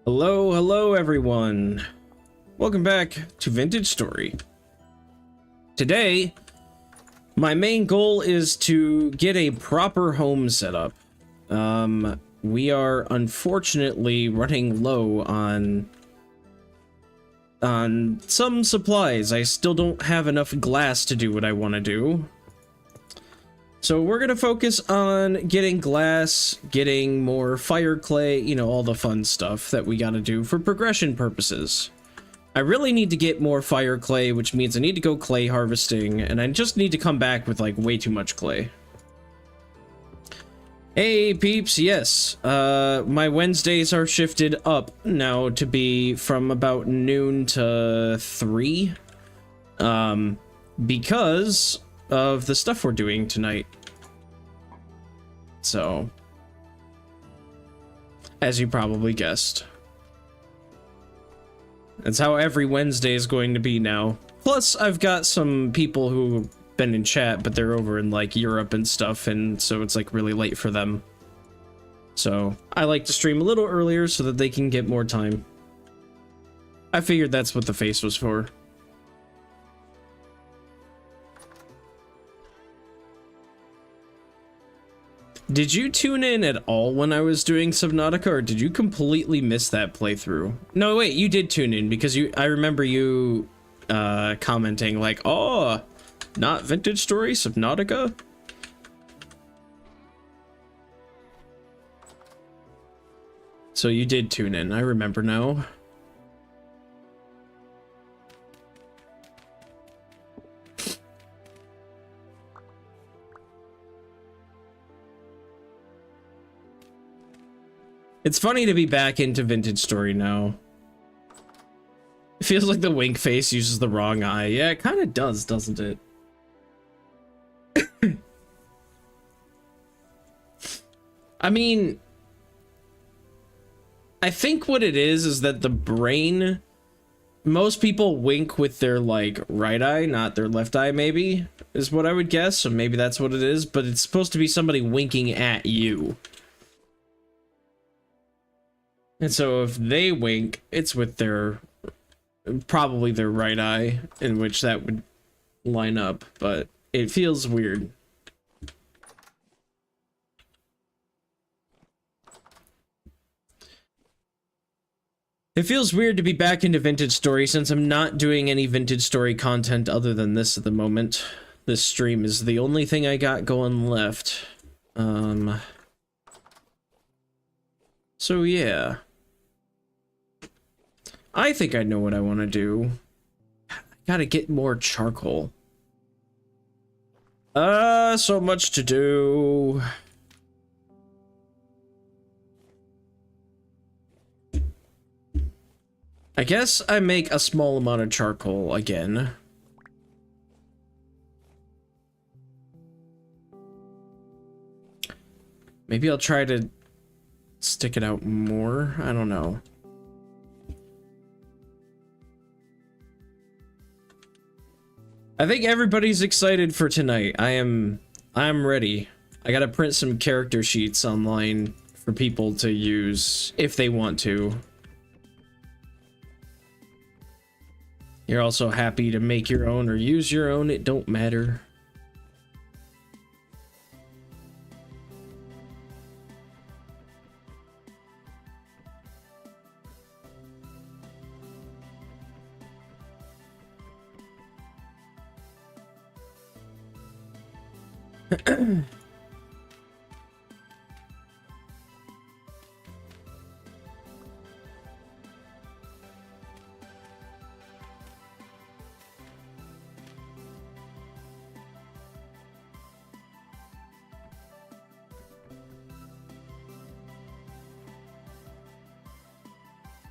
Hello everyone. Welcome back to Vintage Story. Today, my main goal is to get a proper home set up. We are unfortunately running low on some supplies. I still don't have enough glass to do what I want to do. So we're going to focus on getting glass, getting more fire clay, you know, all the fun stuff that we got to do for progression purposes. I really need to get more fire clay, which means I need to go clay harvesting, and I just need to come back with like way too much clay. Hey peeps, yes, my Wednesdays are shifted up now to be from about noon to 3, because of the stuff we're doing tonight. So, as you probably guessed, that's how every Wednesday is going to be now. Plus, I've got some people who've been in chat, but they're over in like Europe and stuff, and so it's like really late for them. So, I like to stream a little earlier so that they can get more time. I figured that's what the face was for. Did you tune in at all when I was doing Subnautica, or did you completely miss that playthrough? No, wait, you did tune in, because I remember you commenting like, oh, not Vintage Story, Subnautica? So you did tune in, I remember now. It's funny to be back into Vintage Story now. It feels like the wink face uses the wrong eye. Yeah, it kind of does, doesn't it? I mean, I think what it is that the brain, most people wink with their like right eye, not their left eye, maybe, is what I would guess. So maybe that's what it is, but it's supposed to be somebody winking at you. And so if they wink, it's with their, probably their right eye, in which that would line up, but it feels weird. It feels weird to be back into Vintage Story since I'm not doing any Vintage Story content other than this at the moment. This stream is the only thing I got going left. So yeah. I think I know what I want to do. I gotta get more charcoal. So much to do. I guess I make a small amount of charcoal again. Maybe I'll try to stick it out more. I don't know. I think everybody's excited for tonight. I'm ready. I gotta print some character sheets online for people to use if they want to. You're also happy to make your own or use your own, it don't matter.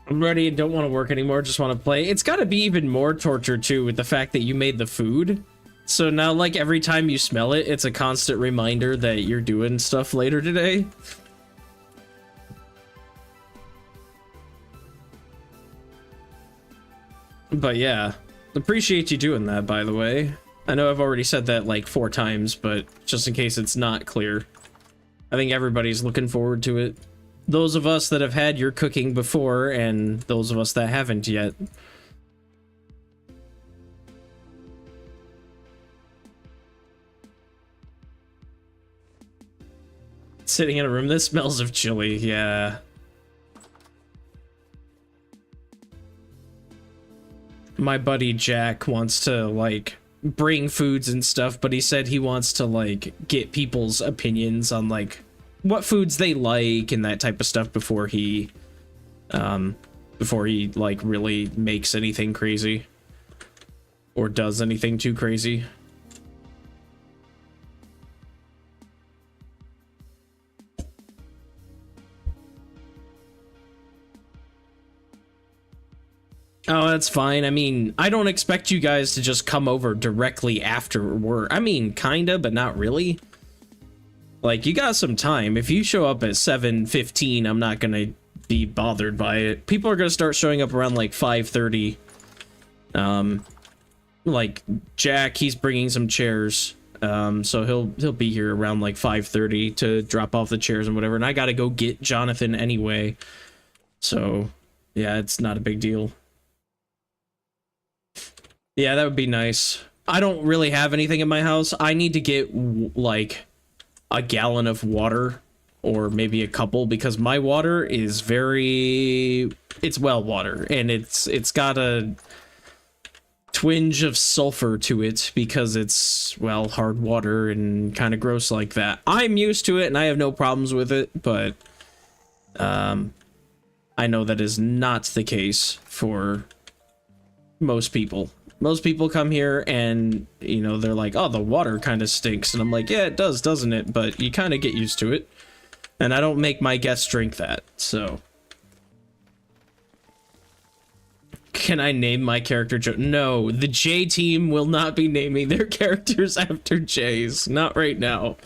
I'm ready and don't want to work anymore, just want to play. It's got to be even more torture too with the fact that you made the food. So now like every time you smell it, it's a constant reminder that you're doing stuff later today. But yeah, appreciate you doing that, by the way. I know I've already said that like 4 times, but just in case it's not clear. I think everybody's looking forward to it. those of us that have had your cooking before and those of us that haven't yet. Sitting in a room that smells of chili, yeah. My buddy Jack wants to, like, bring foods and stuff, but he said he wants to, like, get people's opinions on, like, what foods they like and that type of stuff before he like really makes anything crazy or does anything too crazy. Oh, that's fine. I mean, I don't expect you guys to just come over directly after work. I mean, kinda, but not really. Like, you got some time. If you show up at 7:15, I'm not gonna be bothered by it. People are gonna start showing up around like 5:30. Like Jack, he's bringing some chairs. So he'll be here around like 5:30 to drop off the chairs and whatever. And I gotta go get Jonathan anyway. So yeah, it's not a big deal. Yeah, that would be nice. I don't really have anything in my house. I need to get like a gallon of water or maybe a couple because my water is it's well water and it's got a twinge of sulfur to it because it's, well, hard water and kind of gross like that. I'm used to it and I have no problems with it, but I know that is not the case for most people. Most people come here and, you know, they're like, oh, the water kind of stinks. And I'm like, yeah, it does, doesn't it? But you kind of get used to it. And I don't make my guests drink that, so. Can I name my character No, the J team will not be naming their characters after J's. Not right now.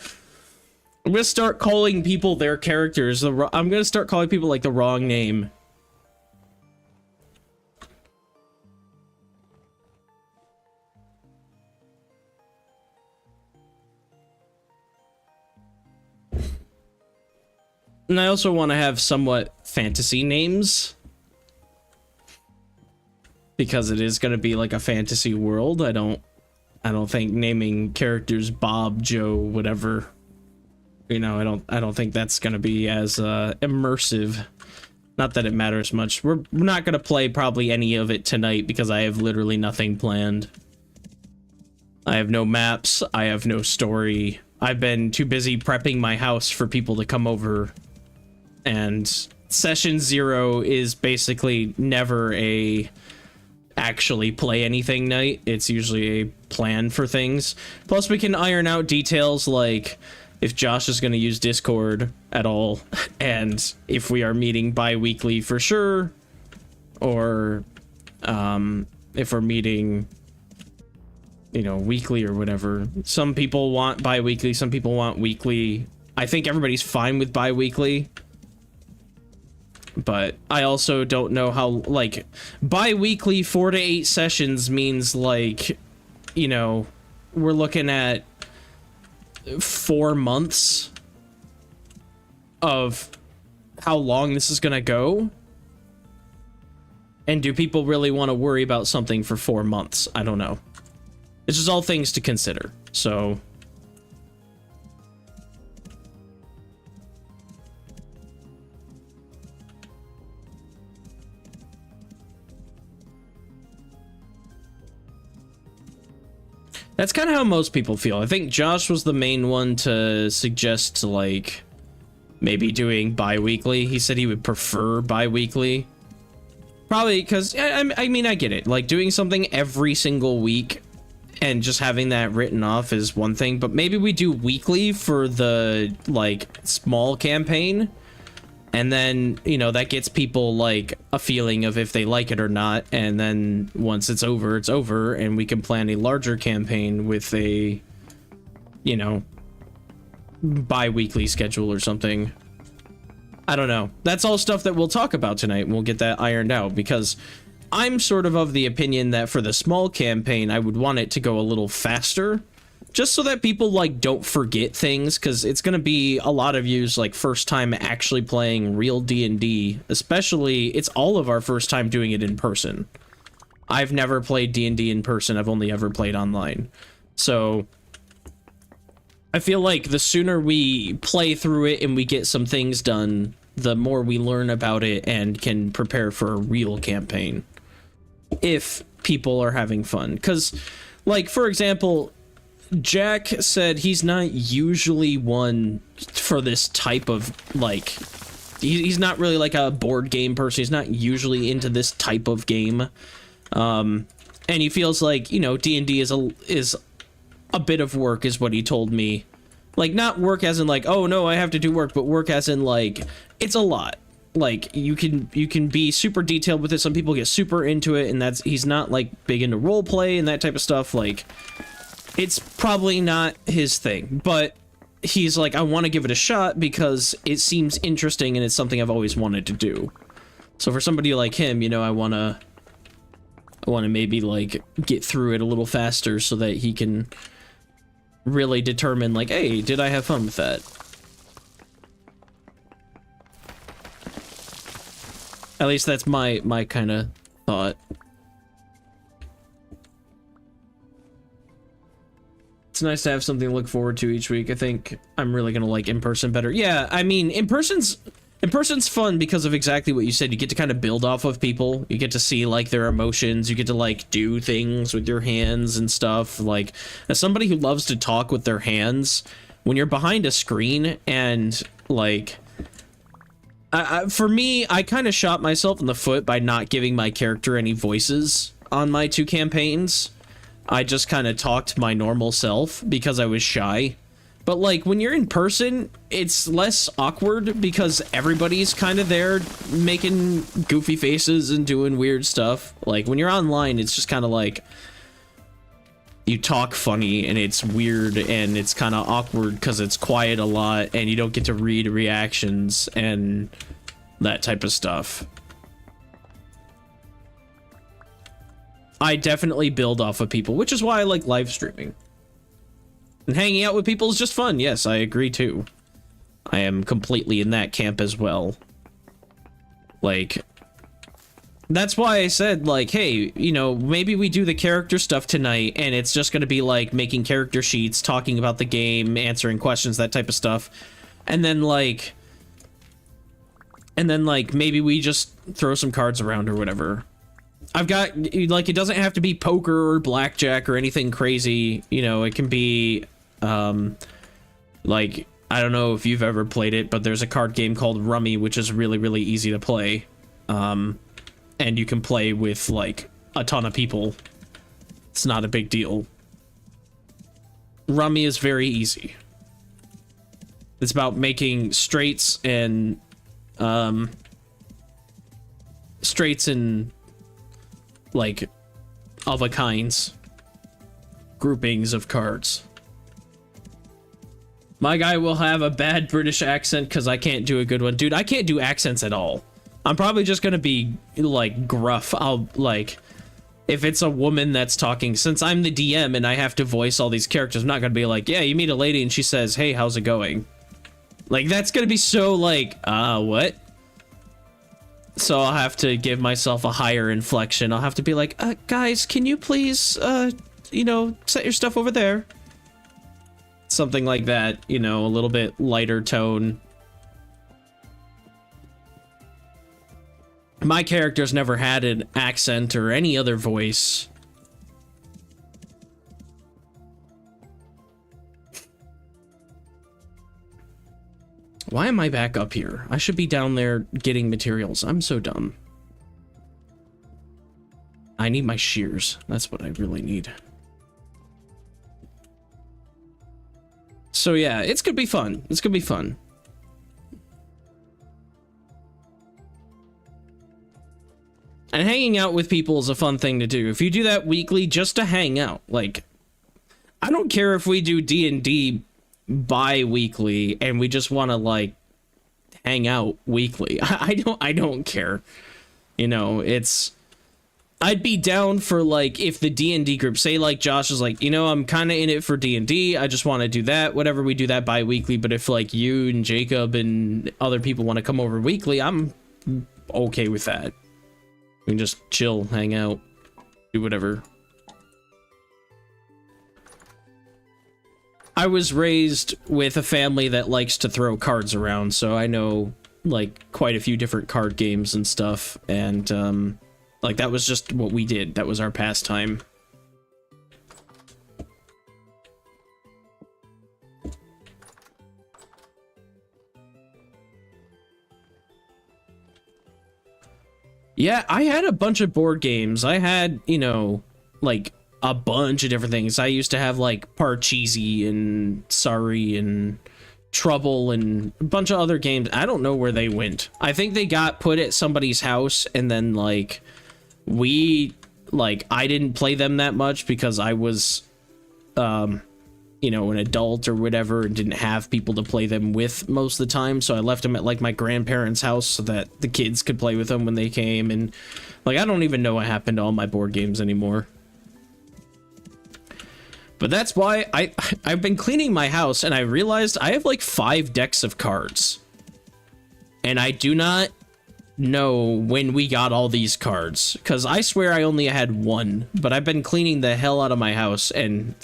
I'm gonna start calling people their characters. I'm gonna start calling people like the wrong name. And I also want to have somewhat fantasy names. Because it is going to be like a fantasy world. I don't think naming characters Bob, Joe, whatever. You know, I don't think that's going to be as immersive. Not that it matters much. We're not going to play probably any of it tonight because I have literally nothing planned. I have no maps. I have no story. I've been too busy prepping my house for people to come over. And session 0 is basically never a actually play anything night. It's usually a plan for things. Plus we can iron out details like if Josh is going to use Discord at all and if we are meeting bi-weekly for sure, or if we're meeting, you know, weekly or whatever. Some people want bi-weekly, some people want weekly. I think everybody's fine with bi-weekly. But I also don't know how, like, bi-weekly 4 to 8 sessions means, like, you know, we're looking at 4 months of how long this is gonna go. And do people really want to worry about something for 4 months? I don't know. It's just all things to consider, so... That's kind of how most people feel. I think Josh was the main one to suggest, like, maybe doing bi-weekly. He said he would prefer bi-weekly. Probably because, I mean, I get it. Like, doing something every single week and just having that written off is one thing. But maybe we do weekly for the, like, small campaign. And then, you know, that gets people, like, a feeling of if they like it or not. And then once it's over, and we can plan a larger campaign with a, you know, bi-weekly schedule or something. I don't know. That's all stuff that we'll talk about tonight, and we'll get that ironed out, because I'm sort of the opinion that for the small campaign, I would want it to go a little faster, just so that people like don't forget things, because it's going to be a lot of yous like first time actually playing real D&D. Especially, it's all of our first time doing it in person. I've never played D&D in person. I've only ever played online. So I feel like the sooner we play through it and we get some things done, the more we learn about it and can prepare for a real campaign. If people are having fun. Because, like, for example, Jack said he's not usually one for this type of, like, he's not really like a board game person. He's not usually into this type of game. And he feels like, you know, D&D is a bit of work, is what he told me. Like, not work as in like, oh no, I have to do work, but work as in like, it's a lot. Like, you can be super detailed with it. Some people get super into it, and he's not like big into role play and that type of stuff. Like, it's probably not his thing, but he's like, I want to give it a shot because it seems interesting and it's something I've always wanted to do. So for somebody like him, you know, I want to maybe like get through it a little faster so that he can really determine like, hey, did I have fun with that? At least that's my kind of thought. It's nice to have something to look forward to each week. I think I'm really gonna like in-person better. Yeah, I mean, in-person's fun because of exactly what you said. You get to kind of build off of people. You get to see like their emotions. You get to like do things with your hands and stuff. Like, as somebody who loves to talk with their hands, when you're behind a screen and like, for me, I kind of shot myself in the foot by not giving my character any voices on my 2 campaigns. I just kind of talked my normal self because I was shy. But like, when you're in person, it's less awkward because everybody's kind of there making goofy faces and doing weird stuff. Like, when you're online, it's just kind of like, you talk funny and it's weird and it's kind of awkward because it's quiet a lot and you don't get to read reactions and that type of stuff. I definitely build off of people, which is why I like live streaming. And hanging out with people is just fun. Yes, I agree too. I am completely in that camp as well. Like, that's why I said, like, hey, you know, maybe we do the character stuff tonight and it's just going to be like making character sheets, talking about the game, answering questions, that type of stuff. And then like maybe we just throw some cards around or whatever. I've got, like, it doesn't have to be poker or blackjack or anything crazy. You know, it can be, like, I don't know if you've ever played it, but there's a card game called Rummy, which is really, really easy to play. And you can play with, like, a ton of people. It's not a big deal. Rummy is very easy. It's about making straights and, like, of a kinds, groupings of cards. My guy will have a bad British accent because I can't do a good one. Dude, I can't do accents at all. I'm probably just gonna be like gruff. I'll like, if it's a woman that's talking, since I'm the DM and I have to voice all these characters, I'm not gonna be like, yeah, you meet a lady and she says, hey, how's it going? Like, that's gonna be so like, what? So I'll have to give myself a higher inflection. I'll have to be like, guys, can you please, you know, set your stuff over there? Something like that, you know, a little bit lighter tone. My character's never had an accent or any other voice. Why am I back up here? I should be down there getting materials. I'm so dumb. I need my shears. That's what I really need. So yeah, it's gonna be fun. It's gonna be fun. And hanging out with people is a fun thing to do. If you do that weekly just to hang out, like, I don't care if we do D&D bi-weekly and we just want to like hang out weekly. I don't care. You know, it's I'd be down for, like, if the D&D group, say, like, Josh is like, you know, I'm kind of in it for D&D, I just want to do that, whatever, we do that bi-weekly, but if, like, you and Jacob and other people want to come over weekly, I'm okay with that. We can just chill, hang out, do whatever. I was raised with a family that likes to throw cards around, so I know, like, quite a few different card games and stuff, and, like, that was just what we did. That was our pastime. Yeah, I had a bunch of board games. I had, you know, like, a bunch of different things. I used to have, like, Parcheesi and Sorry and Trouble and a bunch of other games. I don't know where they went. I think they got put at somebody's house, and then, like, I didn't play them that much because I was, you know, an adult or whatever and didn't have people to play them with most of the time. So I left them at, like, my grandparents' house so that the kids could play with them when they came. And, like, I don't even know what happened to all my board games anymore. But that's why I've been cleaning my house and I realized I have, like, 5 decks of cards. And I do not know when we got all these cards, because I swear I only had 1, but I've been cleaning the hell out of my house and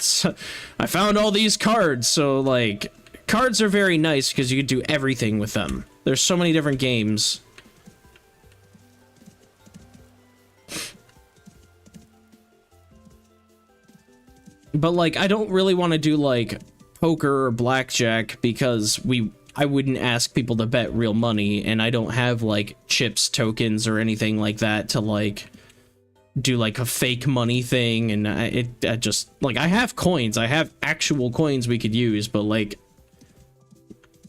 I found all these cards. So, like, cards are very nice because you can do everything with them. There's so many different games. But, like, I don't really want to do, like, poker or blackjack because I wouldn't ask people to bet real money, and I don't have, like, chips tokens or anything like that to, like, do, like, a fake money thing, and I just, like, I have coins. I have actual coins we could use, but, like,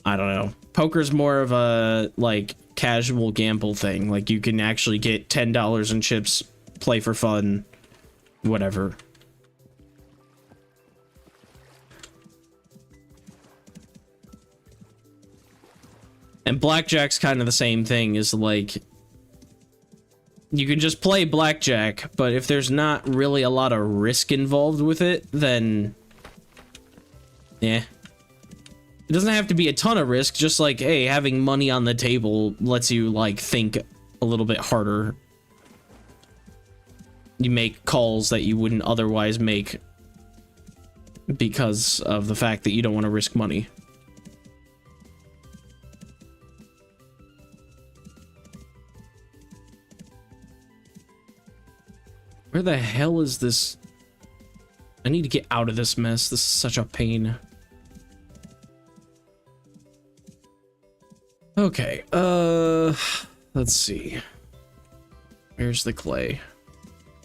I don't know. Poker's more of a, like, casual gamble thing. Like, you can actually get $10 in chips, play for fun, whatever. And blackjack's kind of the same thing, is like, you can just play blackjack, but if there's not really a lot of risk involved with it, then, yeah. It doesn't have to be a ton of risk, just like, hey, having money on the table lets you, like, think a little bit harder. You make calls that you wouldn't otherwise make because of the fact that you don't want to risk money. Where the hell is this? I need to get out of this mess. This is such a pain. Okay, let's see. Where's the clay?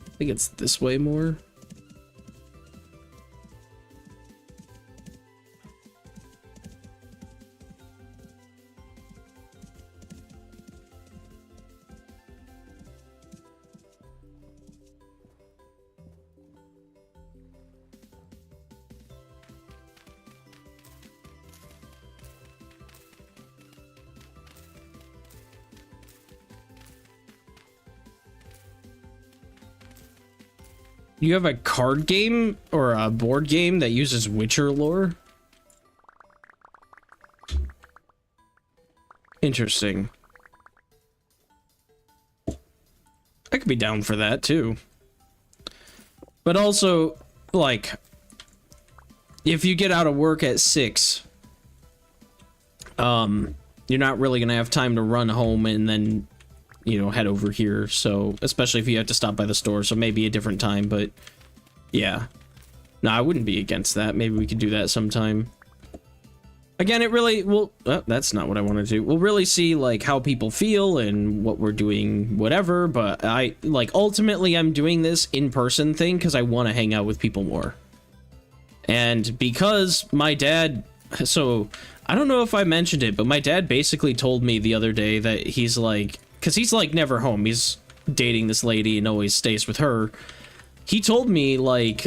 I think it's this way more. You have a card game or a board game that uses Witcher lore? Interesting. I could be down for that too. But also, like, if you get out of work at 6, you're not really gonna have time to run home and then, you know, head over here. So, especially if you have to stop by the store, so maybe a different time, but yeah. No, I wouldn't be against that. Maybe we could do that sometime. Again, it really will, that's not what I want to do. We'll really see, like, how people feel and what we're doing, whatever, but ultimately I'm doing this in-person thing because I want to hang out with people more. And because my dad, so, I don't know if I mentioned it, but my dad basically told me the other day that he's like, because he's, like, never home. He's dating this lady and always stays with her. He told me, like,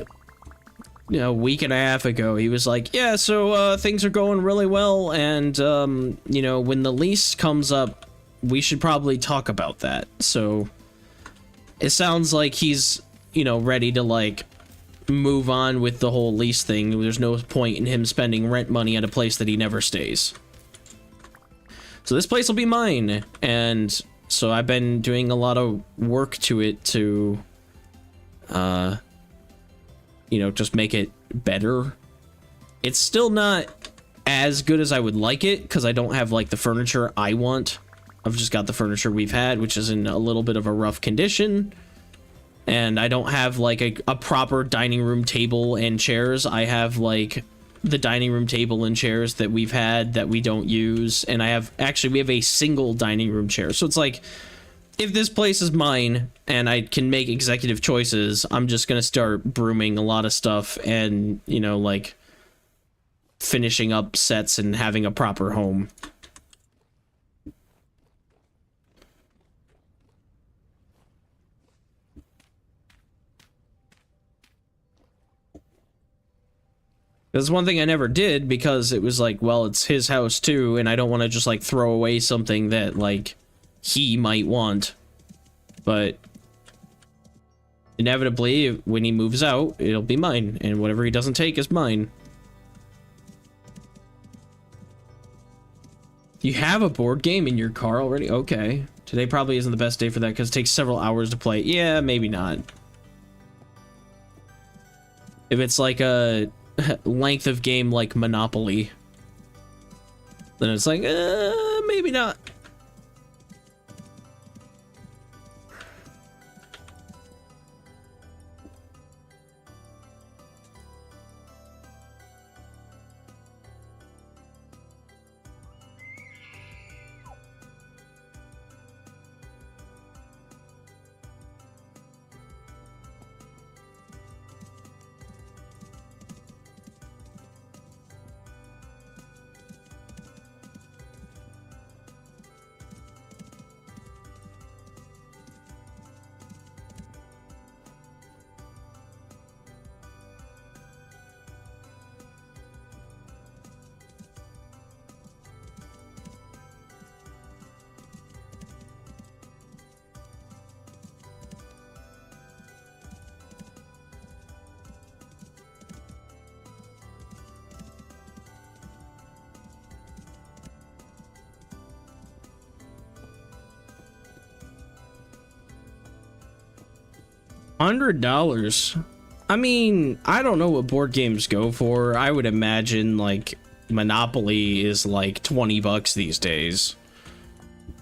you know, a week and a half ago, he was like, yeah, so, things are going really well, and, you know, when the lease comes up, we should probably talk about that. So, it sounds like he's, you know, ready to like move on with the whole lease thing. There's no point in him spending rent money at a place that he never stays. So this place will be mine, and so I've been doing a lot of work to it to, you know, just make it better. It's still not as good as I would like it, because I don't have, like, the furniture I want. I've just got the furniture we've had, which is in a little bit of a rough condition. And I don't have, like, a proper dining room table and chairs. I have, like, the dining room table and chairs that we've had that we don't use. And we have a single dining room chair. So it's like, if this place is mine and I can make executive choices, I'm just going to start brooming a lot of stuff and, you know, like, finishing up sets and having a proper home. That's one thing I never did, because it was like, well, it's his house too, and I don't want to just like throw away something that like he might want. But inevitably, when he moves out, it'll be mine, and whatever he doesn't take is mine. You have a board game in your car already? Okay. Today probably isn't the best day for that, because it takes several hours to play. Yeah, maybe not. If it's like a length of game like Monopoly, then it's like, maybe not. $100. I mean, I don't know what board games go for. I would imagine like Monopoly is like 20 bucks these days.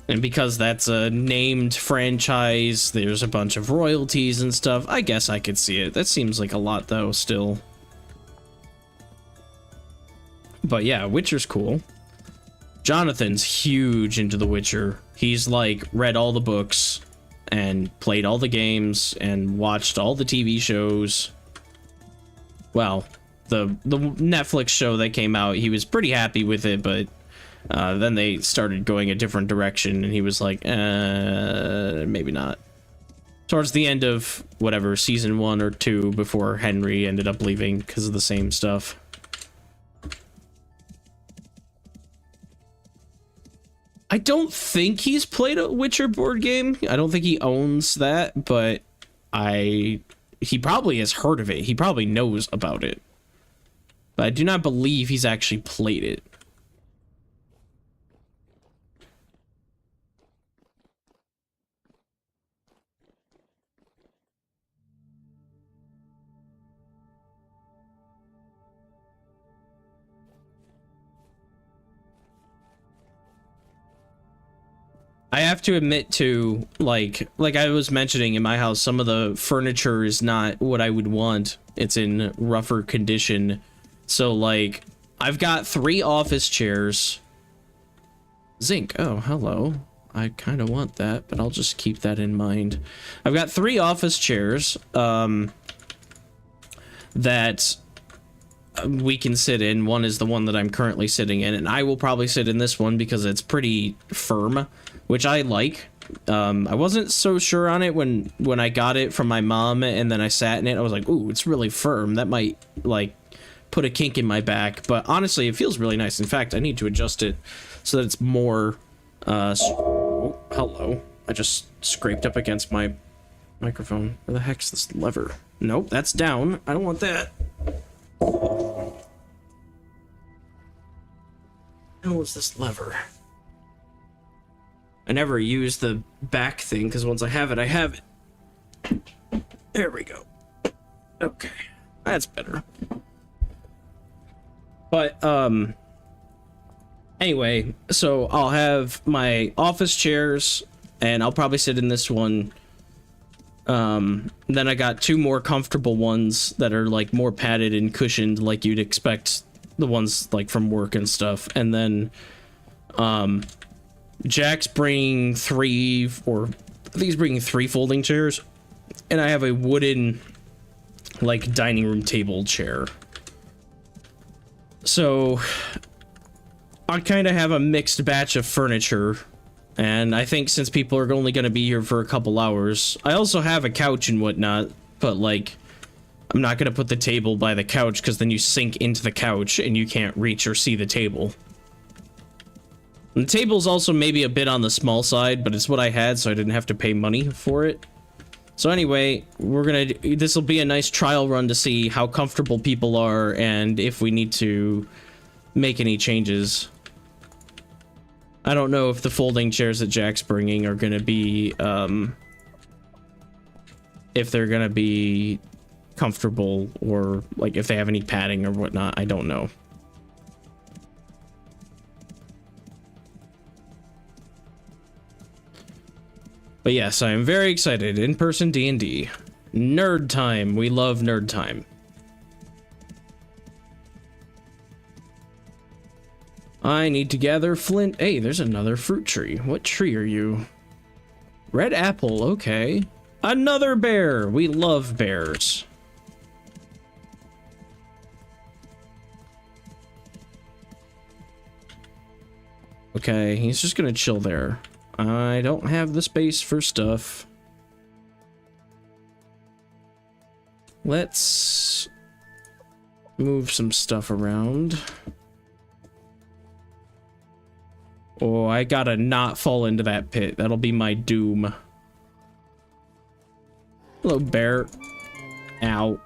And because that's a named franchise, there's a bunch of royalties and stuff. I guess I could see it. That seems like a lot though, still. But yeah, Witcher's cool. Jonathan's huge into The Witcher. He's like read all the books and played all the games and watched all the TV shows. Well, the Netflix show that came out, he was pretty happy with it, but then they started going a different direction, and he was like, maybe not. Towards the end of whatever, season 1 or 2, before Henry ended up leaving because of the same stuff. I don't think he's played a Witcher board game. I don't think he owns that, but he probably has heard of it. He probably knows about it. But I do not believe he's actually played it. I have to admit to, like I was mentioning in my house, some of the furniture is not what I would want. It's in rougher condition. So, like, I've got 3 office chairs. Zinc. Oh, hello. I kind of want that, but I'll just keep that in mind. I've got 3 office chairs, that we can sit in. One is the one that I'm currently sitting in, and I will probably sit in this one because it's pretty firm, which I like. I wasn't so sure on it when I got it from my mom, and then I sat in it. I was like, ooh, it's really firm. That might, like, put a kink in my back. But honestly, it feels really nice. In fact, I need to adjust it so that it's more, oh, hello. I just scraped up against my Microphone. Where the heck's this lever? Nope, that's down. I don't want that. How was this lever? I never use the back thing, because once I have it, I have it. There we go. Okay. That's better. But, anyway, so I'll have my office chairs, and I'll probably sit in this one. Then I got 2 more comfortable ones that are, like, more padded and cushioned, like you'd expect the ones, like, from work and stuff. And then, Jack's bringing 3, or I think he's bringing 3 folding chairs. And I have a wooden, like, dining room table chair. So, I kind of have a mixed batch of furniture. And I think since people are only going to be here for a couple hours, I also have a couch and whatnot, but like, I'm not going to put the table by the couch because then you sink into the couch and you can't reach or see the table. And the table's also maybe a bit on the small side, but it's what I had, so I didn't have to pay money for it. So anyway, this will be a nice trial run to see how comfortable people are and if we need to make any changes. I don't know if the folding chairs that Jack's bringing are going to be, if they're going to be comfortable or, like, if they have any padding or whatnot. I don't know. But yes, I am very excited. In-person D&D. Nerd time. We love nerd time. I need to gather flint. Hey, there's another fruit tree. What tree are you? Red apple, okay. Another bear. We love bears. Okay, he's just gonna chill there. I don't have the space for stuff. Let's move some stuff around. Oh, I gotta not fall into that pit. That'll be my doom. Hello, bear. Ow.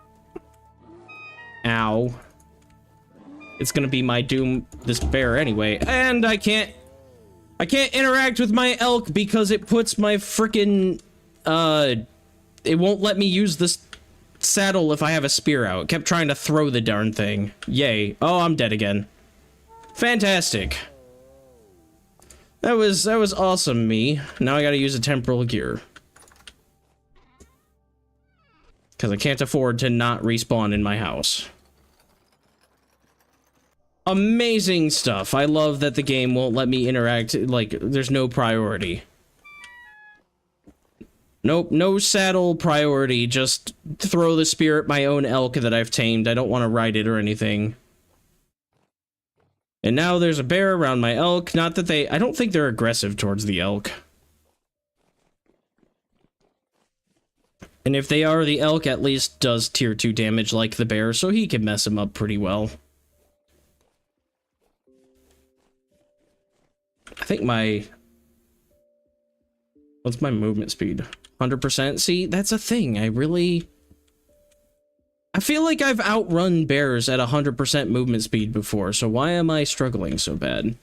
Ow. It's gonna be my doom, this bear anyway. And I can't interact with my elk because it puts my frickin', it won't let me use this saddle if I have a spear out. It kept trying to throw the darn thing. Yay. Oh, I'm dead again. Fantastic. That was awesome, me. Now I gotta use a temporal gear. Because I can't afford to not respawn in my house. Amazing stuff. I love that the game won't let me interact, like, there's no priority. Nope, no saddle priority, just throw the spear at my own elk that I've tamed. I don't want to ride it or anything. And now there's a bear around my elk. Not that I don't think they're aggressive towards the elk. And if they are, the elk at least does tier 2 damage like the bear, so he can mess him up pretty well. I think what's my movement speed? 100%? See, that's a thing. I feel like I've outrun bears at 100% movement speed before, so why am I struggling so bad?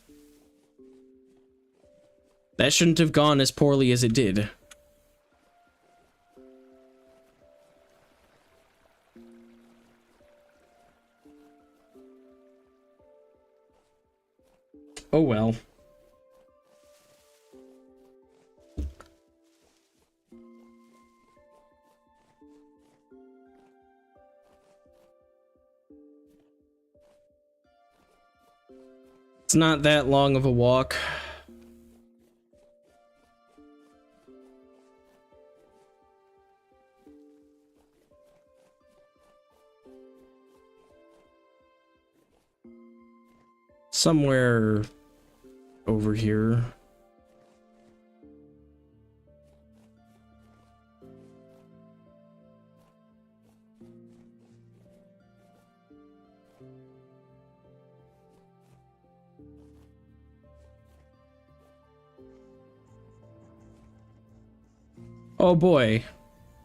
That shouldn't have gone as poorly as it did. Oh well. It's not that long of a walk. Somewhere over here. Oh boy.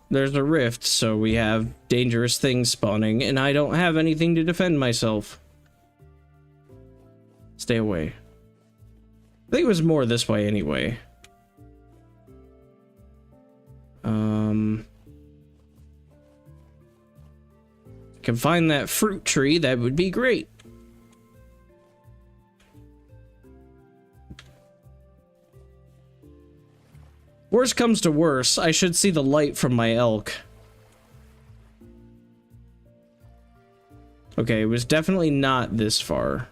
there's a rift, so we have dangerous things spawning, and I don't have anything to defend myself. Stay away. I think it was more this way anyway. Can find that fruit tree, that would be great. Worst comes to worst, I should see the light from my elk. Okay, it was definitely not this far.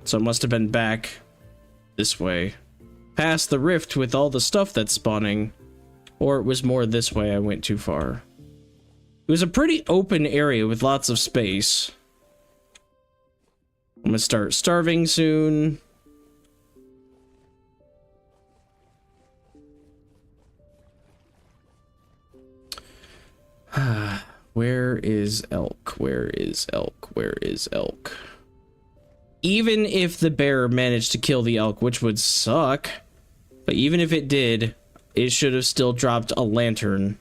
So it must have been back this way. Past the rift with all the stuff that's spawning. Or it was more this way, I went too far. It was a pretty open area with lots of space. I'm gonna start starving soon. Where is elk? Where is elk? Where is elk? Even if the bear managed to kill the elk, which would suck, but even if it did, it should have still dropped a lantern.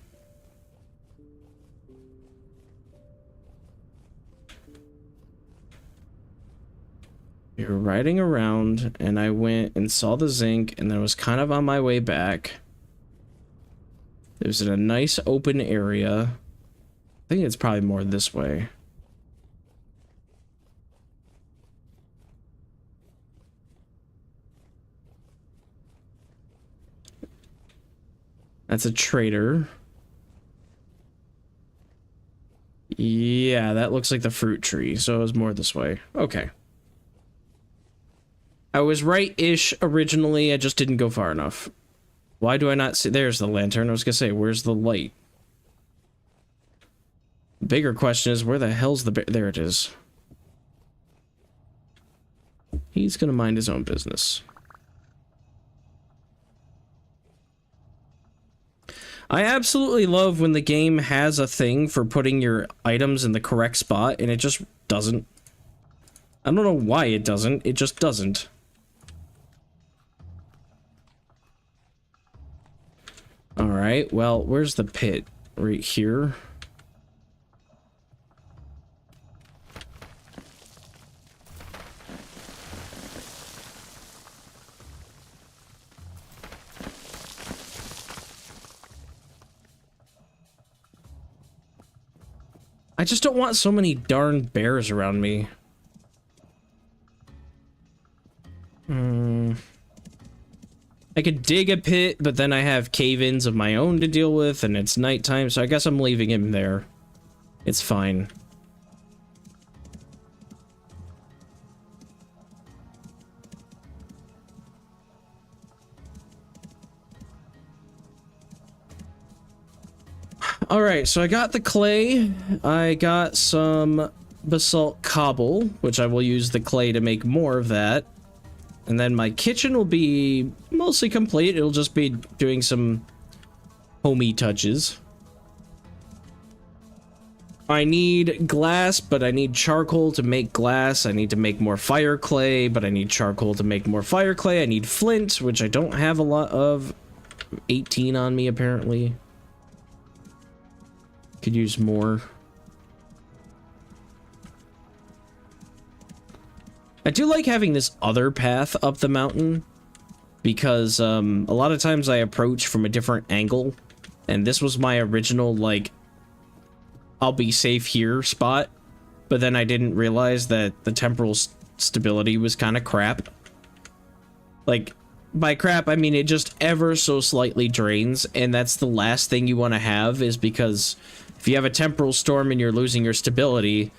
We were riding around, and I went and saw the zinc, and then I was kind of on my way back. It was in a nice open area. I think it's probably more this way. That's a trader. Yeah, that looks like the fruit tree, so it was more this way. Okay. I was right-ish originally, I just didn't go far enough. Why do I not see? There's the lantern. I was gonna say, where's the light? The bigger question is, where the hell's the bear? There it is. He's gonna mind his own business. I absolutely love when the game has a thing for putting your items in the correct spot, and it just doesn't. I don't know why it doesn't. It just doesn't. Alright, well, where's the pit? Right here. I just don't want so many darn bears around me. I could dig a pit, but then I have cave-ins of my own to deal with, and it's nighttime, so I guess I'm leaving him there. It's fine. Alright, so I got the clay, I got some basalt cobble, which I will use the clay to make more of that. And then my kitchen will be mostly complete, it'll just be doing some homey touches. I need glass, but I need charcoal to make glass. I need to make more fire clay, but I need charcoal to make more fire clay. I need flint, which I don't have a lot of. 18 on me, apparently. Could use more. I do like having this other path up the mountain, because a lot of times I approach from a different angle, and this was my original, like, I'll be safe here spot, but then I didn't realize that the temporal stability was kind of crap. Like, by crap, I mean it just ever so slightly drains, and that's the last thing you want to have, is because if you have a temporal storm and you're losing your stability,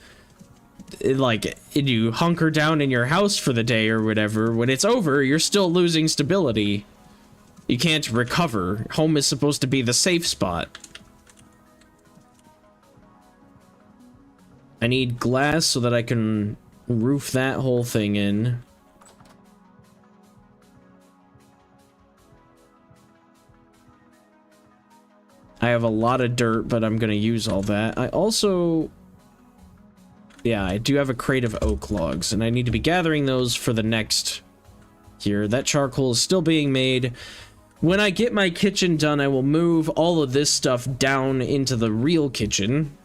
you hunker down in your house for the day or whatever, when it's over, you're still losing stability. You can't recover. Home is supposed to be the safe spot. I need glass so that I can roof that whole thing in. I have a lot of dirt, but I'm gonna use all that. I also... yeah, I do have a crate of oak logs, and I need to be gathering those for the next here. That charcoal is still being made. When I get my kitchen done, I will move all of this stuff down into the real kitchen.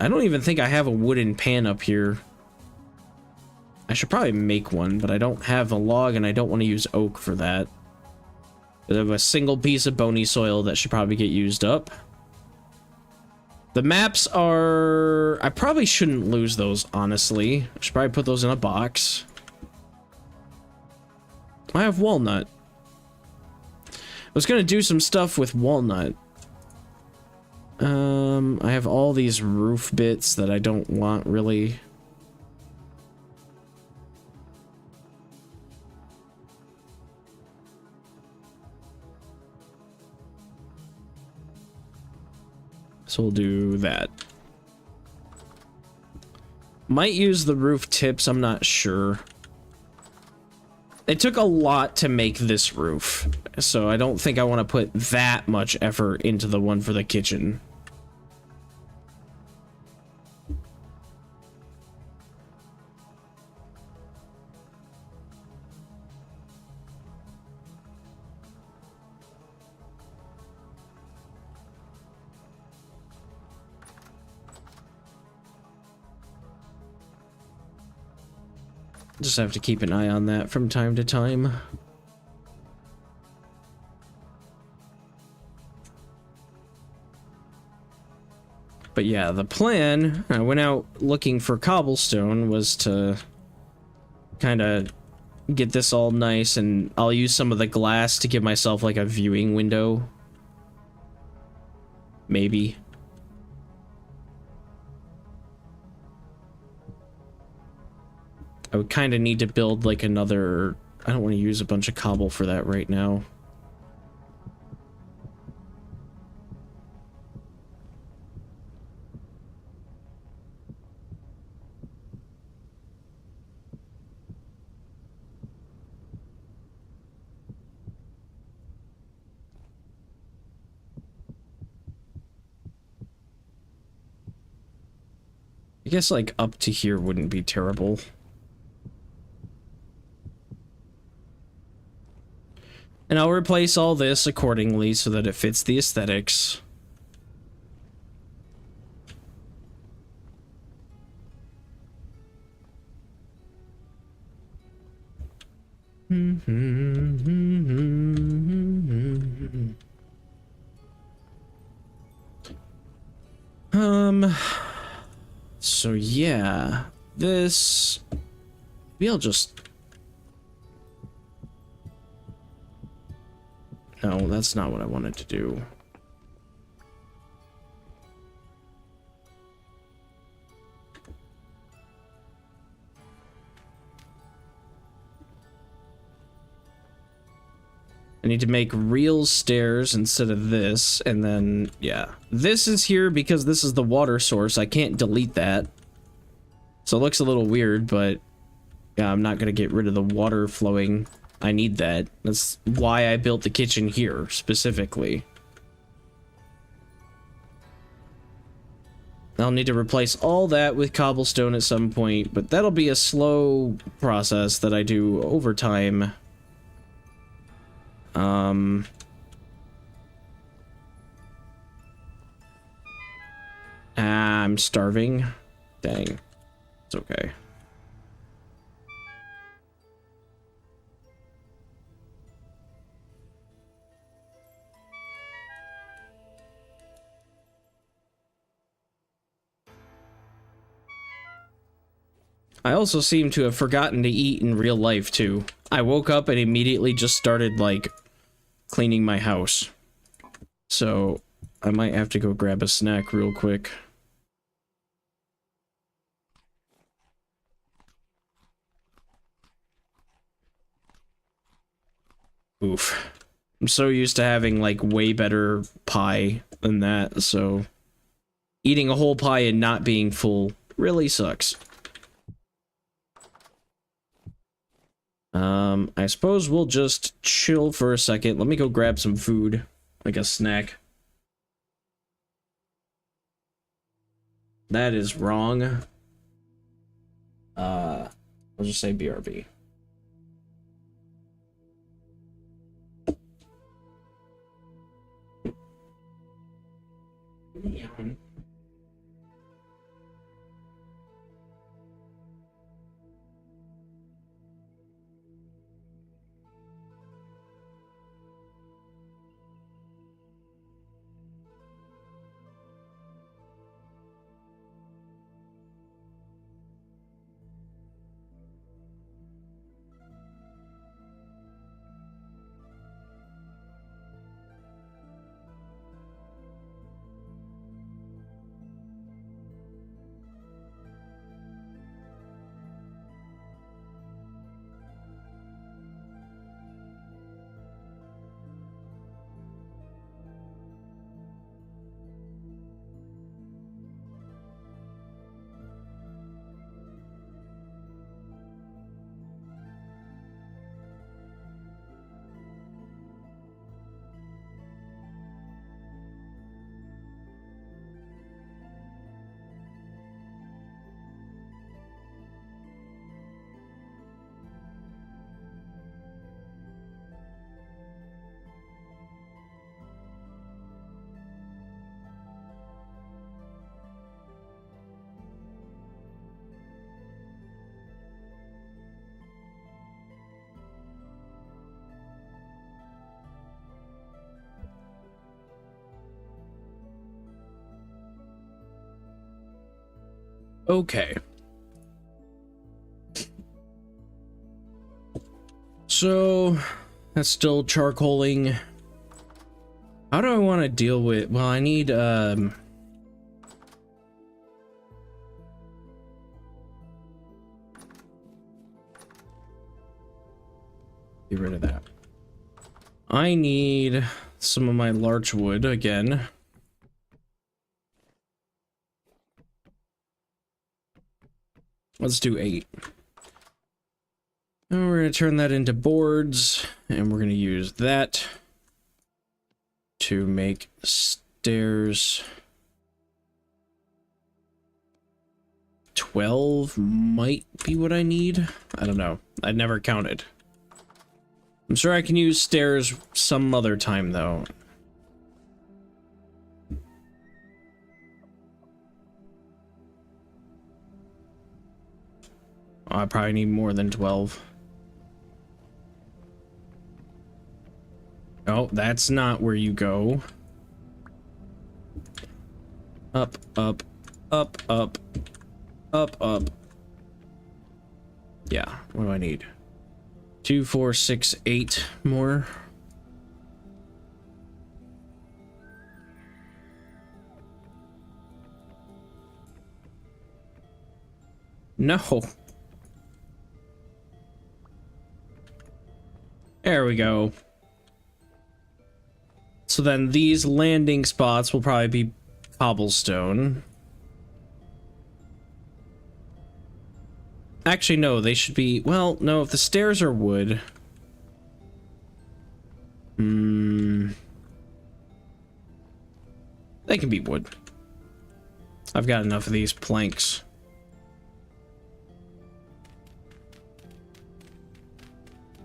I don't even think I have a wooden pan up here. I should probably make one, but I don't have a log and I don't want to use oak for that. I have a single piece of bony soil that should probably get used up. The maps are... I probably shouldn't lose those, honestly. I should probably put those in a box. I have walnut. I was gonna do some stuff with walnut. I have all these roof bits that I don't want, really. So we'll do that. Might use the roof tips, I'm not sure. It took a lot to make this roof, so I don't think I want to put that much effort into the one for the kitchen. Just have to keep an eye on that from time to time. But yeah, the plan, I went out looking for cobblestone, was to kind of get this all nice, and I'll use some of the glass to give myself like a viewing window. Maybe. I would kind of need to build like another... I don't want to use a bunch of cobble for that right now. I guess like up to here wouldn't be terrible. And I'll replace all this accordingly so that it fits the aesthetics. So yeah, this... Maybe I'll just... No, that's not what I wanted to do. I need to make real stairs instead of this, and then, yeah. This is here because this is the water source. I can't delete that. So it looks a little weird, but yeah, I'm not gonna get rid of the water flowing. I need that. That's why I built the kitchen here, specifically. I'll need to replace all that with cobblestone at some point, but that'll be a slow process that I do over time. I'm starving. Dang. It's okay. I also seem to have forgotten to eat in real life, too. I woke up and immediately just started, like, cleaning my house. So, I might have to go grab a snack real quick. Oof. I'm so used to having, like, way better pie than that, so... Eating a whole pie and not being full really sucks. I suppose we'll just chill for a second. Let me go grab some food, like a snack. That is wrong. I'll just say BRB. Yeah. Okay. So that's still charcoaling. How do I want to deal with, well, I need get rid of that. I need some of my larch wood again. Let's do 8. And we're going to turn that into boards, and we're going to use that to make stairs. 12 might be what I need. I don't know. I'd never counted. I'm sure I can use stairs some other time, though. I probably need more than 12. Oh, that's not where you go. Up, up, up, up, up, up. Yeah, what do I need? 2, 4, 6, 8 more. No. There we go. So then these landing spots will probably be cobblestone. Actually, no, they should be... Well, no, if the stairs are wood... They can be wood. I've got enough of these planks.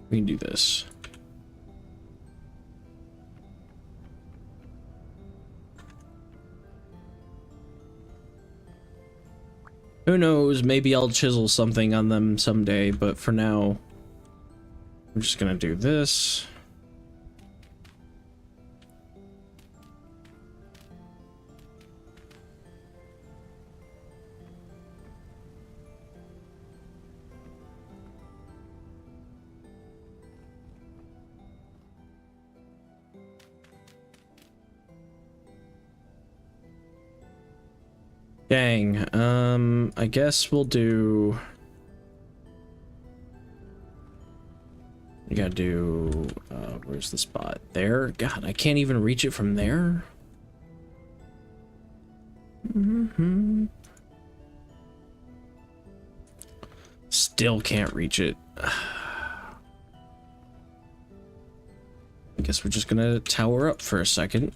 We can do this. Who knows, maybe I'll chisel something on them someday, but for now, I'm just gonna do this. Dang, I guess we'll do... You gotta do... where's the spot? There? God, I can't even reach it from there? Still can't reach it. I guess we're just gonna tower up for a second.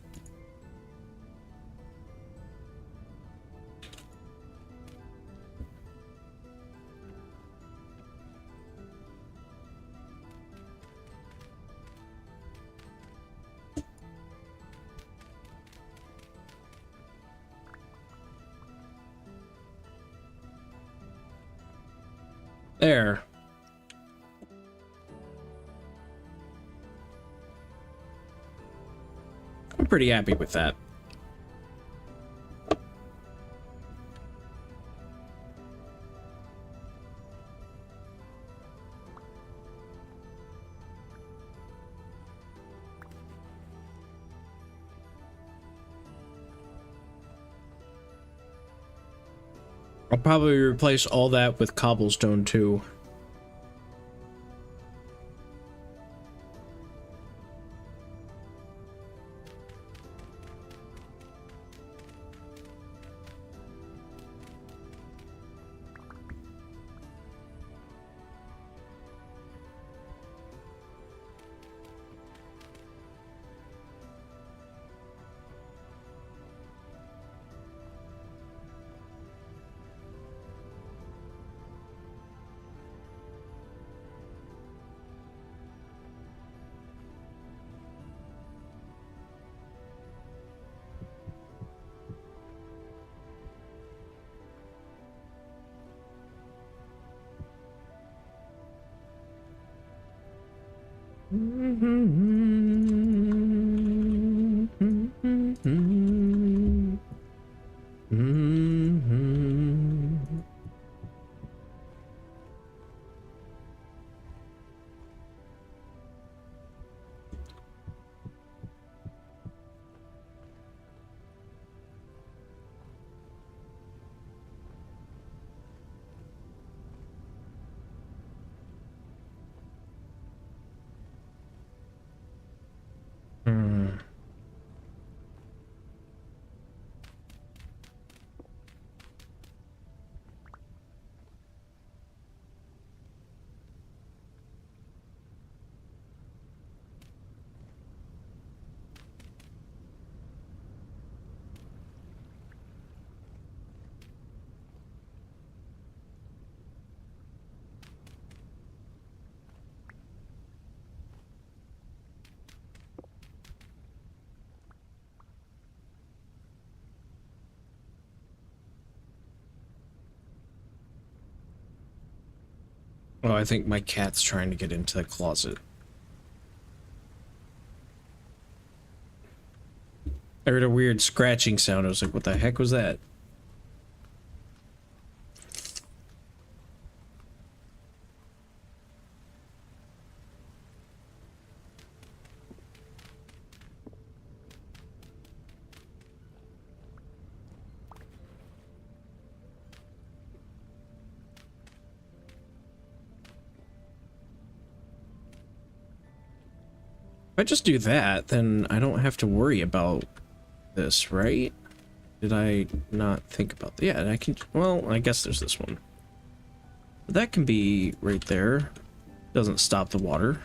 There. I'm pretty happy with that. I'll probably replace all that with cobblestone too. Oh, I think my cat's trying to get into the closet. I heard a weird scratching sound. I was like, what the heck was that? If I just do that, then I don't have to worry about this, right? Did I not think about that? Yeah, I can... Well, I guess there's this one. But that can be right there. Doesn't stop the water.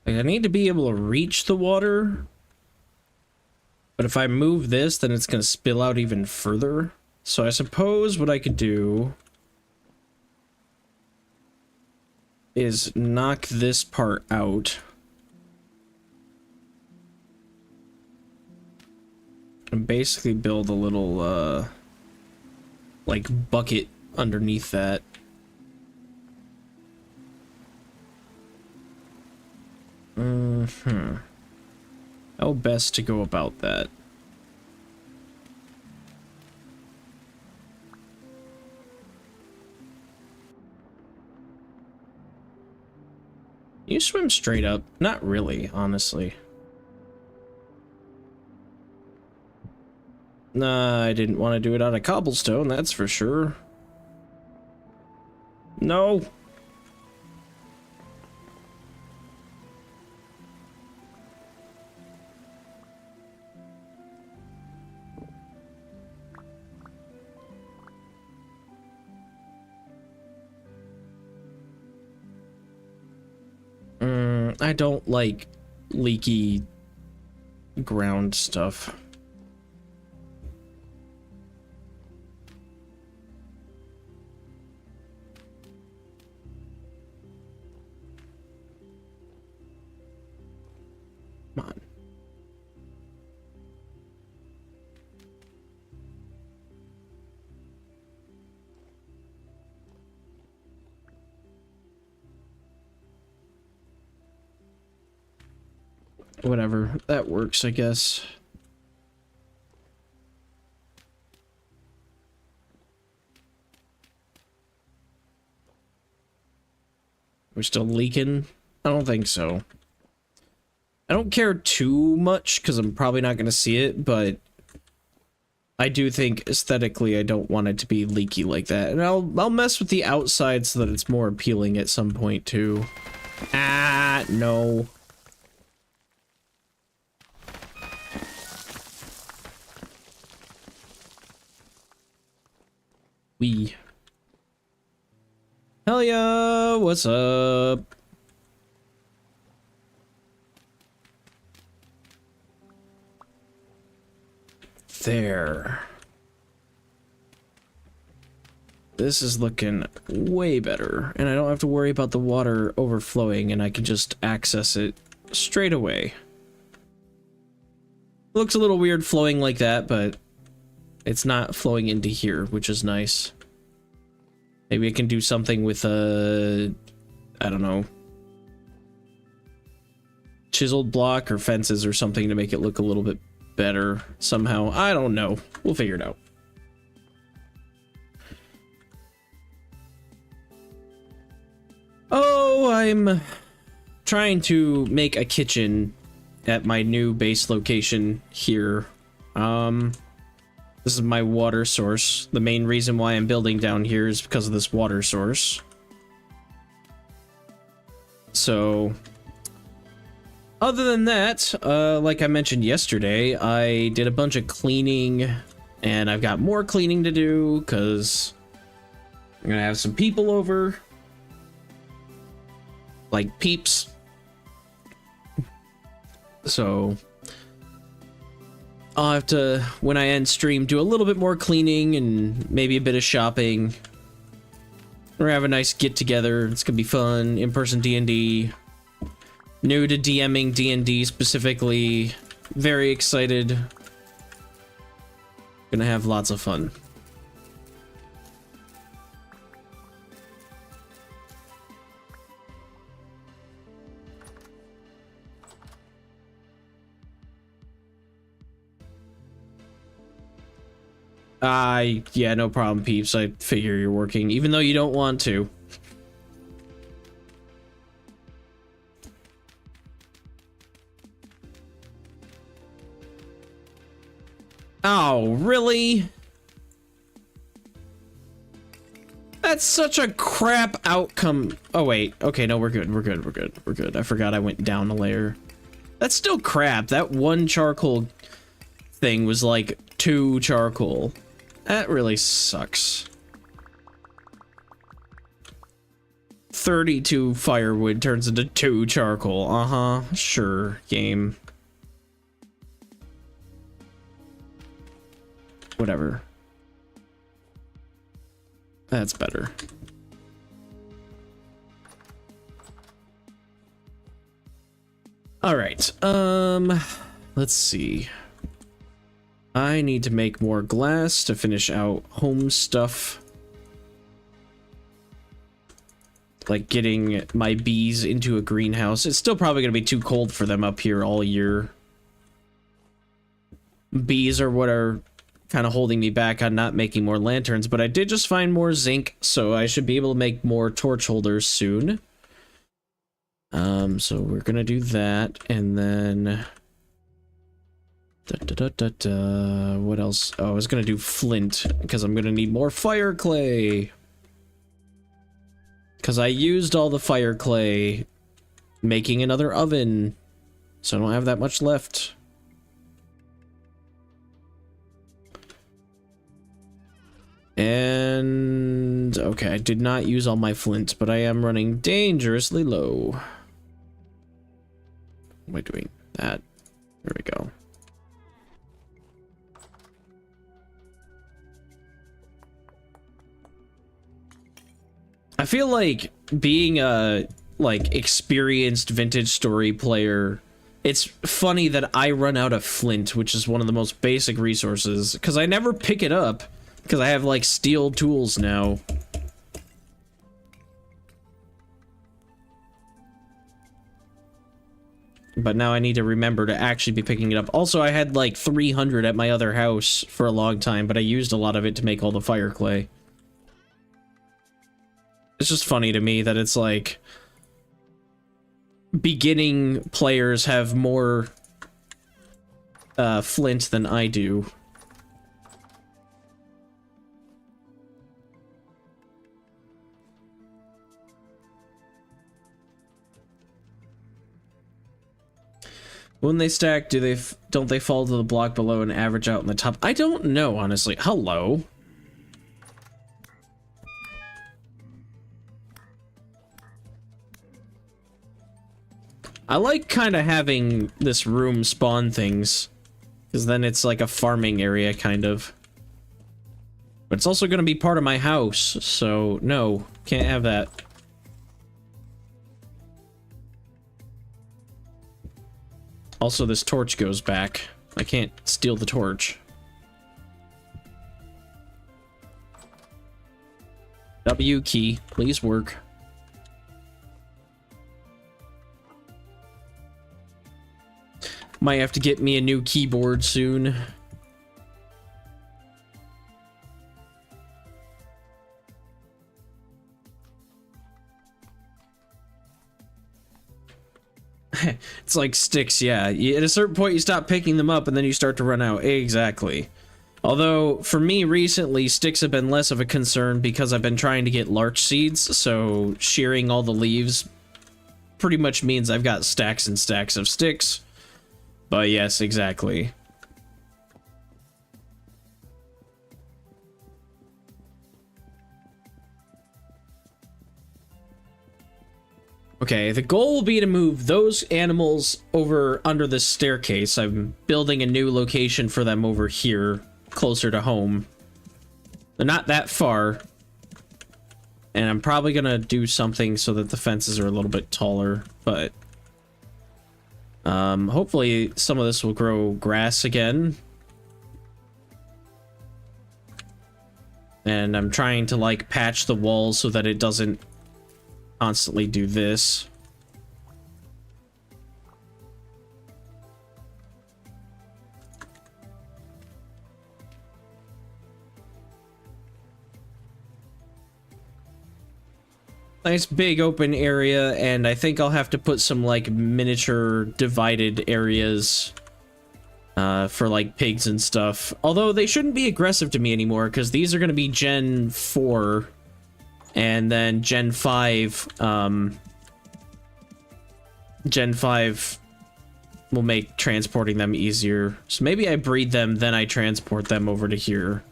Like, I need to be able to reach the water. But if I move this, then it's going to spill out even further. So I suppose what I could do is knock this part out. And basically build a little, like, bucket underneath that. How best to go about that? You swim straight up? Not really, honestly. Nah, I didn't want to do it out of cobblestone, that's for sure. No. I don't like leaky ground stuff. Come on. Whatever, that works, I guess. We're still leaking? I don't think so. I don't care too much because I'm probably not going to see it, but I do think aesthetically I don't want it to be leaky like that. And I'll mess with the outside so that it's more appealing at some point too. Ah, no. Hell yeah, what's up? There. This is looking way better, and I don't have to worry about the water overflowing, and I can just access it straight away. Looks a little weird flowing like that, but it's not flowing into here, which is nice. Maybe I can do something with I don't know, chiseled block or fences or something to make it look a little bit better somehow. I don't know. We'll figure it out. Oh, I'm trying to make a kitchen at my new base location here. This is my water source. The main reason why I'm building down here is because of this water source. So, other than that, like I mentioned yesterday, I did a bunch of cleaning, and I've got more cleaning to do, because I'm gonna have some people over. Like peeps. So I'll have to, when I end stream, do a little bit more cleaning and maybe a bit of shopping. We're gonna have a nice get together. It's gonna be fun. In-person D&D. New to DMing D&D specifically. Very excited. Gonna have lots of fun. Yeah, no problem, peeps. I figure you're working, even though you don't want to. Oh, really? That's such a crap outcome. Oh, wait. Okay, no, we're good. We're good. We're good. We're good. I forgot I went down a layer. That's still crap. That one charcoal thing was like 2 charcoal. That really sucks. 32 firewood turns into 2 charcoal. Uh-huh. Sure, game. Whatever. That's better. All right. Let's see. I need to make more glass to finish out home stuff. Like getting my bees into a greenhouse. It's still probably going to be too cold for them up here all year. Bees are what are kind of holding me back on not making more lanterns, but I did just find more zinc, so I should be able to make more torch holders soon. So we're gonna do that, and then what else? Oh, I was gonna do flint because I'm gonna need more fire clay. Because I used all the fire clay making another oven, so I don't have that much left. And okay, I did not use all my flint, but I am running dangerously low. am I doing? That. There we go. I feel like being a experienced vintage story player, it's funny that I run out of flint, which is one of the most basic resources, because I never pick it up because I have like steel tools now. But now I need to remember to actually be picking it up. Also, I had like 300 at my other house for a long time, but I used a lot of it to make all the fire clay. It's just funny to me that it's like beginning players have more flint than I do. When they stack, don't they fall to the block below and average out in the top? I don't know, honestly. Hello. I like kind of having this room spawn things, because then it's like a farming area, kind of. But it's also going to be part of my house, so no, can't have that. Also, this torch goes back. I can't steal the torch. W key, please work. Might have to get me a new keyboard soon. It's like sticks, yeah. At a certain point, you stop picking them up, and then you start to run out. Exactly. Although, for me, recently, sticks have been less of a concern because I've been trying to get larch seeds, so shearing all the leaves pretty much means I've got stacks and stacks of sticks. But yes, exactly. Okay, the goal will be to move those animals over under this staircase. I'm building a new location for them over here, closer to home. They're not that far. And I'm probably gonna do something so that the fences are a little bit taller, but hopefully some of this will grow grass again. And I'm trying to like patch the walls so that it doesn't constantly do this. Nice big open area, and I think I'll have to put some like miniature divided areas for like pigs and stuff. Although they shouldn't be aggressive to me anymore because these are going to be Gen 4. And then Gen 5 will make transporting them easier. So maybe I breed them, then I transport them over to here.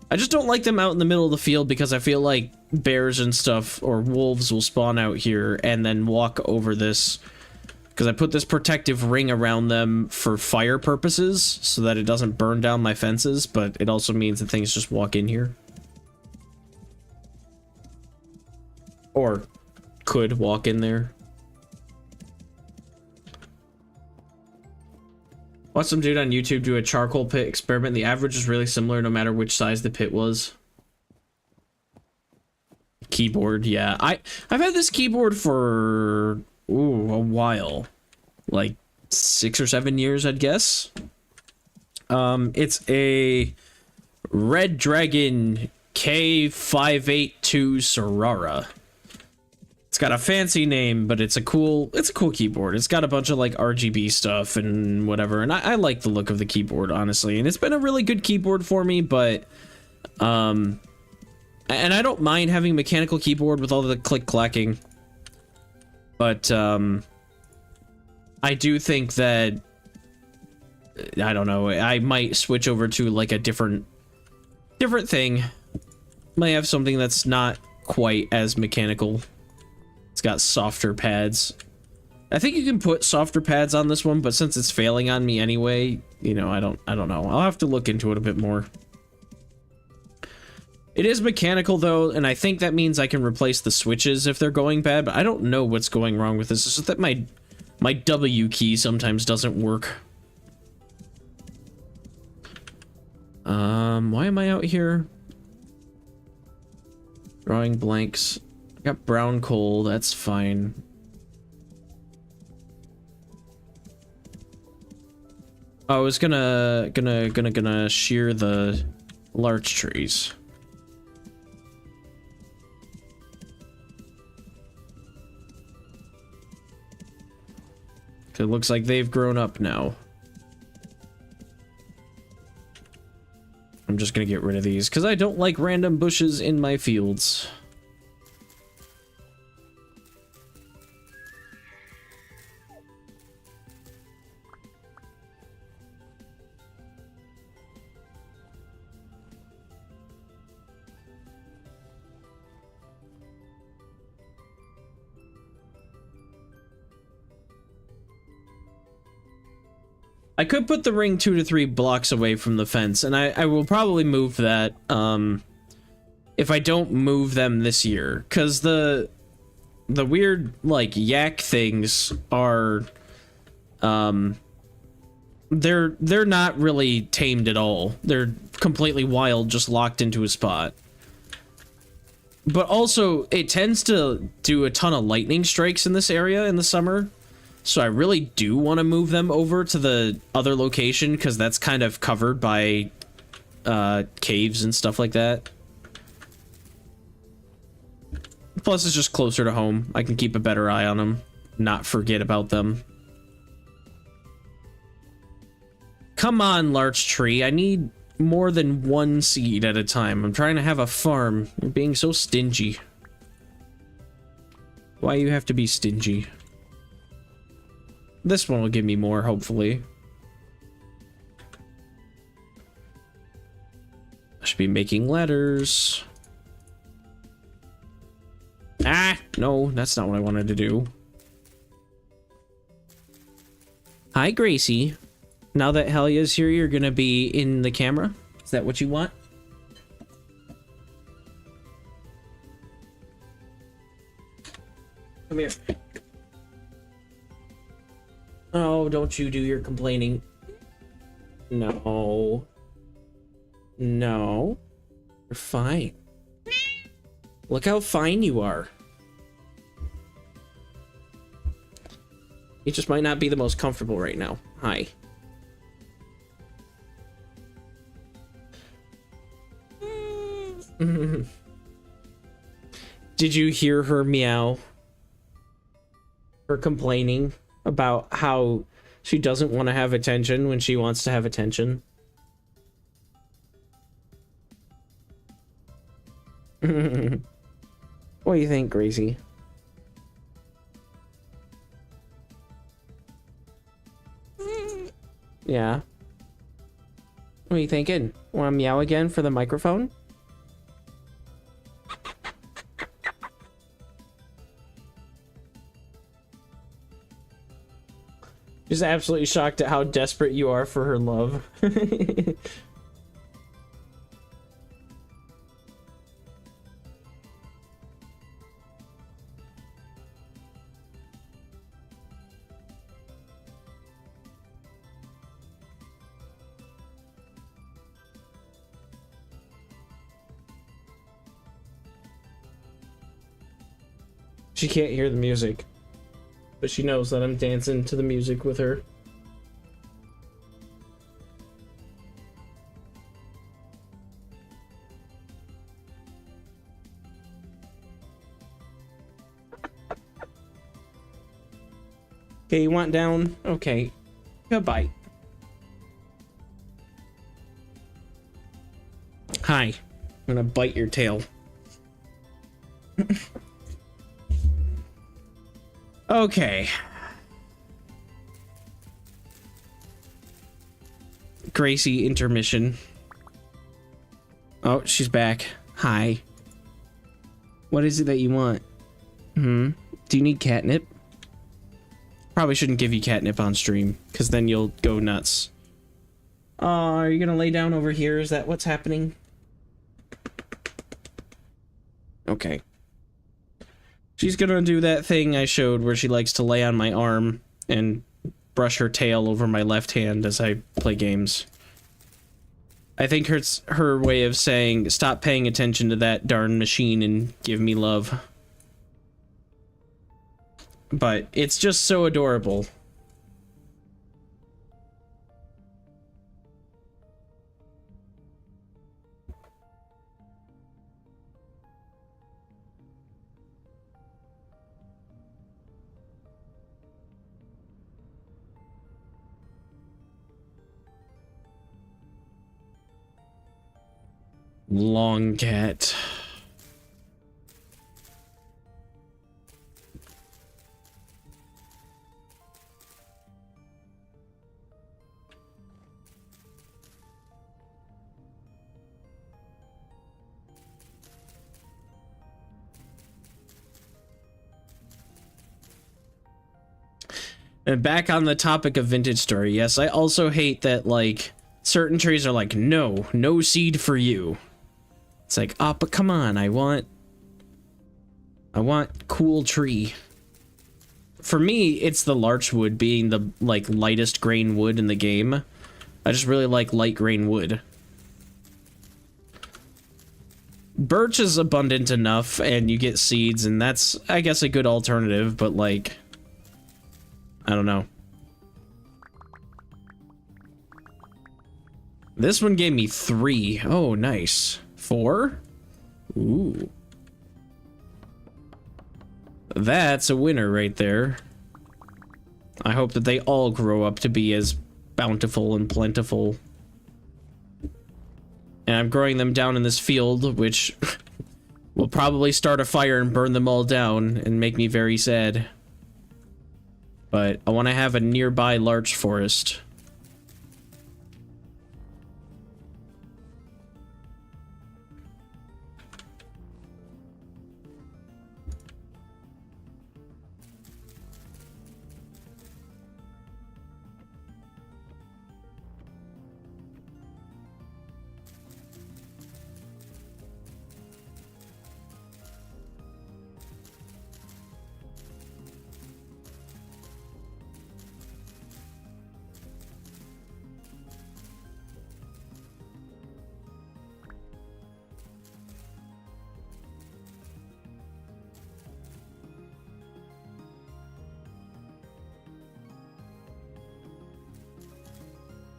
I just don't like them out in the middle of the field because I feel like bears and stuff or wolves will spawn out here and then walk over this. Because I put this protective ring around them for fire purposes so that it doesn't burn down my fences, but it also means that things just walk in here. Or could walk in there. Watched some dude on YouTube do a charcoal pit experiment. The average is really similar no matter which size the pit was. Keyboard, yeah. I've had this keyboard for a while. Like 6 or 7 years, I'd guess. It's a Red Dragon K582 Sorara. It's got a fancy name, but it's a cool keyboard. It's got a bunch of like RGB stuff and whatever, and I like the look of the keyboard, honestly. And it's been a really good keyboard for me, but and I don't mind having a mechanical keyboard with all the click-clacking. But I do think that I don't know, I might switch over to like a different thing. Might have something that's not quite as mechanical. It's got softer pads. I think you can put softer pads on this one, but since it's failing on me anyway, you know, I don't know. I'll have to look into it a bit more. It is mechanical though, and I think that means I can replace the switches if they're going bad, but I don't know what's going wrong with this. It's just that my W key sometimes doesn't work. Why am I out here? Drawing blanks. I got brown coal, that's fine. I was gonna shear the larch trees. It looks like they've grown up now. I'm just gonna get rid of these because I don't like random bushes in my fields. I could put the ring 2 to 3 blocks away from the fence, and I will probably move that, if I don't move them this year, because the weird, like, yak things are, they're not really tamed at all. They're completely wild, just locked into a spot. But also, it tends to do a ton of lightning strikes in this area in the summer. So I really do want to move them over to the other location because that's kind of covered by caves and stuff like that. Plus, it's just closer to home. I can keep a better eye on them, not forget about them. Come on, larch tree. I need more than one seed at a time. I'm trying to have a farm. You're being so stingy. Why you have to be stingy? This one will give me more, hopefully. I should be making ladders. Ah, no, that's not what I wanted to do. Hi, Gracie. Now that Helia's here, you're gonna be in the camera? Is that what you want? Come here. Oh, don't you do your complaining. No. No. You're fine. Look how fine you are. You just might not be the most comfortable right now. Hi. Did you hear her meow? Her complaining about how she doesn't want to have attention when she wants to have attention. What do you think, Gracie? Yeah. What are you thinking? Want to meow again for the microphone? She's absolutely shocked at how desperate you are for her love. She can't hear the music, but she knows that I'm dancing to the music with her. Okay, you want down? Okay. Goodbye. Hi. I'm gonna bite your tail. Okay. Gracie intermission. Oh, she's back. Hi. What is it that you want? Do you need catnip? Probably shouldn't give you catnip on stream, because then you'll go nuts. Are you gonna lay down over here? Is that what's happening? Okay. She's gonna do that thing I showed where she likes to lay on my arm and brush her tail over my left hand as I play games. I think it's her way of saying, stop paying attention to that darn machine and give me love. But it's just so adorable. Long cat. And back on the topic of vintage story, yes, I also hate that, like, certain trees are like, no seed for you. It's like, oh, but come on, I want cool tree. For me, it's the larchwood being the, like, lightest grain wood in the game. I just really like light grain wood. Birch is abundant enough, and you get seeds, and that's, I guess, a good alternative, but, like, I don't know. This one gave me 3. Oh, nice. 4? Ooh. That's a winner right there. I hope that they all grow up to be as bountiful and plentiful. And I'm growing them down in this field, which will probably start a fire and burn them all down and make me very sad. But I want to have a nearby larch forest.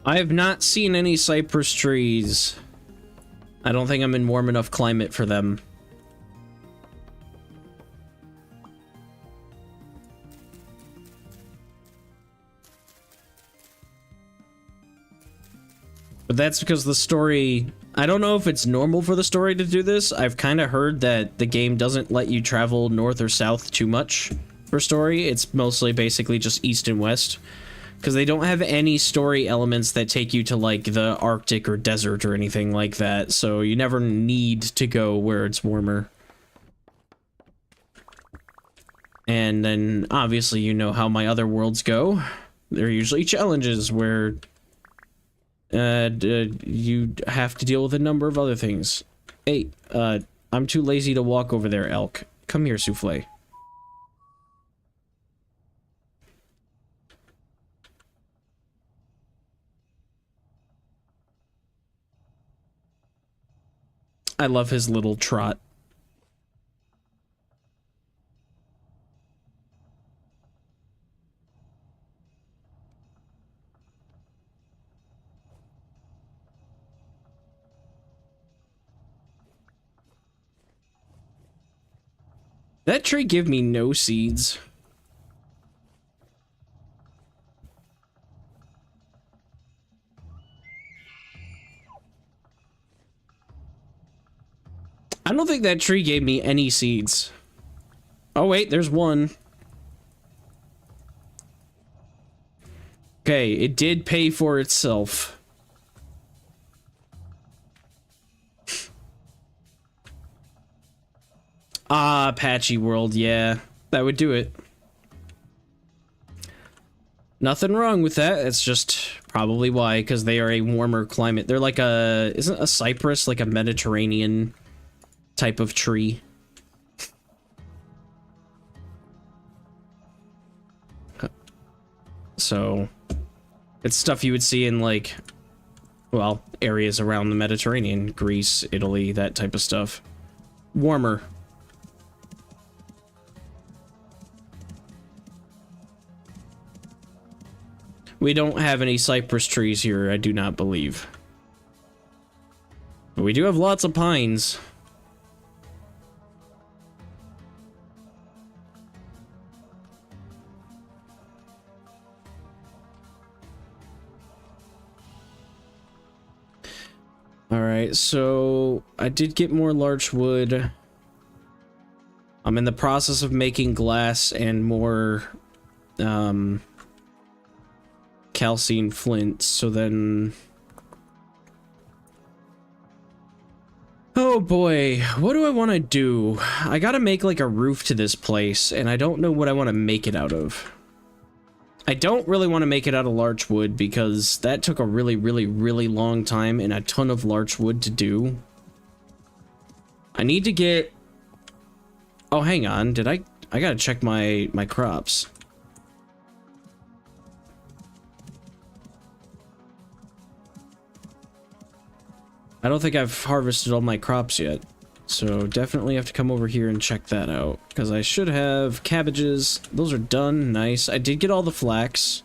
I have not seen any cypress trees. I don't think I'm in warm enough climate for them. But that's because the story... I don't know if it's normal for the story to do this. I've kind of heard that the game doesn't let you travel north or south too much for story. It's mostly basically just east and west. Because they don't have any story elements that take you to, like, the Arctic or desert or anything like that, so you never need to go where it's warmer. And then, obviously, you know how my other worlds go. They're usually challenges where you have to deal with a number of other things. Hey, I'm too lazy to walk over there, elk. Come here, Souffle. I love his little trot. That tree give me no seeds. I don't think that tree gave me any seeds. Oh wait, there's one. Okay, it did pay for itself. Ah, Patchy World, yeah. That would do it. Nothing wrong with that. It's just probably why, because they are a warmer climate. They're like a... Isn't a cypress like a Mediterranean type of tree? So, it's stuff you would see in, like, well, areas around the Mediterranean. Greece, Italy, that type of stuff. Warmer. We don't have any cypress trees here, I do not believe. But we do have lots of pines. Alright, so I did get more larch wood. I'm in the process of making glass and more calcine flint, so then... Oh boy, what do I want to do? I gotta make like a roof to this place, and I don't know what I want to make it out of. I don't really want to make it out of larch wood because that took a really long time and a ton of larch wood to do. I need to get... Oh, hang on. I gotta check my crops. I don't think I've harvested all my crops yet. So definitely have to come over here and check that out. Because I should have cabbages. Those are done. Nice. I did get all the flax.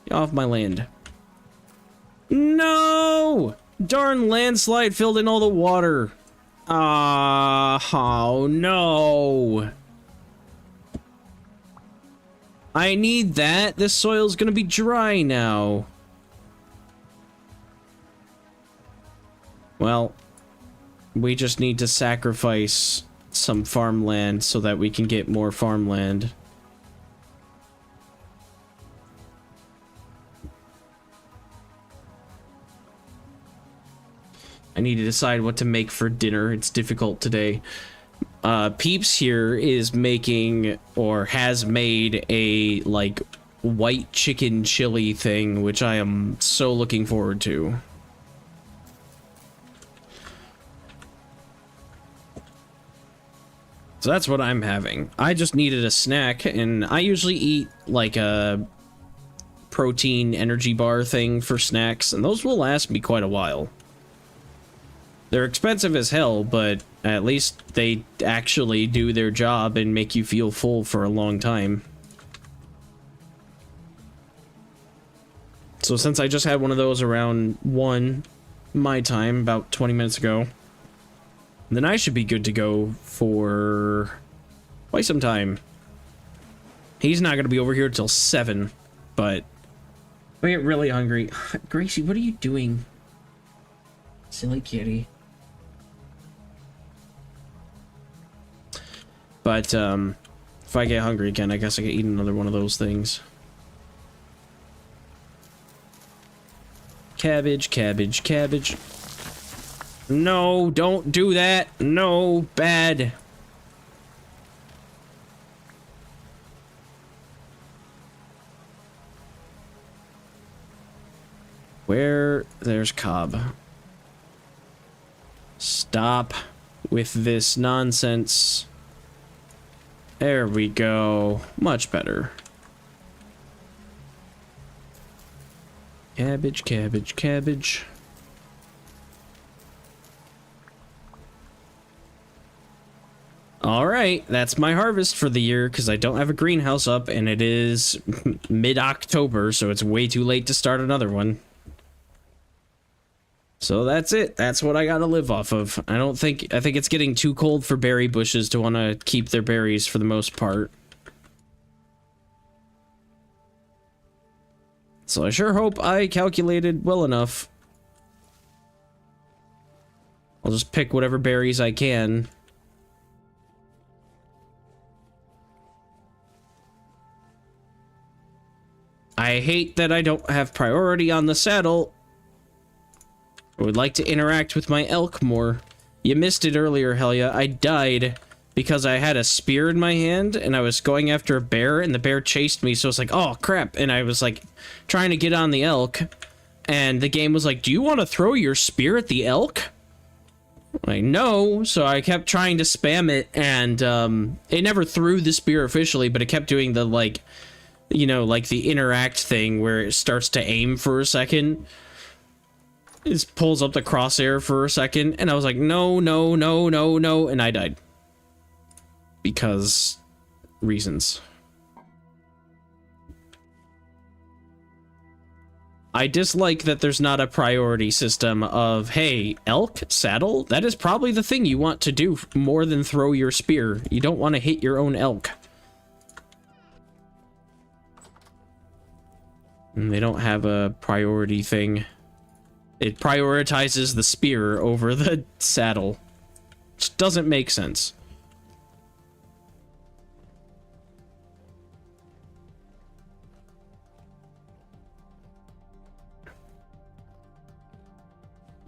Get off my land. No! Darn landslide filled in all the water. Oh no. I need that. This soil's gonna be dry now. Well, we just need to sacrifice some farmland so that we can get more farmland. I need to decide what to make for dinner. It's difficult today. Peeps here is making, or has made, a, like, white chicken chili thing, which I am so looking forward to. So that's what I'm having. I just needed a snack, and I usually eat like a protein energy bar thing for snacks, and those will last me quite a while. They're expensive as hell, but at least they actually do their job and make you feel full for a long time. So since I just had one of those around 1 my time, about 20 minutes ago, then I should be good to go for quite some time. He's not going to be over here till 7, but I get really hungry. Gracie, what are you doing? Silly kitty. But, if I get hungry again, I guess I can eat another one of those things. Cabbage, cabbage, cabbage. No, don't do that. No, bad. Where? There's Cobb. Stop with this nonsense. There we go. Much better. Cabbage, cabbage, cabbage. Alright, that's my harvest for the year, because I don't have a greenhouse up, and it is mid-October, so it's way too late to start another one. So that's it. That's what I gotta live off of. I think it's getting too cold for berry bushes to want to keep their berries for the most part. So I sure hope I calculated well enough. I'll just pick whatever berries I can. I hate that I don't have priority on the saddle. I would like to interact with my elk more. You missed it earlier, Helia. I died because I had a spear in my hand and I was going after a bear and the bear chased me. So it's like, oh crap. And I was like trying to get on the elk and the game was like, do you want to throw your spear at the elk? Like, no. So I kept trying to spam it and it never threw the spear officially, but it kept doing the like, you know, like the interact thing where it starts to aim for a second. It pulls up the crosshair for a second and I was like, no, no, no, no, no. And I died. Because reasons. I dislike that there's not a priority system of, hey, elk, saddle, that is probably the thing you want to do more than throw your spear. You don't want to hit your own elk. And they don't have a priority thing. It prioritizes the spear over the saddle. Which doesn't make sense.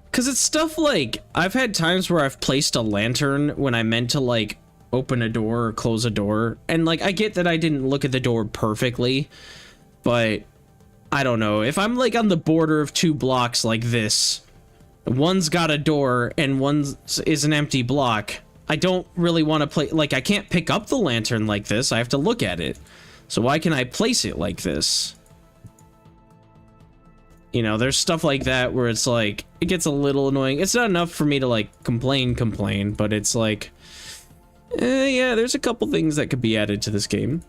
Because it's stuff like, I've had times where I've placed a lantern when I meant to, like, open a door or close a door. And, like, I get that I didn't look at the door perfectly, but I don't know. If I'm, like, on the border of 2 blocks like this, one's got a door and one is an empty block, I don't really want to play, like, I can't pick up the lantern like this. I have to look at it. So why can I place it like this? You know, there's stuff like that where it's like, it gets a little annoying. It's not enough for me to like complain, but it's like, yeah, there's a couple things that could be added to this game.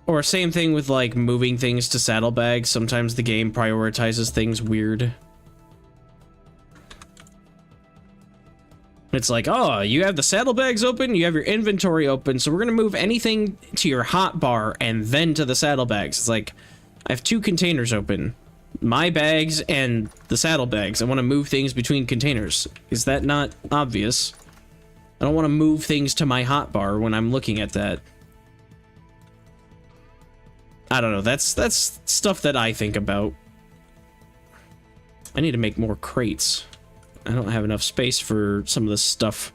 Or same thing with like moving things to saddlebags. Sometimes the game prioritizes things weird. It's like, oh, you have the saddlebags open, you have your inventory open, so we're gonna move anything to your hotbar and then to the saddlebags. It's like, I have 2 containers open. My bags and the saddlebags. I want to move things between containers. Is that not obvious? I don't want to move things to my hotbar when I'm looking at that. I don't know, that's stuff that I think about. I need to make more crates. I don't have enough space for some of this stuff.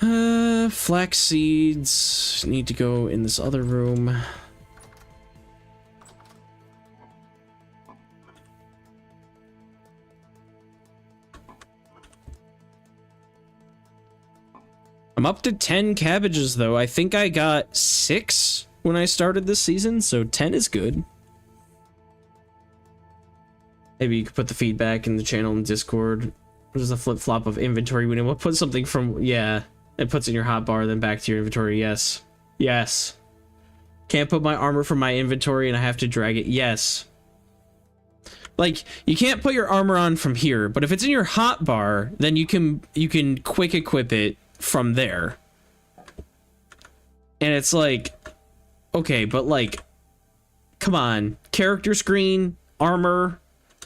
Flax seeds need to go in this other room. I'm up to 10 cabbages though. I think I got 6 when I started this season, so 10 is good. Maybe you could put the feedback in the channel in Discord. There's a flip-flop of inventory window. We'll put something from, yeah, it puts in your hotbar, then back to your inventory. Yes. Yes. Can't put my armor from my inventory and I have to drag it. Yes. Like, you can't put your armor on from here, but if it's in your hotbar, then you can quick equip it from there. And it's like, okay, but like, come on. Character screen, armor.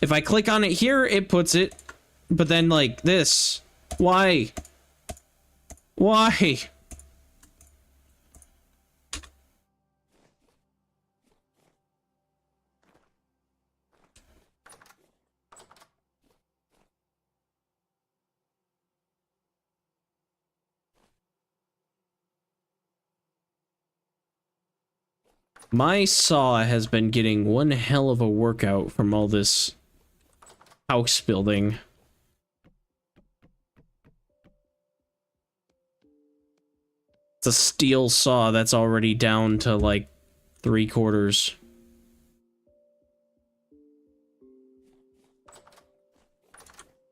If I click on it here, it puts it. But then, like, this. Why? Why? My saw has been getting one hell of a workout from all this house building. It's a steel saw that's already down to like 3/4.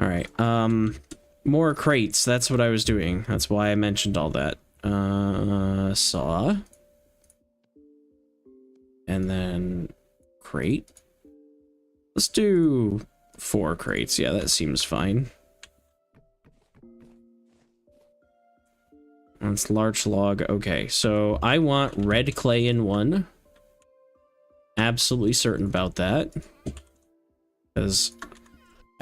Alright, more crates. That's what I was doing. That's why I mentioned all that. Saw. And then crate. Let's do 4 crates. Yeah, that seems fine. That's large log. Okay, so I want red clay in 1. Absolutely certain about that. Because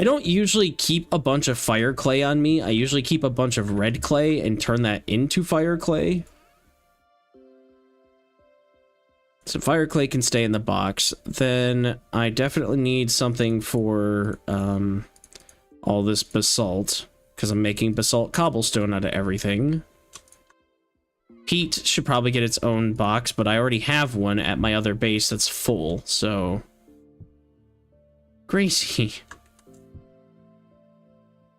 I don't usually keep a bunch of fire clay on me. I usually keep a bunch of red clay and turn that into fire clay. So fire clay can stay in the box. Then I definitely need something for all this basalt, because I'm making basalt cobblestone out of everything. Peat should probably get its own box, but I already have one at my other base that's full, so... Gracie.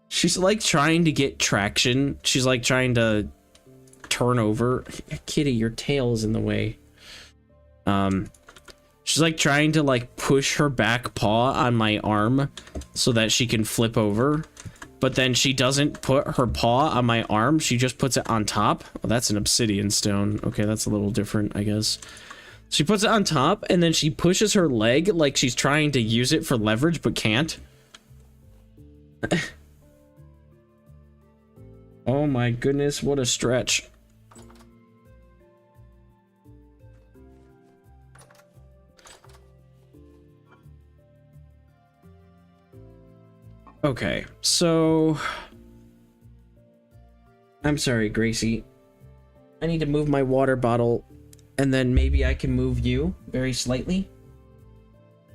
She's like trying to get traction. She's like trying to turn over. Kitty, your tail is in the way. She's like trying to like push her back paw on my arm so that she can flip over. But then she doesn't put her paw on my arm. She just puts it on top. Oh, that's an obsidian stone. Okay, that's a little different, I guess. She puts it on top, and then she pushes her leg like she's trying to use it for leverage, but can't. Oh my goodness, what a stretch. Okay, so... I'm sorry, Gracie. I need to move my water bottle, and then maybe I can move you very slightly.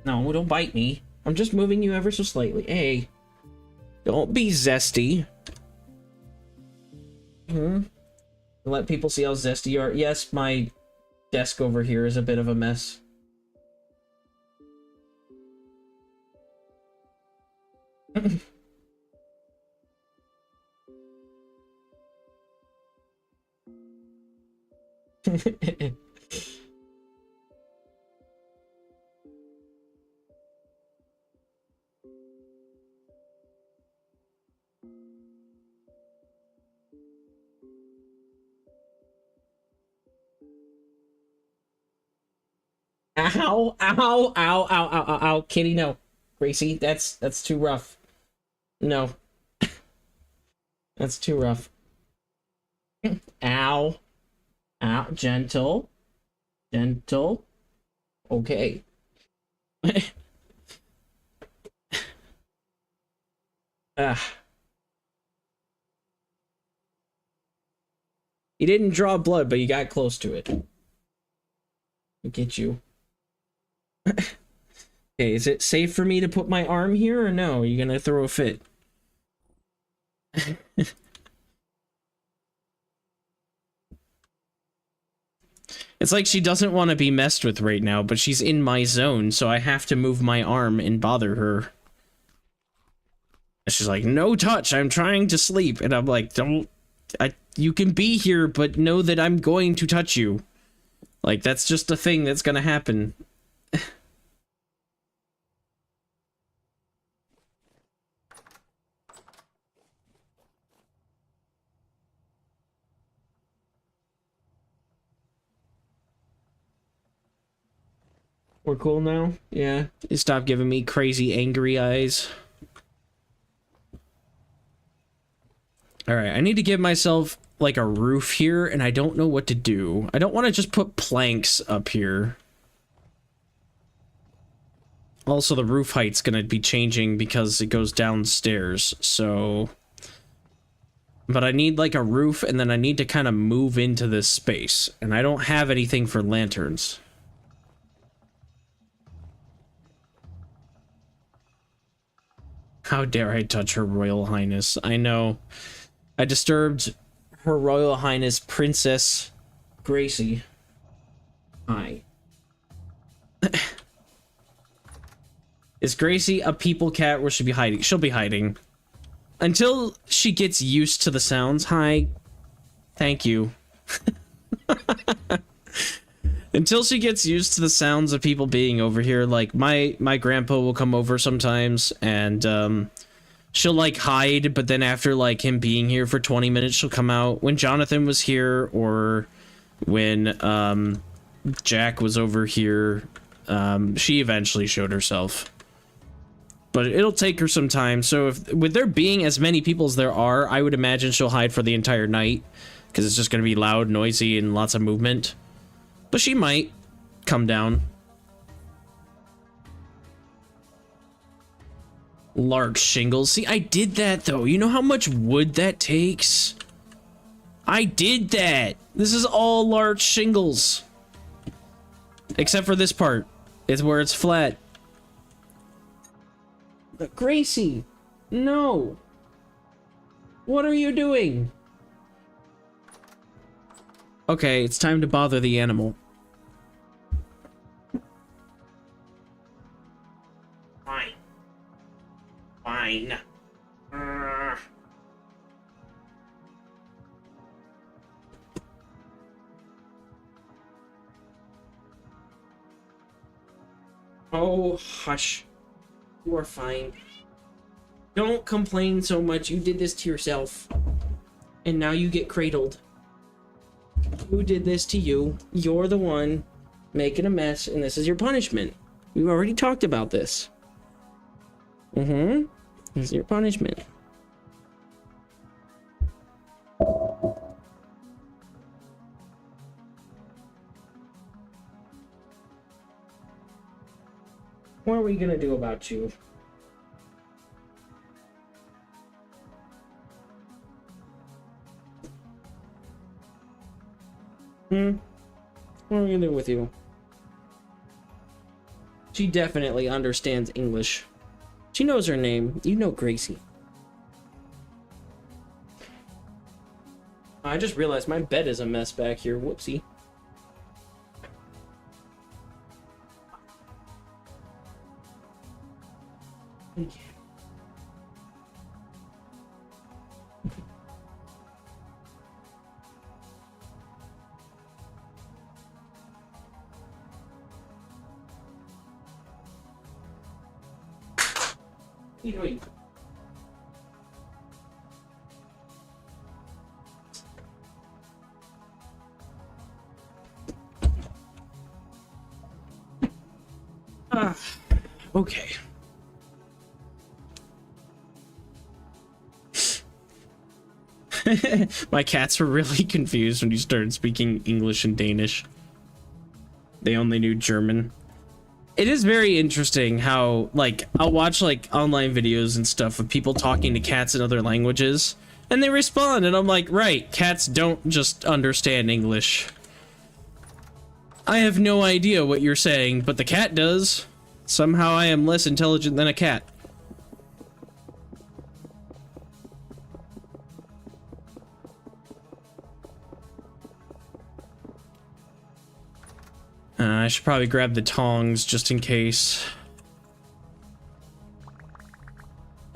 No, don't bite me. I'm just moving you ever so slightly. Hey, don't be zesty. Let people see how zesty you are. Yes, my desk over here is a bit of a mess. Ow, ow, ow, ow, ow, ow, ow, Kitty, no. Gracie, that's too rough. No. That's too rough. Ow. Ow, gentle. Gentle. Okay. You didn't draw blood, but you got close to it. Look at you. Okay, is it safe for me to put my arm here or no? Are you gonna throw a fit? It's like she doesn't want to be messed with right now, but she's in my zone, so I have to move my arm and bother her. And she's like, no touch, I'm trying to sleep. And I'm like, you can be here, but know that I'm going to touch you. Like, that's just a thing that's gonna happen. We're cool now? Yeah. You stop giving me crazy angry eyes. Alright, I need to give myself like a roof here, and I don't know what to do. I don't want to just put planks up here. Also, the roof height's gonna be changing because it goes downstairs, so... But I need like a roof, and then I need to kind of move into this space. And I don't have anything for lanterns. How dare I touch Her Royal Highness? I know. I disturbed Her Royal Highness Princess Gracie. Hi. Is Gracie a people cat or should be hiding? She'll be hiding. Until she gets used to the sounds. Hi. Thank you. Until she gets used to the sounds of people being over here, like my grandpa will come over sometimes and she'll like hide, but then after like him being here for 20 minutes she'll come out. When Jonathan was here or when Jack was over here, she eventually showed herself. But it'll take her some time. So if with there being as many people as there are, I would imagine she'll hide for the entire night because it's just going to be loud, noisy, and lots of movement. But she might come down. Large shingles. See, I did that, though. You know how much wood that takes? I did that. This is all large shingles. Except for this part. It's where it's flat. But Gracie, No! What are you doing? Okay, it's time to bother the animal. Fine. Fine. Oh, hush. You are fine. Don't complain so much. You did this to yourself. And now you get cradled. Who did this to you? You're the one making a mess, and this is your punishment. We've already talked about this. This is your punishment. What are we gonna do about you? What are we gonna do with you? She definitely understands English. She knows her name. You know Gracie. I just realized my bed is a mess back here. Whoopsie. What are you doing? Okay. My cats were really confused when you started speaking English and Danish. They only knew German. It is very interesting how, like, I'll watch, like, online videos and stuff of people talking to cats in other languages, and they respond, and I'm like, right, cats don't just understand English. I have no idea what you're saying, but the cat does. Somehow I am less intelligent than a cat. I should probably grab the tongs just in case.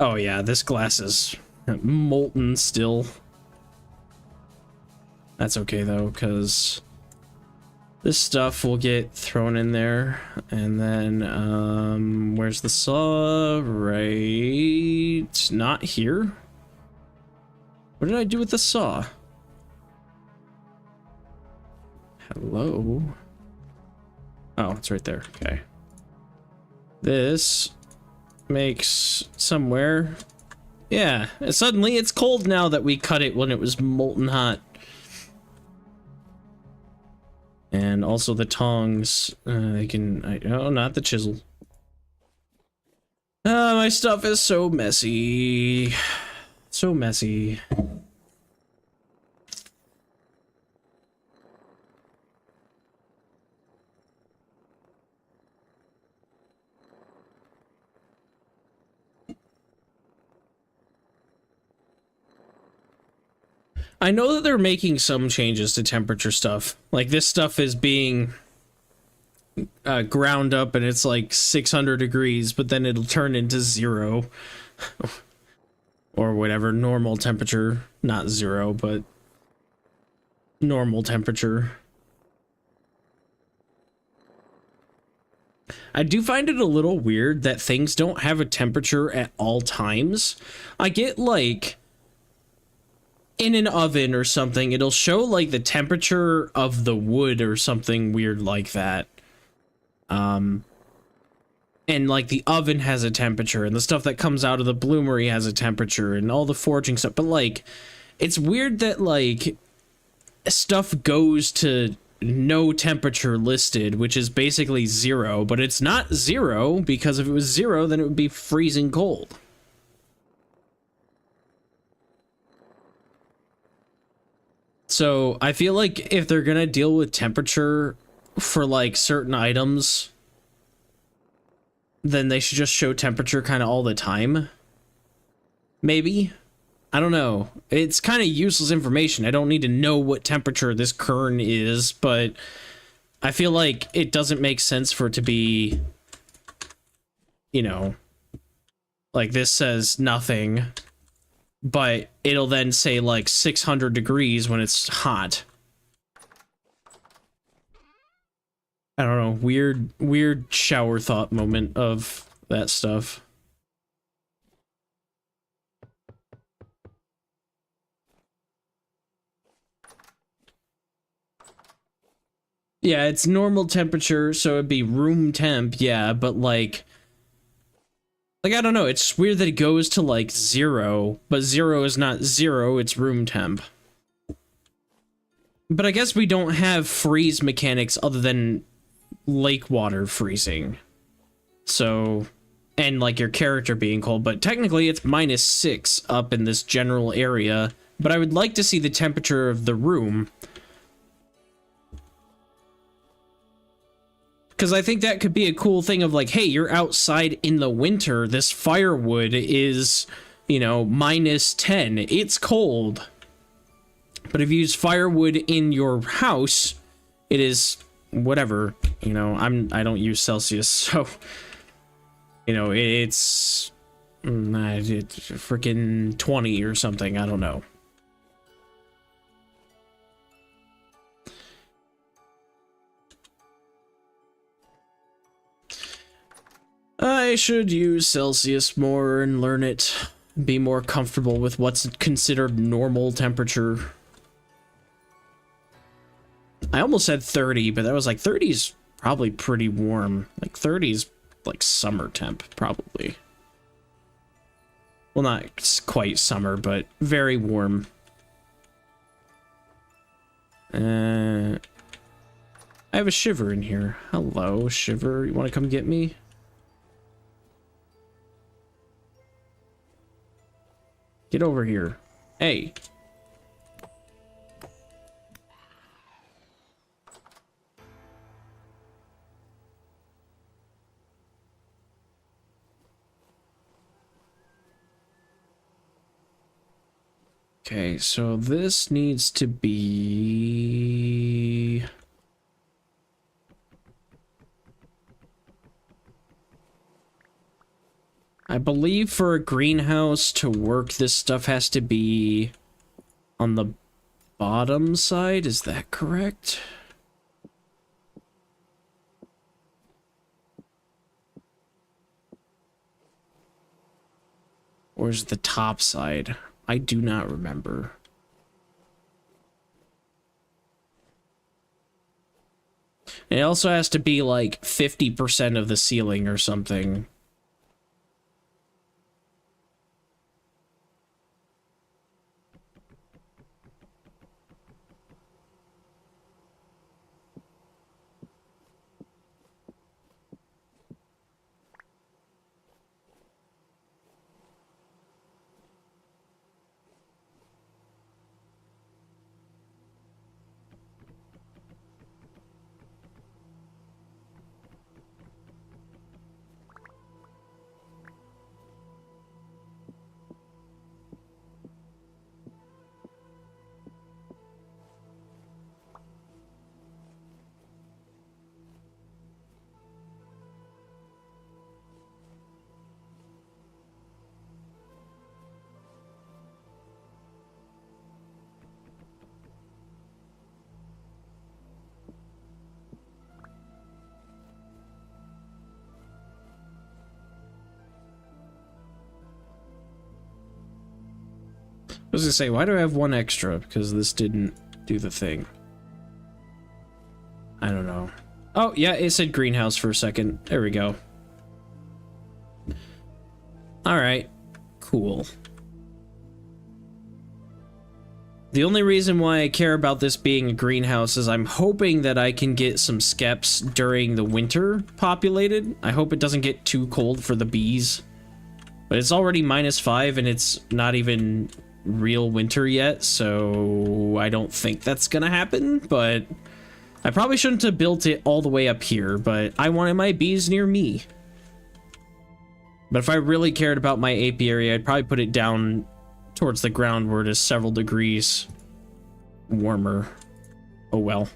Oh yeah, this glass is molten still. That's okay though, because this stuff will get thrown in there. And then, where's the saw? Right, not here. What did I do with the saw? Hello? Oh, it's right there. Okay. This makes somewhere. Yeah, suddenly it's cold now that we cut it when it was molten hot. And also the tongs, they can, oh, not the chisel. My stuff is so messy. So messy. I know that they're making some changes to temperature stuff. Like, this stuff is being ground up and it's like 600 degrees, but then it'll turn into 0. Or whatever, normal temperature. Not 0, but normal temperature. I do find it a little weird that things don't have a temperature at all times. I get, like, in an oven or something, it'll show like the temperature of the wood or something weird like that. And like the oven has a temperature, and the stuff that comes out of the bloomery has a temperature, and all the forging stuff. But like, it's weird that like stuff goes to no temperature listed, which is basically 0, but it's not 0, because if it was 0, then it would be freezing cold. So I feel like if they're gonna deal with temperature for like certain items, then they should just show temperature kind of all the time. Maybe. I don't know. It's kind of useless information. I don't need to know what temperature this kern is, but I feel like it doesn't make sense for it to be, you know, like this says nothing, but it'll then say like 600 degrees when it's hot. I don't know, weird shower thought moment of that stuff. Yeah, it's normal temperature, so it'd be room temp, yeah, but like, I don't know, it's weird that it goes to like 0, but 0 is not 0, it's room temp. But I guess we don't have freeze mechanics other than lake water freezing. So, and like your character being cold, but technically it's -6 up in this general area, but I would like to see the temperature of the room. Because I think that could be a cool thing of like, hey, you're outside in the winter, this firewood is, you know, -10, it's cold. But if you use firewood in your house, it is whatever, you know, I don't use Celsius, so, you know, it's freaking 20 or something, I don't know. I should use Celsius more and learn it, be more comfortable with what's considered normal temperature. I almost said 30, but that was like 30's probably pretty warm. Like 30's like summer temp, probably. Well, not quite summer, but very warm. I have a Shiver in here. Hello, Shiver. You want to come get me? Get over here. Hey. Okay, so this needs to be... I believe for a greenhouse to work, this stuff has to be on the bottom side. Is that correct? Or is it the top side? I do not remember. It also has to be like 50% of the ceiling or something. I was gonna say, why do I have one extra? Because this didn't do the thing. I don't know. Oh, yeah, it said greenhouse for a second. There we go. Alright. Cool. The only reason why I care about this being a greenhouse is I'm hoping that I can get some skeps during the winter populated. I hope it doesn't get too cold for the bees. But it's already -5 and it's not even real winter yet, so I don't think that's gonna happen, but I probably shouldn't have built it all the way up here, but I wanted my bees near me. But if I really cared about my apiary, I'd probably put it down towards the ground where it is several degrees warmer. Oh well.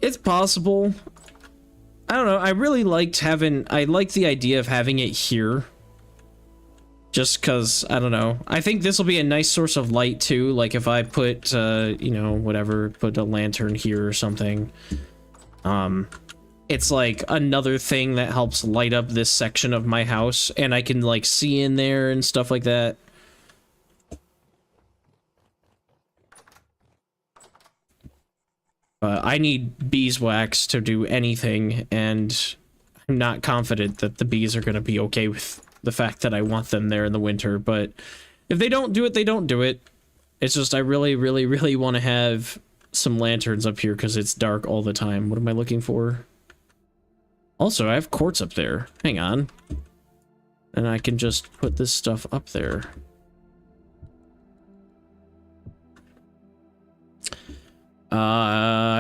It's possible. I don't know. I really liked I like the idea of having it here. Just because, I don't know. I think this will be a nice source of light too. Like if I put, you know, whatever, put a lantern here or something. It's like another thing that helps light up this section of my house. And I can like see in there and stuff like that. I need beeswax to do anything, and I'm not confident that the bees are going to be okay with the fact that I want them there in the winter, but if they don't do it, they don't do it. It's just I really, really, really want to have some lanterns up here because it's dark all the time. What am I looking for? Also, I have quartz up there. Hang on. And I can just put this stuff up there.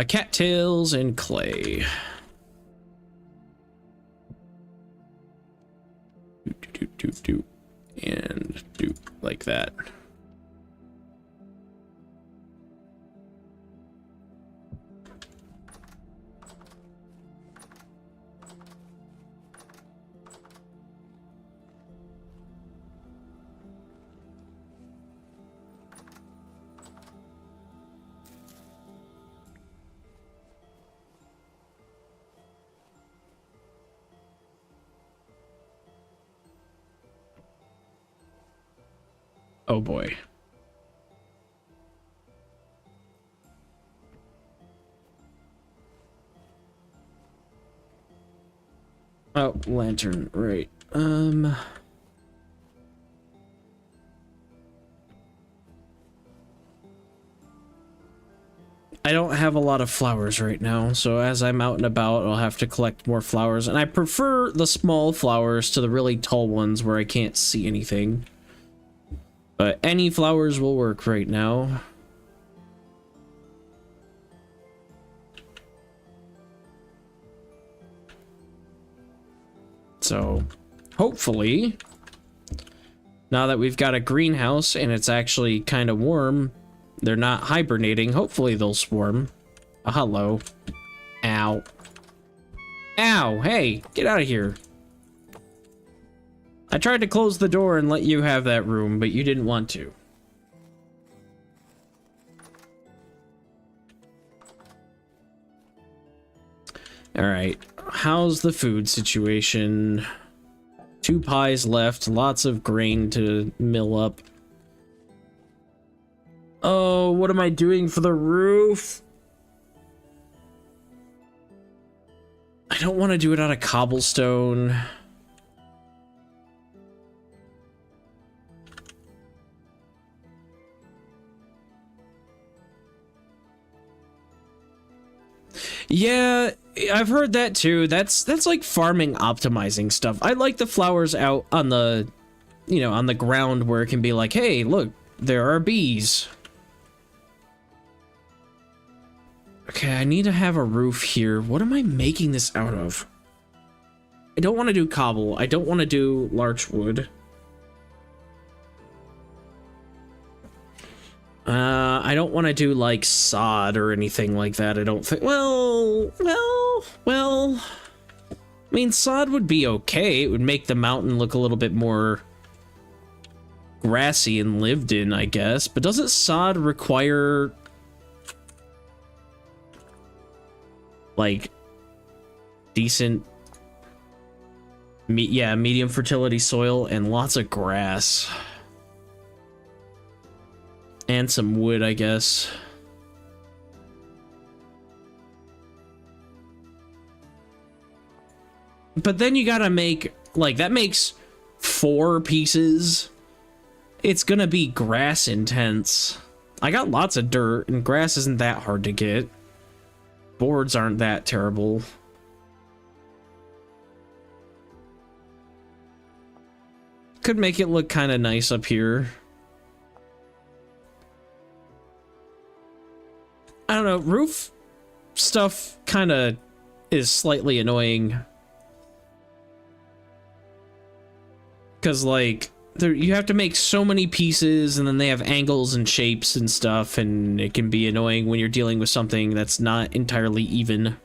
Cattails and clay. And do like that. Oh boy. Oh, lantern, right. I don't have a lot of flowers right now, so as I'm out and about, I'll have to collect more flowers. And I prefer the small flowers to the really tall ones where I can't see anything. But any flowers will work right now. So, hopefully, now that we've got a greenhouse and it's actually kind of warm, they're not hibernating. Hopefully they'll swarm. Hello. Ow. Ow, hey, get out of here. I tried to close the door and let you have that room, but you didn't want to. Alright, how's the food situation? 2 pies left, lots of grain to mill up. Oh, what am I doing for the roof? I don't want to do it out of cobblestone. Yeah, I've heard that too. That's like farming optimizing stuff. I like the flowers out on the, you know, on the ground where it can be like, hey, look, there are bees. Okay, I need to have a roof here. What am I making this out of? I don't want to do cobble. I don't want to do larch wood. I don't want to do like sod or anything like that. I don't think. Well. I mean, sod would be okay. It would make the mountain look a little bit more grassy and lived in, I guess. But doesn't sod require like decent, medium fertility soil and lots of grass? And some wood, I guess. But then you gotta make, like, that makes 4 pieces. It's gonna be grass intense. I got lots of dirt, and grass isn't that hard to get. Boards aren't that terrible. Could make it look kind of nice up here. I don't know, roof stuff kind of is slightly annoying. Because, like, you have to make so many pieces, and then they have angles and shapes and stuff, and it can be annoying when you're dealing with something that's not entirely even.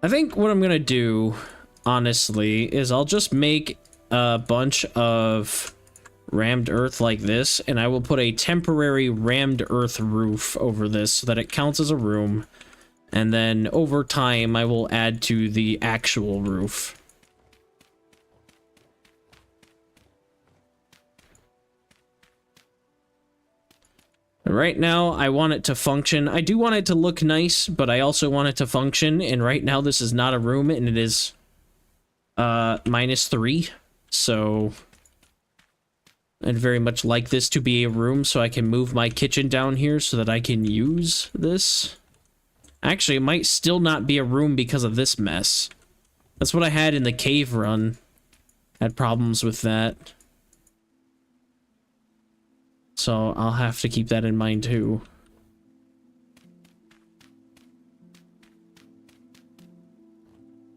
I think what I'm gonna do, honestly, is I'll just make a bunch of rammed earth like this, and I will put a temporary rammed earth roof over this so that it counts as a room. And then over time, I will add to the actual roof. Right now, I want it to function. I do want it to look nice, but I also want it to function. And right now, this is not a room, and it is -3. So I'd very much like this to be a room, so I can move my kitchen down here so that I can use this. Actually, it might still not be a room because of this mess. That's what I had in the cave run. Had problems with that. So I'll have to keep that in mind too.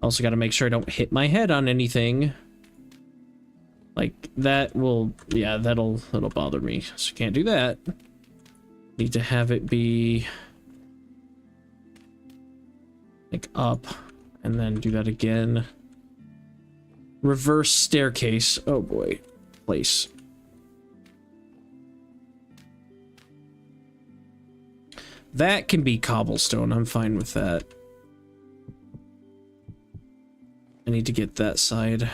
Also gotta make sure I don't hit my head on anything. Like, that will... yeah, that'll bother me. So can't do that. Need to have it be... like up, and then do that again. Reverse staircase. Oh boy. Place. That can be cobblestone. I'm fine with that. I need to get that side.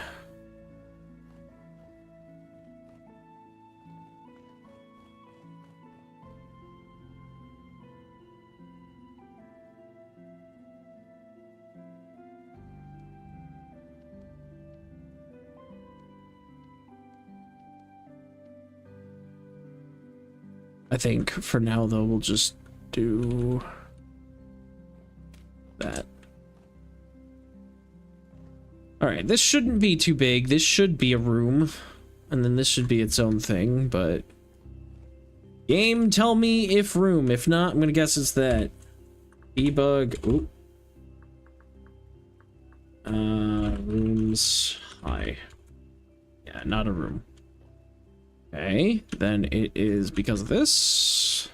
I think for now, though, we'll just do that. Alright, this shouldn't be too big. This should be a room. And then this should be its own thing, but... game, tell me if room. If not, I'm gonna guess it's that. Debug. Oop. Rooms high. Yeah, not a room. Okay, then it is because of this.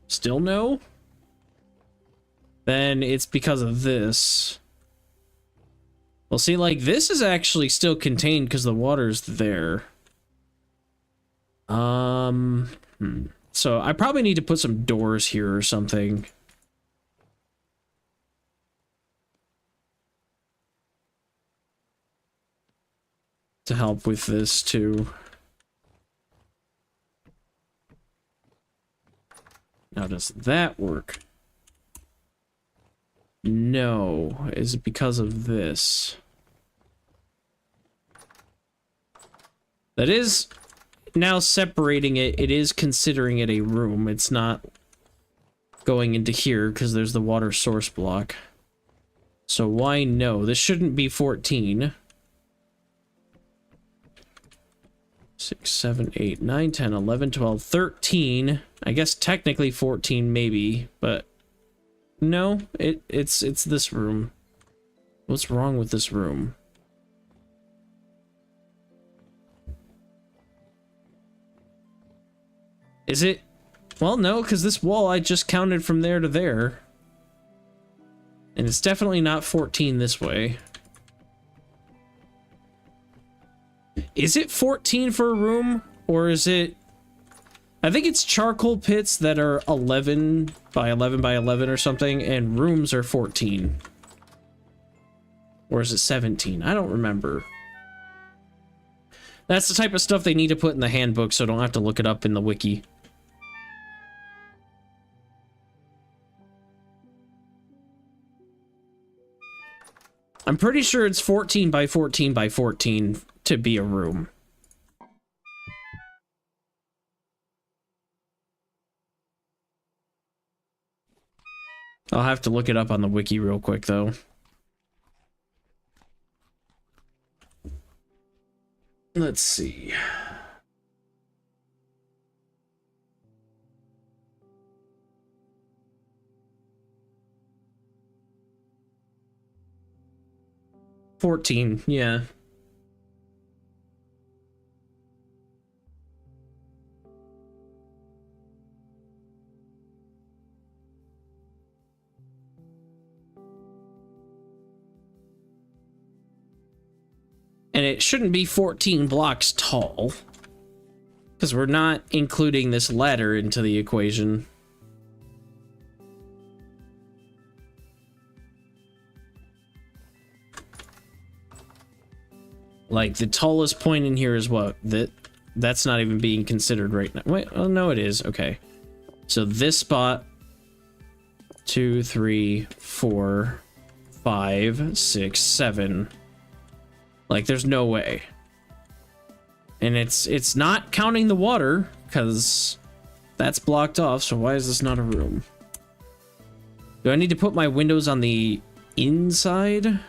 Still no? Then it's because of this. Well, see, like, this is actually still contained because the water's there. So I probably need to put some doors here or something. To help with this too. Now, does that work? No. Is it because of this? That is now separating it. It is considering it a room. It's not going into here because there's the water source block. So why no? This shouldn't be 14. 6, 7, 8, 9, 10, 11, 12, 13. I guess technically 14 maybe, but no, it's this room. What's wrong with this room? Is it? Well, no, because this wall I just counted from there to there. And it's definitely not 14 this way. Is it 14 for a room? Or is it... I think it's charcoal pits that are 11 by 11 by 11 or something, and rooms are 14. Or is it 17? I don't remember. That's the type of stuff they need to put in the handbook, so I don't have to look it up in the wiki. I'm pretty sure it's 14 by 14 by 14 to be a room. I'll have to look it up on the wiki real quick, though. Let's see. $14, yeah. And it shouldn't be 14 blocks tall, because we're not including this ladder into the equation. Like, the tallest point in here is what? That's not even being considered right now. Wait, oh no, it is. Okay. So this spot, 2, 3, 4, 5, 6, 7. Like, there's no way. And it's not counting the water, because that's blocked off, so why is this not a room? Do I need to put my windows on the inside?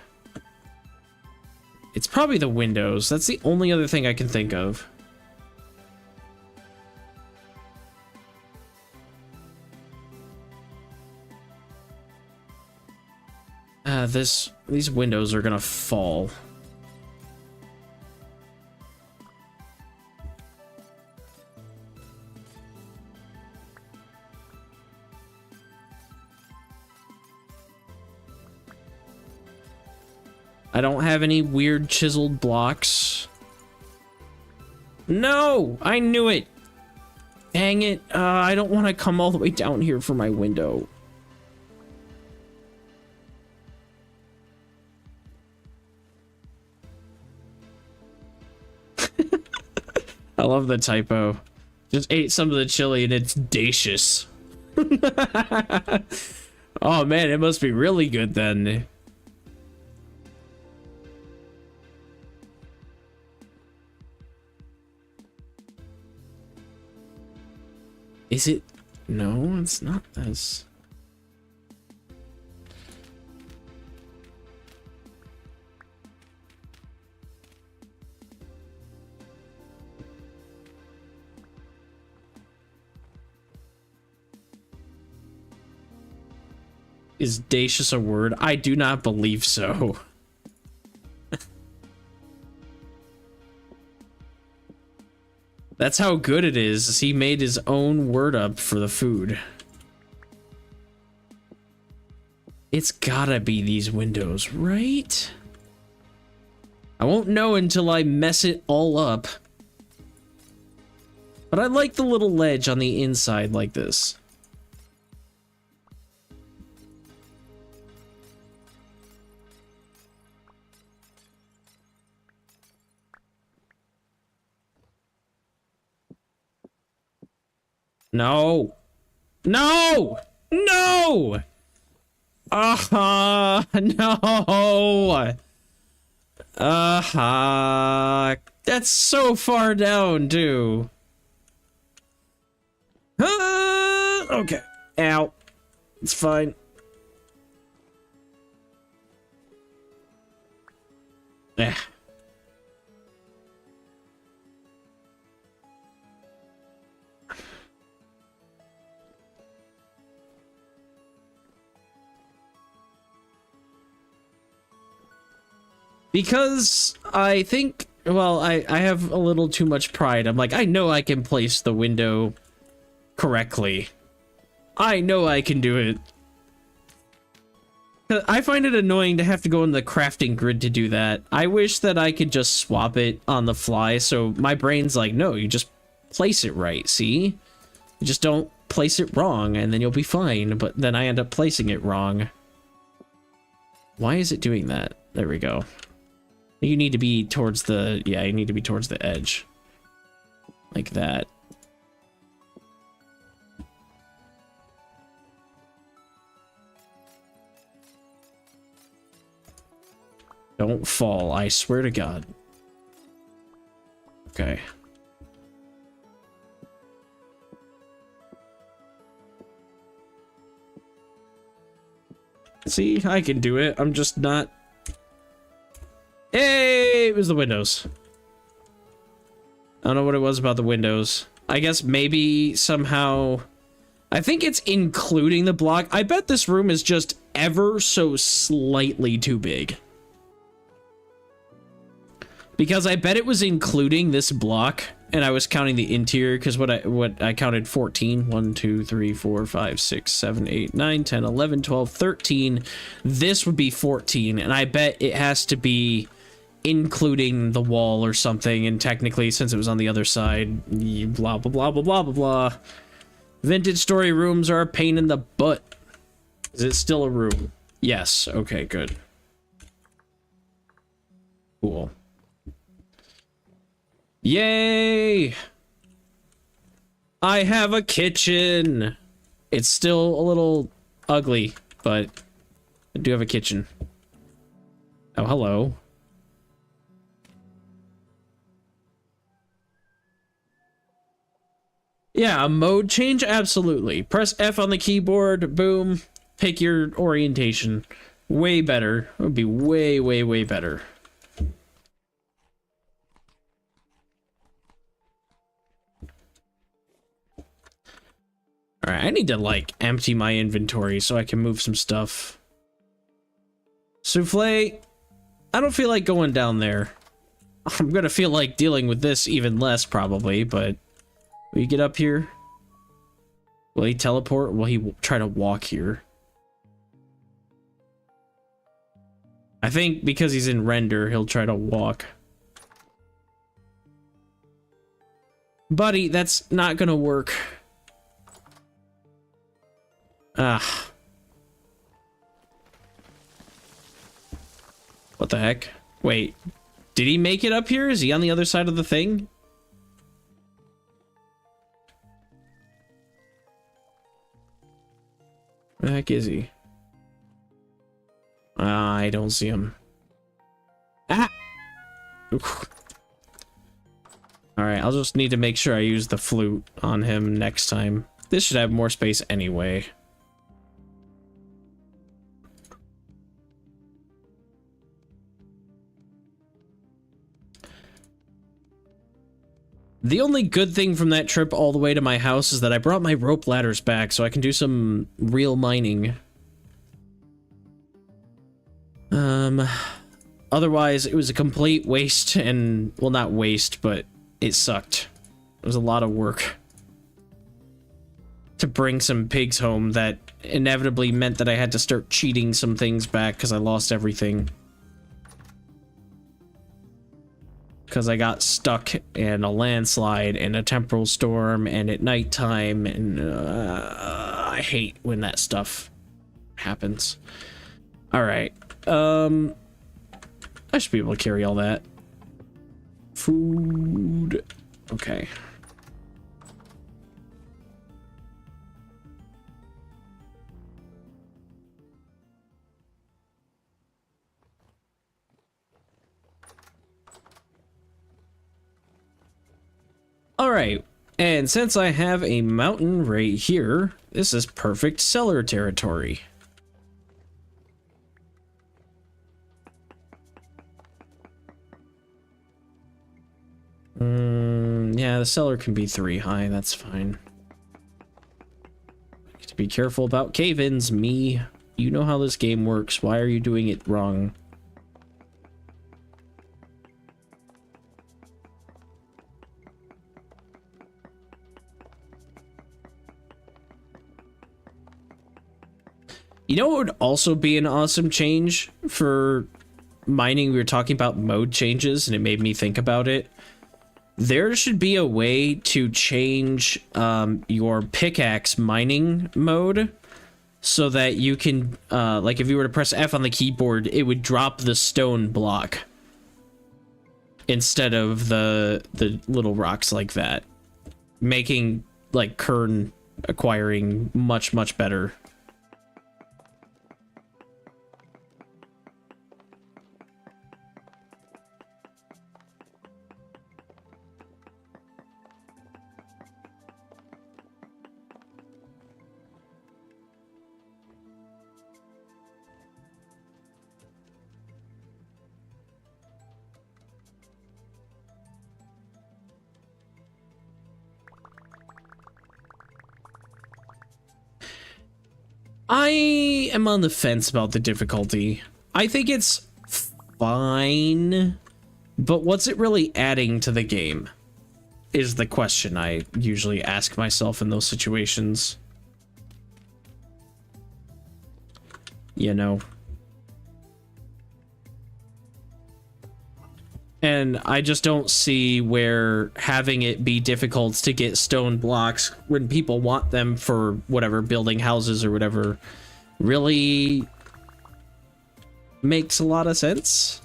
It's probably the windows. That's the only other thing I can think of. These windows are gonna fall. I don't have any weird chiseled blocks. No! I knew it! Dang it. I don't want to come all the way down here for my window. I love the typo. Just ate some of the chili and it's dacious. Oh man, it must be really good then. Is it? No, it's not this. Is dacious a word? I do not believe so. That's how good it is. He made his own word up for the food. It's gotta be these windows, right? I won't know until I mess it all up. But I like the little ledge on the inside like this. No. No! No! No! That's so far down, too. Okay. Ow. It's fine. Eh. Because I think, well, I have a little too much pride. I'm like, I know I can place the window correctly. I know I can do it. I find it annoying to have to go in the crafting grid to do that. I wish that I could just swap it on the fly, so my brain's like, no, you just place it right, see? You just don't place it wrong, and then you'll be fine, but then I end up placing it wrong. Why is it doing that? There we go. You need to be towards the, yeah, you need to be towards the edge. Like that. Don't fall, I swear to God. Okay. See, I can do it. I'm just not. Hey, it was the windows. I don't know what it was about the windows. I guess maybe somehow... I think it's including the block. I bet this room is just ever so slightly too big. Because I bet it was including this block, and I was counting the interior, because what I counted 14. 1, 2, 3, 4, 5, 6, 7, 8, 9, 10, 11, 12, 13. This would be 14, and I bet it has to be including the wall or something, and technically, since it was on the other side, blah, blah, blah, blah, blah, blah, blah. Vintage story rooms are a pain in the butt. Is it still a room? Yes. Okay, good. Cool. Yay! I have a kitchen! It's still a little ugly, but I do have a kitchen. Oh, hello. Yeah, a mode change? Absolutely. Press F on the keyboard, boom, pick your orientation. Way better. It would be way, way, way better. Alright, I need to, like, empty my inventory so I can move some stuff. Souffle, I don't feel like going down there. I'm gonna feel like dealing with this even less, probably, but... Will you get up here? Will he teleport? Will he try to walk here? I think because he's in render, he'll try to walk. Buddy, that's not gonna work. Ah. What the heck? Wait. Did he make it up here? Is he on the other side of the thing? Where the heck is he? I don't see him. Ah! Alright, I'll just need to make sure I use the flute on him next time. This should have more space anyway. The only good thing from that trip all the way to my house is that I brought my rope ladders back so I can do some real mining. Otherwise, it was a complete waste and, well, not waste, but it sucked. It was a lot of work to bring some pigs home that inevitably meant that I had to start cheating some things back because I lost everything. Because I got stuck in a landslide and a temporal storm and at nighttime, and I hate when that stuff happens. Alright, I should be able to carry all that. Food. Okay. Alright, and since I have a mountain right here, this is perfect cellar territory. Yeah, the cellar can be 3 high, that's fine. Need to be careful about cave-ins, me. You know how this game works, why are you doing it wrong? You know what would also be an awesome change for mining? We were talking about mode changes, and it made me think about it. There should be a way to change your pickaxe mining mode so that you can, like if you were to press F on the keyboard, it would drop the stone block instead of the little rocks like that, making like Kern acquiring much, much better. I am on the fence about the difficulty. I think it's fine, but what's it really adding to the game is the question I usually ask myself in those situations. You know? And I just don't see where having it be difficult to get stone blocks when people want them for whatever, building houses or whatever, really makes a lot of sense.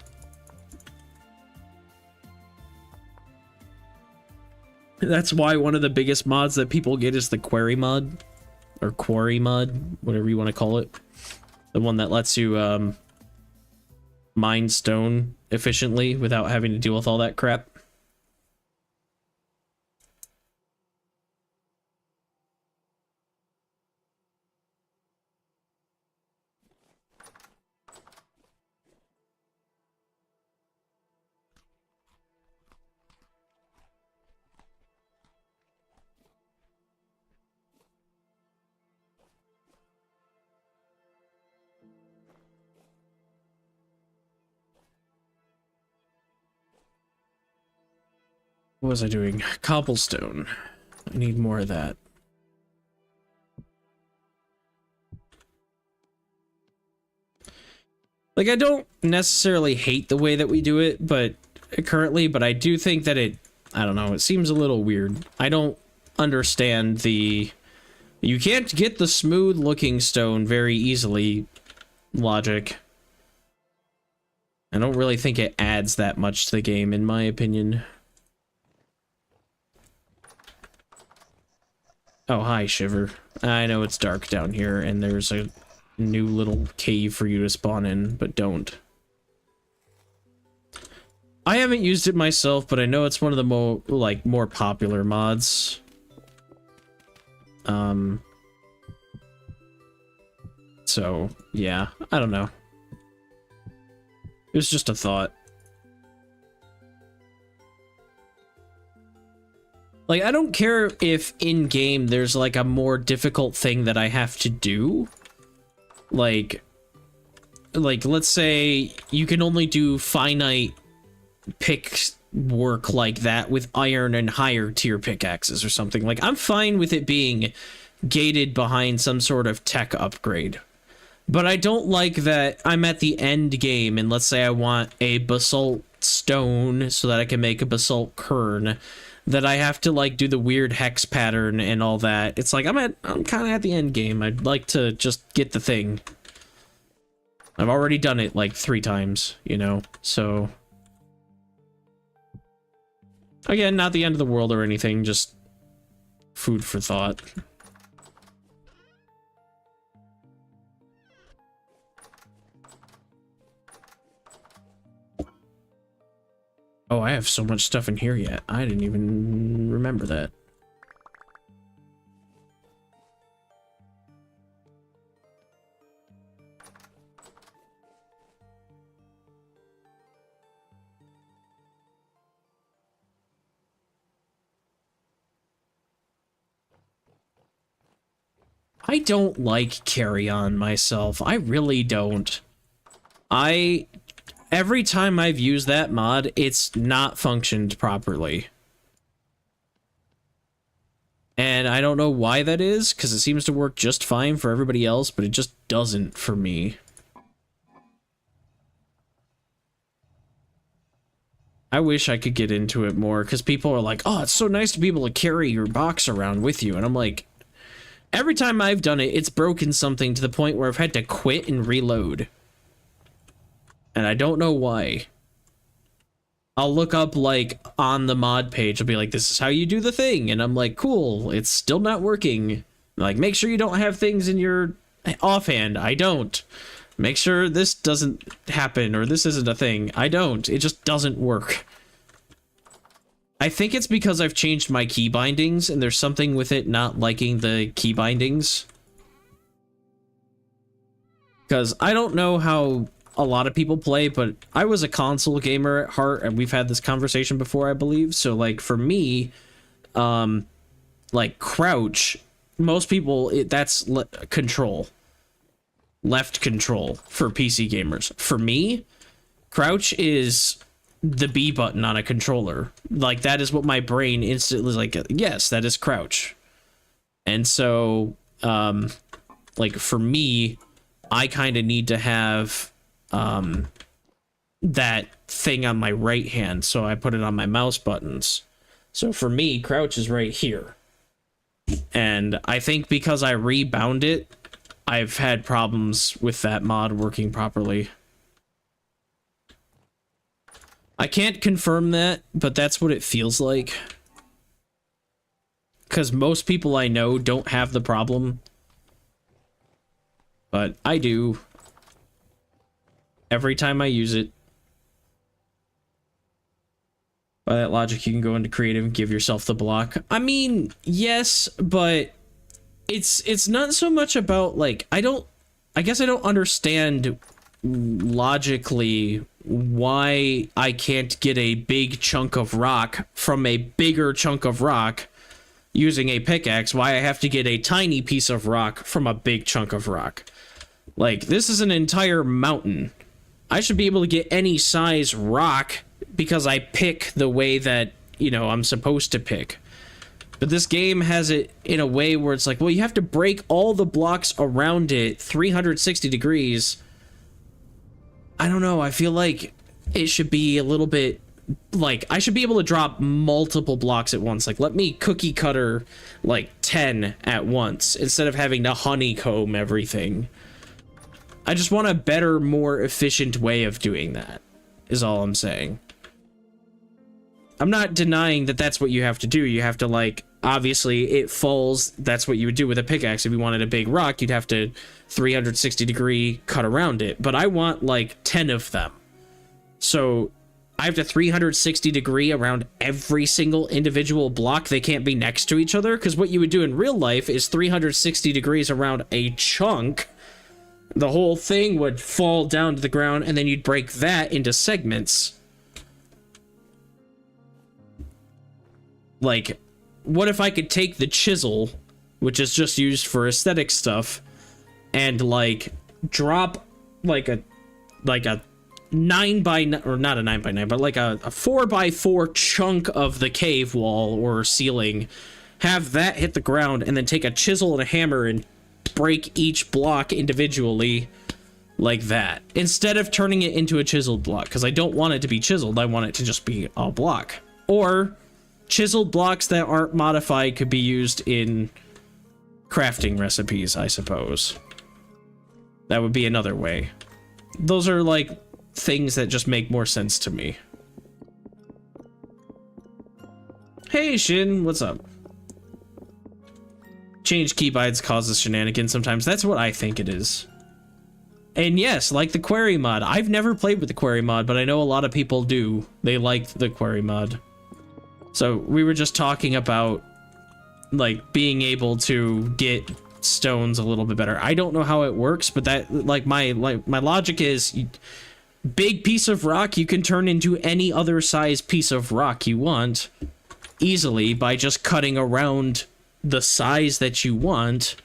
That's why one of the biggest mods that people get is the quarry mod, or quarry mod, whatever you want to call it. The one that lets you mine stone efficiently without having to deal with all that crap. What was I doing? Cobblestone. I need more of that. Like, I don't necessarily hate the way that we do it, but I do think that I don't know, it seems a little weird. I don't understand you can't get the smooth looking stone very easily logic. I don't really think it adds that much to the game, in my opinion. Oh, hi, Shiver. I know it's dark down here, and there's a new little cave for you to spawn in, but don't. I haven't used it myself, but I know it's one of the more popular mods. So, yeah, I don't know. It was just a thought. Like, I don't care if in-game there's, like, a more difficult thing that I have to do. Like, let's say you can only do finite pick work like that with iron and higher tier pickaxes or something. Like, I'm fine with it being gated behind some sort of tech upgrade. But I don't like that I'm at the end game and let's say I want a basalt stone so that I can make a basalt kern, that I have to like do the weird hex pattern and all that. It's like I'm kind of at the end game. I'd like to just get the thing. I've already done it like 3 times, you know. So again, not the end of the world or anything, just food for thought. Oh, I have so much stuff in here yet. I didn't even remember that. I don't like Carry On myself. I really don't. Every time I've used that mod, it's not functioned properly. And I don't know why that is, because it seems to work just fine for everybody else, but it just doesn't for me. I wish I could get into it more, because people are like, oh, it's so nice to be able to carry your box around with you. And I'm like, every time I've done it, it's broken something to the point where I've had to quit and reload. And I don't know why. I'll look up, like, on the mod page, I'll be like, this is how you do the thing. And I'm like, cool, it's still not working. Like, make sure you don't have things in your offhand. I don't. Make sure this doesn't happen, or this isn't a thing. I don't. It just doesn't work. I think it's because I've changed my key bindings, and there's something with it not liking the key bindings. Because I don't know how a lot of people play, but I was a console gamer at heart, and we've had this conversation before, I believe. So, like, for me, like, crouch, most people, that's control. left control for PC gamers. For me, crouch is the B button on a controller. Like, that is what my brain instantly is like, yes, that is crouch. And so, like, for me, I kind of need to have that thing on my right hand, so I put it on my mouse buttons. So for me, crouch is right here. And I think because I rebound it, I've had problems with that mod working properly. I can't confirm that, but that's what it feels like. Because most people I know don't have the problem. But I do. Every time I use it. By that logic, you can go into creative and give yourself the block. I mean, yes, but it's not so much about, like, I guess I don't understand logically why I can't get a big chunk of rock from a bigger chunk of rock using a pickaxe, why I have to get a tiny piece of rock from a big chunk of rock. Like, this is an entire mountain. I should be able to get any size rock because I pick the way that, you know, I'm supposed to pick. But this game has it in a way where it's like, well, you have to break all the blocks around it 360 degrees. I don't know. I feel like it should be a little bit, like, I should be able to drop multiple blocks at once. Like, let me cookie cutter, like, 10 at once instead of having to honeycomb everything. I just want a better, more efficient way of doing that, is all I'm saying. I'm not denying that that's what you have to do. You have to, like, obviously it falls, that's what you would do with a pickaxe. If you wanted a big rock, you'd have to 360 degree cut around it. But I want, like, 10 of them. So I have to 360 degree around every single individual block. They can't be next to each other, because what you would do in real life is 360 degrees around a chunk. The whole thing would fall down to the ground, and then you'd break that into segments. Like, what if I could take the chisel, which is just used for aesthetic stuff, and, like, drop, like a 9x9, or not a 9x9, but like a 4x4 chunk of the cave wall or ceiling, have that hit the ground, and then take a chisel and a hammer and break each block individually like that, instead of turning it into a chiseled block, because I don't want it to be chiseled. I want it to just be a block. Or chiseled blocks that aren't modified could be used in crafting recipes, I suppose. That would be another way. Those are, like, things that just make more sense to me. Hey, Shin, what's up? Change keybinds causes shenanigans sometimes. That's what I think it is. And yes, like the query mod. I've never played with the query mod, but I know a lot of people do. They like the query mod. So we were just talking about, like, being able to get stones a little bit better. I don't know how it works, but that, like, my logic is, big piece of rock you can turn into any other size piece of rock you want easily by just cutting around the size that you want,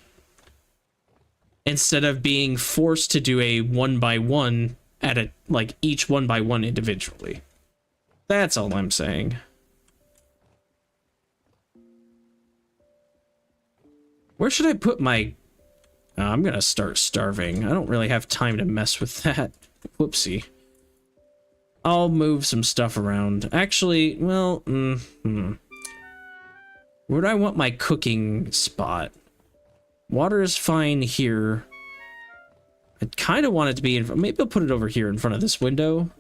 instead of being forced to do a 1x1 at a, like, each 1x1 individually. That's all I'm saying. Where should I put my... I'm gonna start starving. I don't really have time to mess with that. Whoopsie. I'll move some stuff around. Actually, well, where do I want my cooking spot? Water is fine here. I kind of want it to be in... Maybe I'll put it over here in front of this window.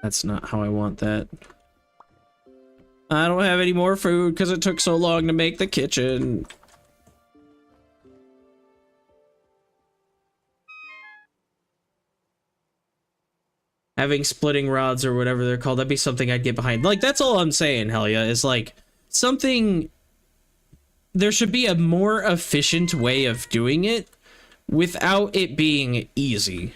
That's not how I want that. I don't have any more food because it took so long to make the kitchen. Having splitting rods or whatever they're called, that'd be something I'd get behind. Like, that's all I'm saying, Helia, is like, something... There should be a more efficient way of doing it, without it being easy.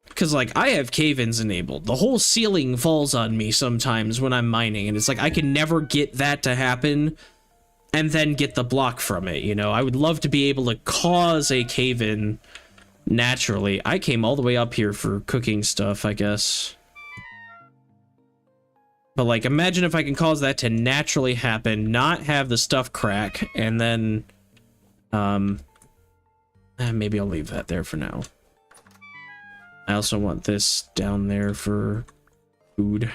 Because, like, I have cave-ins enabled. The whole ceiling falls on me sometimes when I'm mining, and it's like I can never get that to happen and then get the block from it, you know? I would love to be able to cause a cave-in naturally. I came all the way up here for cooking stuff, I guess. But, like, imagine if I can cause that to naturally happen, not have the stuff crack, and then, maybe I'll leave that there for now. I also want this down there for food.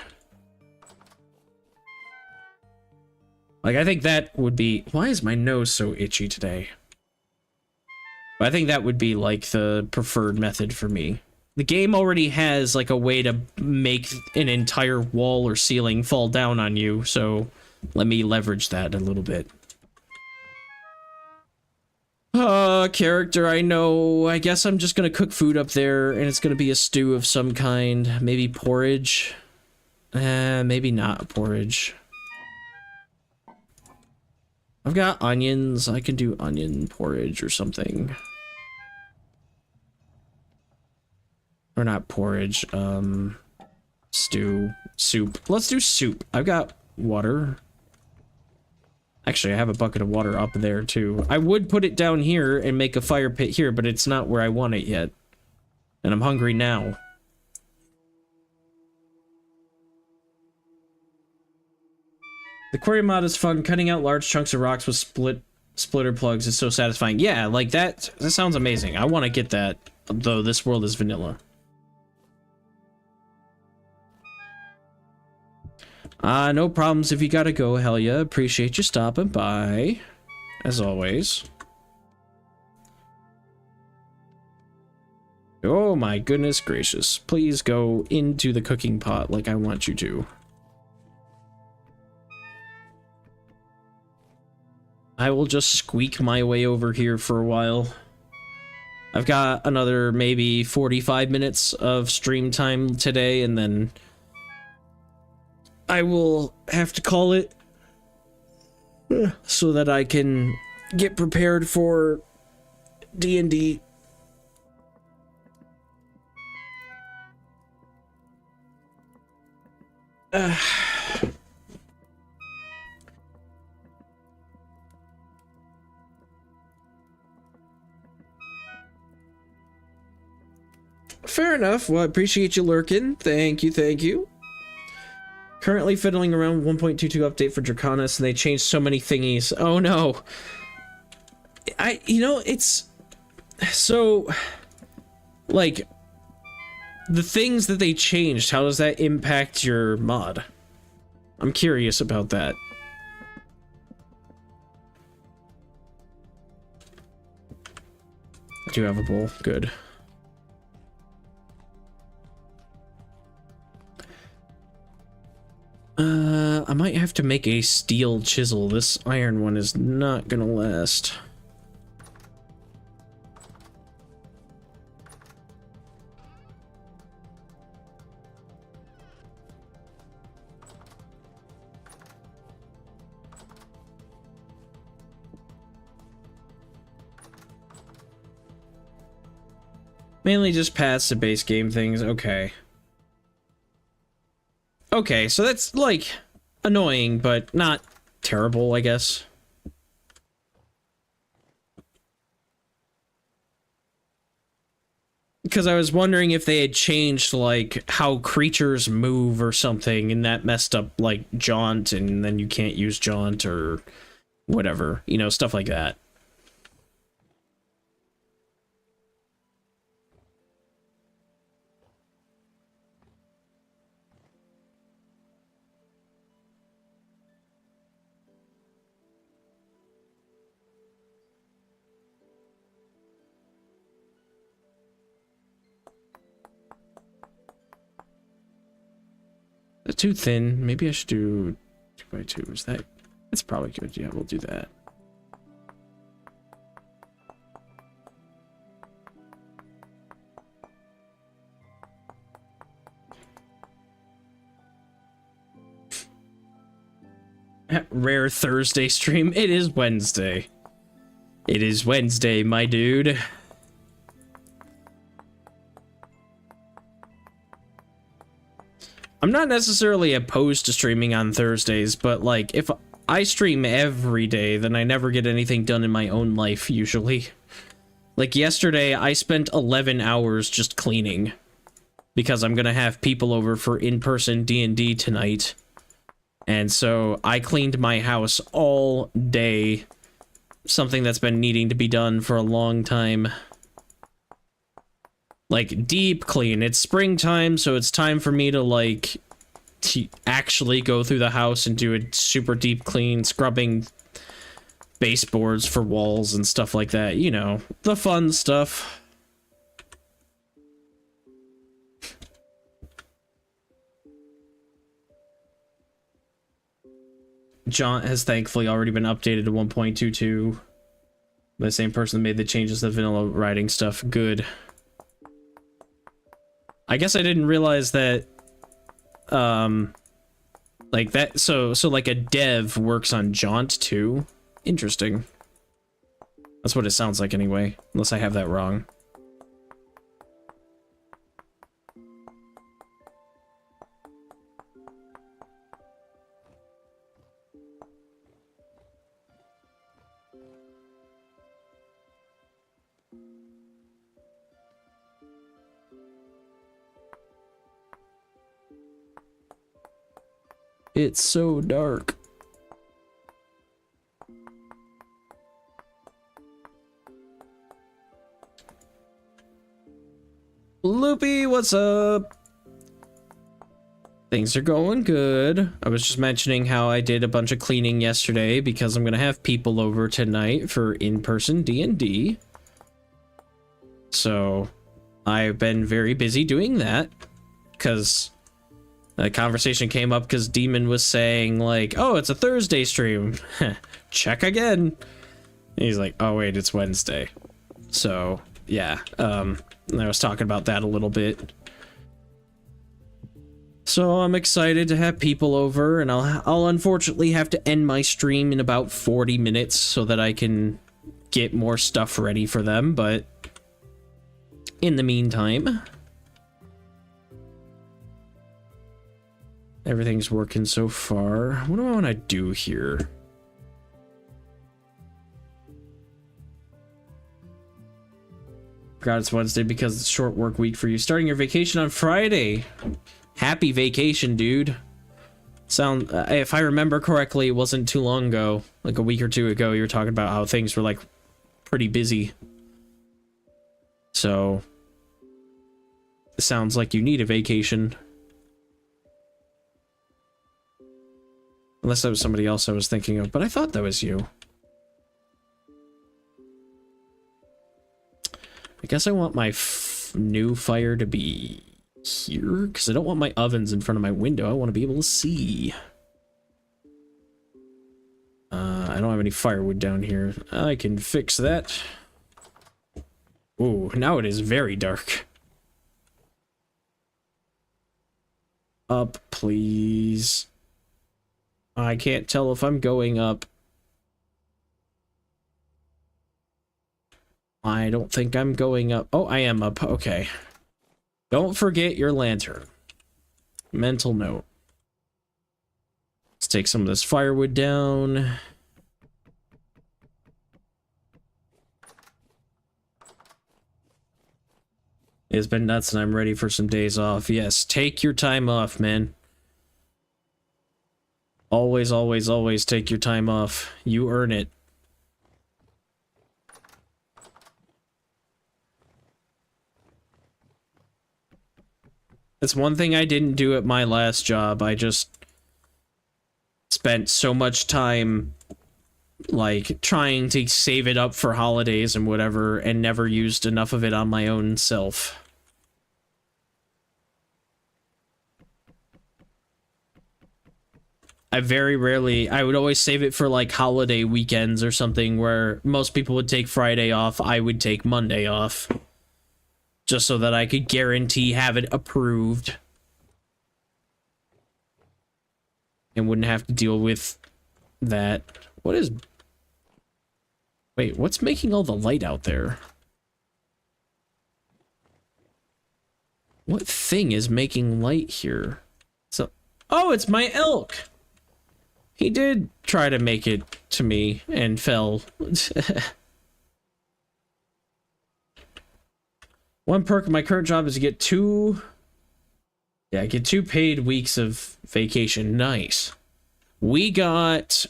Like, I think that would be... Why is my nose so itchy today? But I think that would be, like, the preferred method for me. The game already has, like, a way to make an entire wall or ceiling fall down on you, so let me leverage that a little bit. Character, I know. I guess I'm just gonna cook food up there, and it's gonna be a stew of some kind. Maybe porridge? Maybe not porridge. I've got onions. I can do onion porridge or something. Or not porridge, stew, soup. Let's do soup. I've got water. Actually, I have a bucket of water up there, too. I would put it down here and make a fire pit here, but it's not where I want it yet. And I'm hungry now. The quarry mod is fun. Cutting out large chunks of rocks with splitter plugs is so satisfying. Yeah, like that sounds amazing. I want to get that, though this world is vanilla. No problems if you gotta go, Helia. Appreciate you stopping by, as always. Oh my goodness gracious. Please go into the cooking pot like I want you to. I will just squeak my way over here for a while. I've got another maybe 45 minutes of stream time today, and then I will have to call it so that I can get prepared for D&D. Fair enough. Well, I appreciate you lurking. Thank you, thank you. Currently fiddling around 1.22 update for Draconis, and they changed so many thingies. Oh no. You know, it's so, like, the things that they changed, how does that impact your mod? I'm curious about that. I do have a bowl. Good. I might have to make a steel chisel. This iron one is not gonna last. Mainly just paths to base game things. Okay. Okay, so that's, like, annoying, but not terrible, I guess. Because I was wondering if they had changed, like, how creatures move or something, and that messed up, like, Jaunt, and then you can't use Jaunt, or whatever. You know, stuff like that. That's too thin. Maybe I should do 2x2. Is that... That's probably good. Yeah, we'll do that. Rare Thursday stream. It is Wednesday. It is Wednesday, my dude. I'm not necessarily opposed to streaming on Thursdays, but like, if I stream every day, then I never get anything done in my own life, usually. Like yesterday, I spent 11 hours just cleaning. Because I'm gonna have people over for in-person D&D tonight. And so I cleaned my house all day. Something that's been needing to be done for a long time. Like, deep clean. It's springtime, so it's time for me to, like, to actually go through the house and do a super deep clean, scrubbing baseboards for walls and stuff like that. You know, the fun stuff. Jaunt has thankfully already been updated to 1.22. The same person that made the changes to the vanilla writing stuff. Good. I guess I didn't realize that, like that, so like a dev works on Jaunt too? Interesting. That's what it sounds like anyway, unless I have that wrong. It's so dark. Loopy, what's up? Things are going good. I was just mentioning how I did a bunch of cleaning yesterday because I'm gonna have people over tonight for in-person D&D. So, I've been very busy doing that because the conversation came up because Demon was saying, like, oh, it's a Thursday stream. Check again. And he's like, oh, wait, it's Wednesday. So, yeah. I was talking about that a little bit. So I'm excited to have people over, and I'll unfortunately have to end my stream in about 40 minutes so that I can get more stuff ready for them, but in the meantime, everything's working so far. What do I want to do here? Forgot it's Wednesday because it's a short work week for you. Starting your vacation on Friday. Happy vacation, dude. If I remember correctly, it wasn't too long ago, like a week or two ago, you were talking about how things were like pretty busy. So, it sounds like you need a vacation. Unless that was somebody else I was thinking of, but I thought that was you. I guess I want my new fire to be here, because I don't want my ovens in front of my window. I want to be able to see. I don't have any firewood down here. I can fix that. Ooh, now it is very dark. Up, please. I can't tell if I'm going up. I don't think I'm going up. Oh, I am up. Okay. Don't forget your lantern. Mental note. Let's take some of this firewood down. It's been nuts and I'm ready for some days off. Yes, take your time off, man. Always, always, always take your time off. You earn it. That's one thing I didn't do at my last job. I just spent so much time, like, trying to save it up for holidays and whatever, and never used enough of it on my own self. I very rarely, I would always save it for, like, holiday weekends or something where most people would take Friday off, I would take Monday off. Just so that I could guarantee have it approved. And wouldn't have to deal with that. What is... Wait, what's making all the light out there? What thing is making light here? So, oh, it's my elk! He did try to make it to me and fell. One perk of my current job is to get I get 2 paid weeks of vacation. Nice. We got,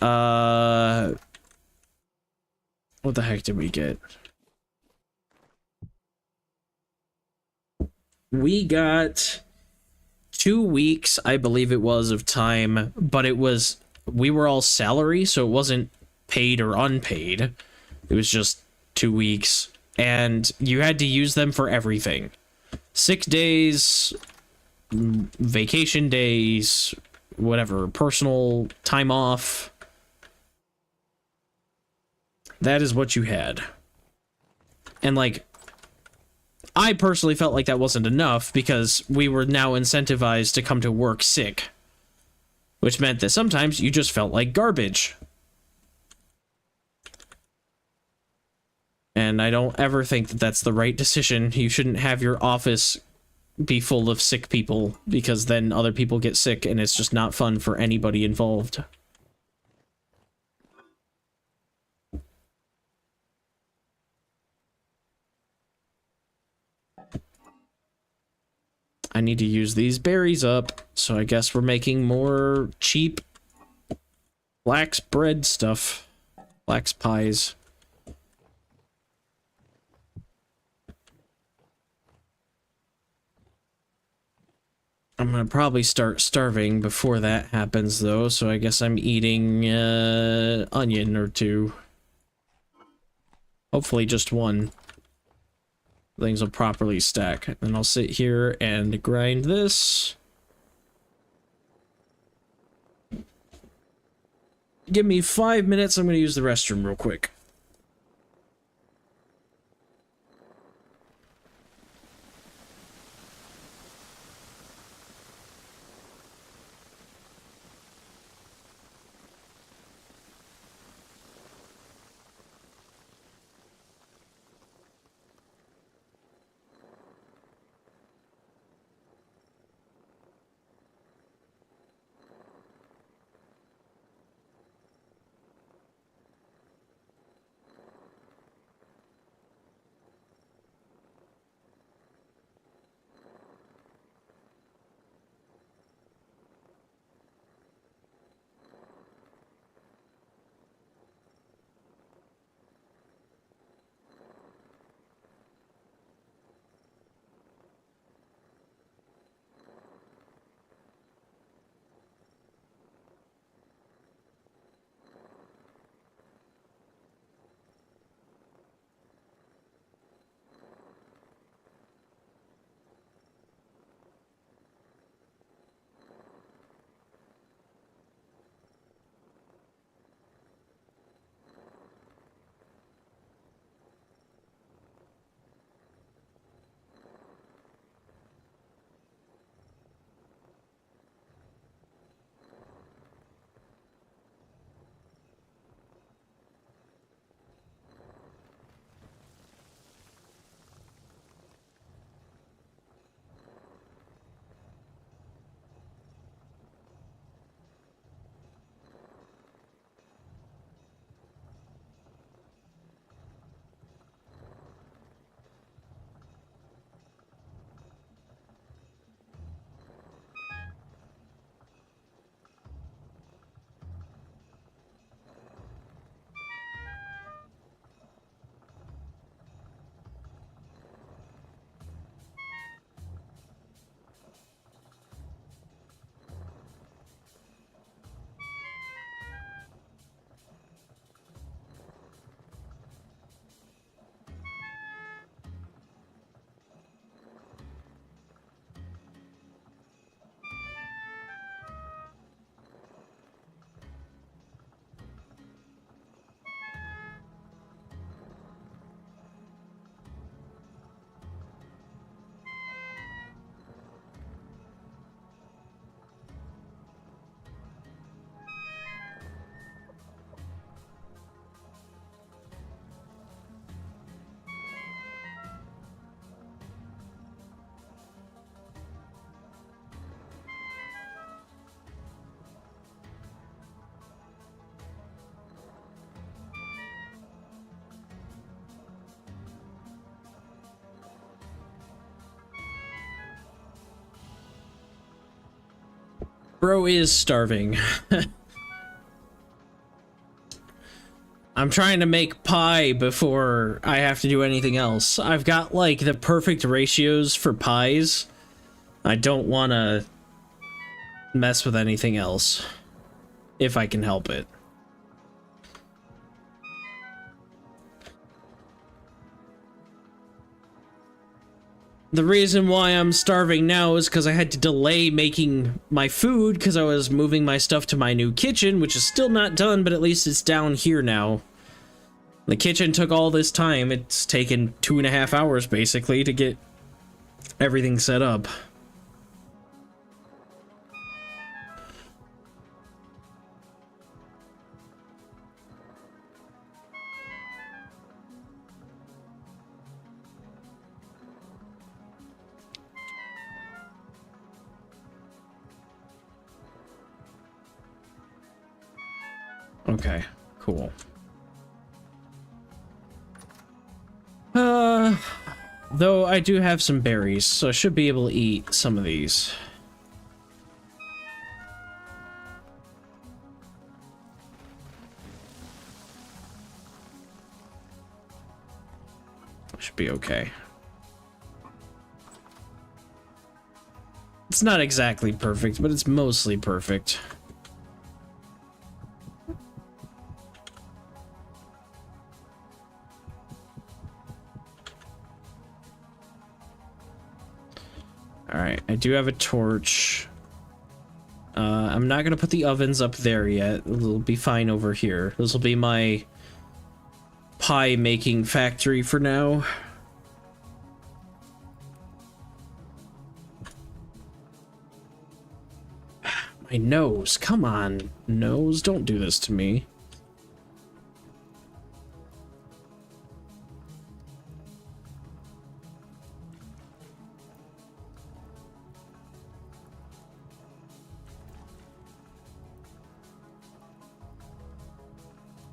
what the heck did we get? We got 2 weeks, I believe it was, of time, but we were all salary, so it wasn't paid or unpaid. It was just 2 weeks, and you had to use them for everything. Sick days, vacation days, whatever, personal time off. That is what you had. And, like, I personally felt like that wasn't enough because we were now incentivized to come to work sick, which meant that sometimes you just felt like garbage. And I don't ever think that that's the right decision. You shouldn't have your office be full of sick people, because then other people get sick and it's just not fun for anybody involved. I need to use these berries up, so I guess we're making more cheap flax bread stuff. Flax pies. I'm gonna probably start starving before that happens, though, so I guess I'm eating onion or 2. Hopefully just 1. Things will properly stack. Then I'll sit here and grind this. Give me 5 minutes, I'm gonna use the restroom real quick. Bro is starving. I'm trying to make pie before I have to do anything else. I've got, like, the perfect ratios for pies. I don't want to mess with anything else, if I can help it. The reason why I'm starving now is because I had to delay making my food because I was moving my stuff to my new kitchen, which is still not done, but at least it's down here now. The kitchen took all this time. It's taken 2.5 hours, basically, to get everything set up. Okay, cool. Though I do have some berries, so I should be able to eat some of these. Should be okay. It's not exactly perfect, but it's mostly perfect. Alright, I do have a torch. I'm not gonna put the ovens up there yet. It'll be fine over here. This will be my pie making factory for now. My nose, come on, nose, don't do this to me.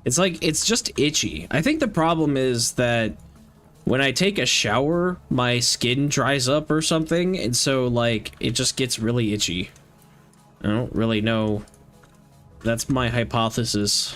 It's like, it's just itchy. I think the problem is that when I take a shower, my skin dries up or something, and so, like, it just gets really itchy. I don't really know. That's my hypothesis.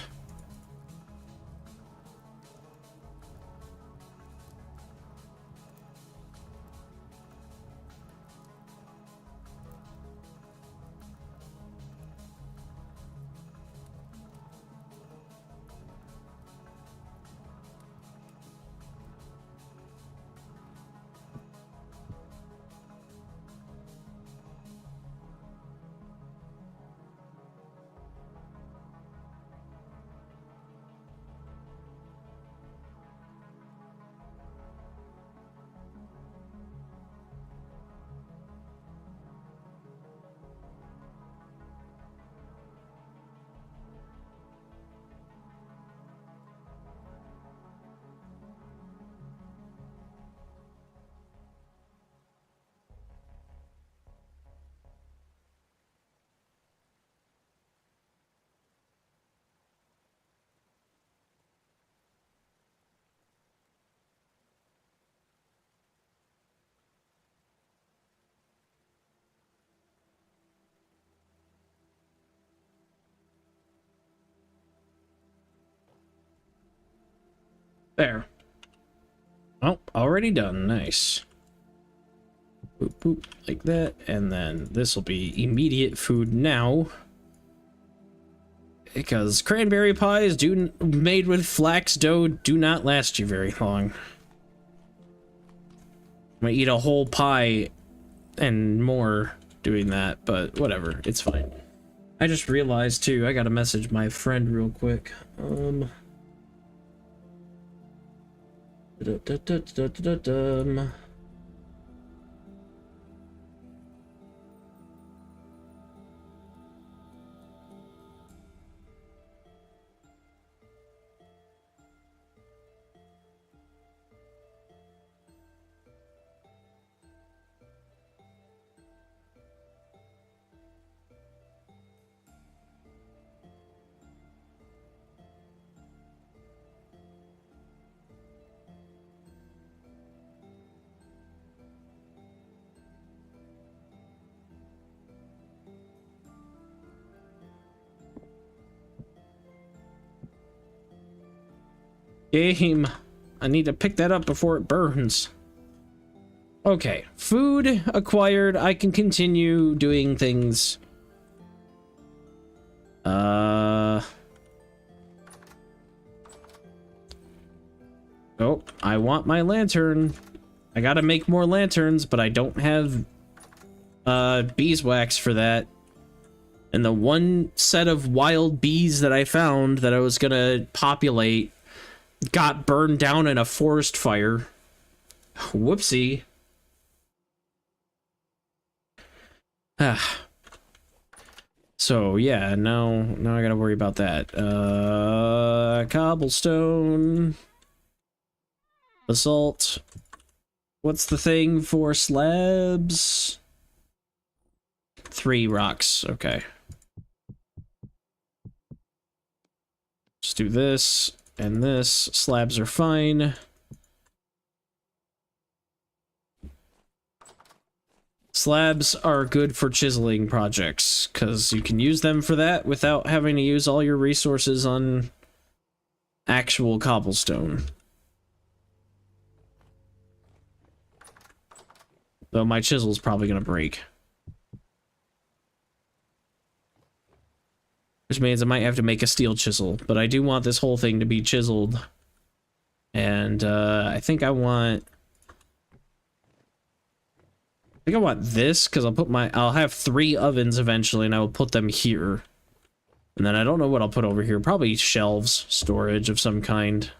There. Oh, already done. Nice. Boop, boop, like that. And then this will be immediate food now. Because cranberry pies made with flax dough do not last you very long. I'm gonna eat a whole pie and more doing that, but whatever. It's fine. I just realized, too, I gotta message my friend real quick. Game. I need to pick that up before it burns. Okay, food acquired. I can continue doing things. Oh, I want my lantern. I gotta make more lanterns, but I don't have beeswax for that. And the one set of wild bees that I found that I was gonna populate got burned down in a forest fire. Whoopsie. So yeah, now I gotta worry about that. Cobblestone, basalt. What's the thing for slabs? 3 rocks. Okay. Just do this and this. Slabs are fine. Slabs are good for chiseling projects, because you can use them for that without having to use all your resources on actual cobblestone. Though my chisel's probably going to break. Which means I might have to make a steel chisel, but I do want this whole thing to be chiseled. And I think I want this, because I'll have 3 ovens eventually, and I will put them here. And then I don't know what I'll put over here. Probably shelves, storage of some kind.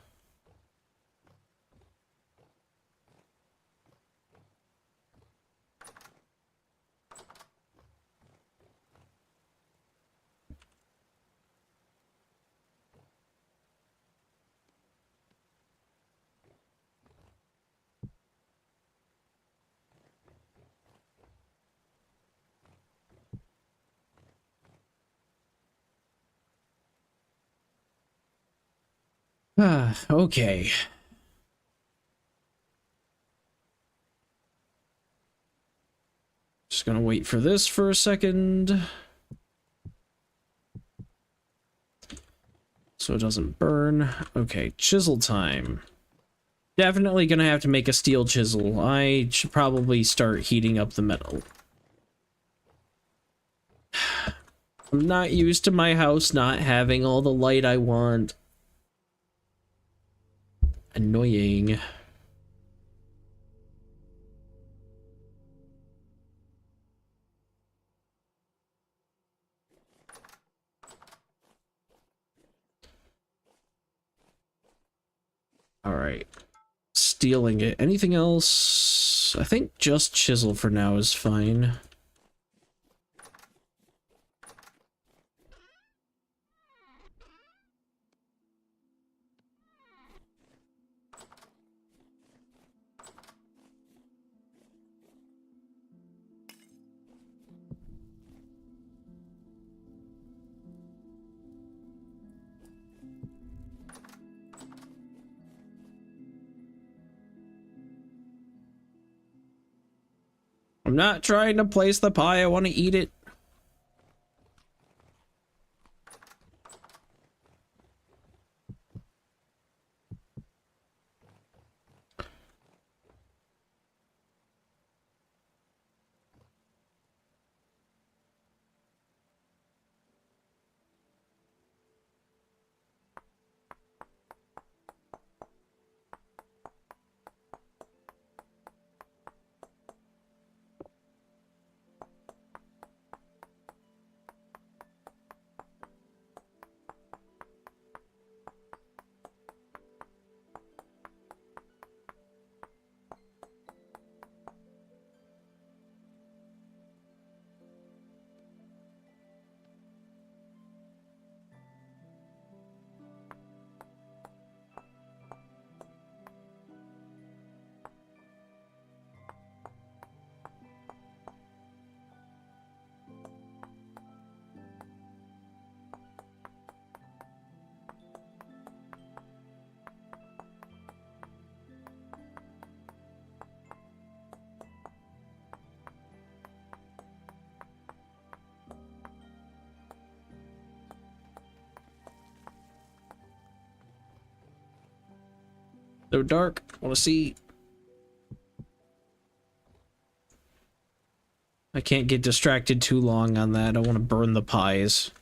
Okay. Just gonna wait for this for a second. So it doesn't burn. Okay, chisel time. Definitely gonna have to make a steel chisel. I should probably start heating up the metal. I'm not used to my house not having all the light I want. Annoying. Alright. Stealing it. Anything else? I think just chisel for now is fine. I'm not trying to place the pie, I want to eat it. So dark. Want to see. I can't get distracted too long on that. I don't want to burn the pies.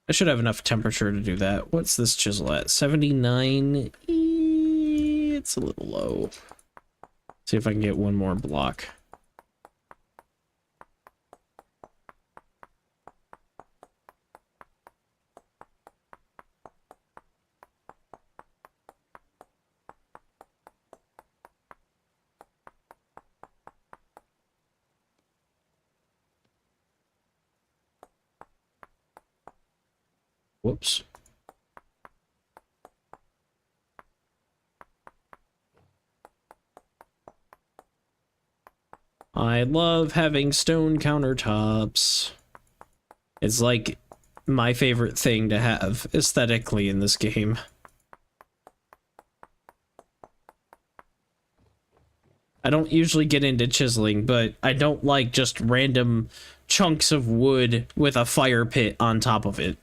I should have enough temperature to do that. What's this chisel at? 79? It's a little low. See if I can get one more block. Whoops. I love having stone countertops. It's like my favorite thing to have aesthetically in this game. I don't usually get into chiseling, but I don't like just random chunks of wood with a fire pit on top of it.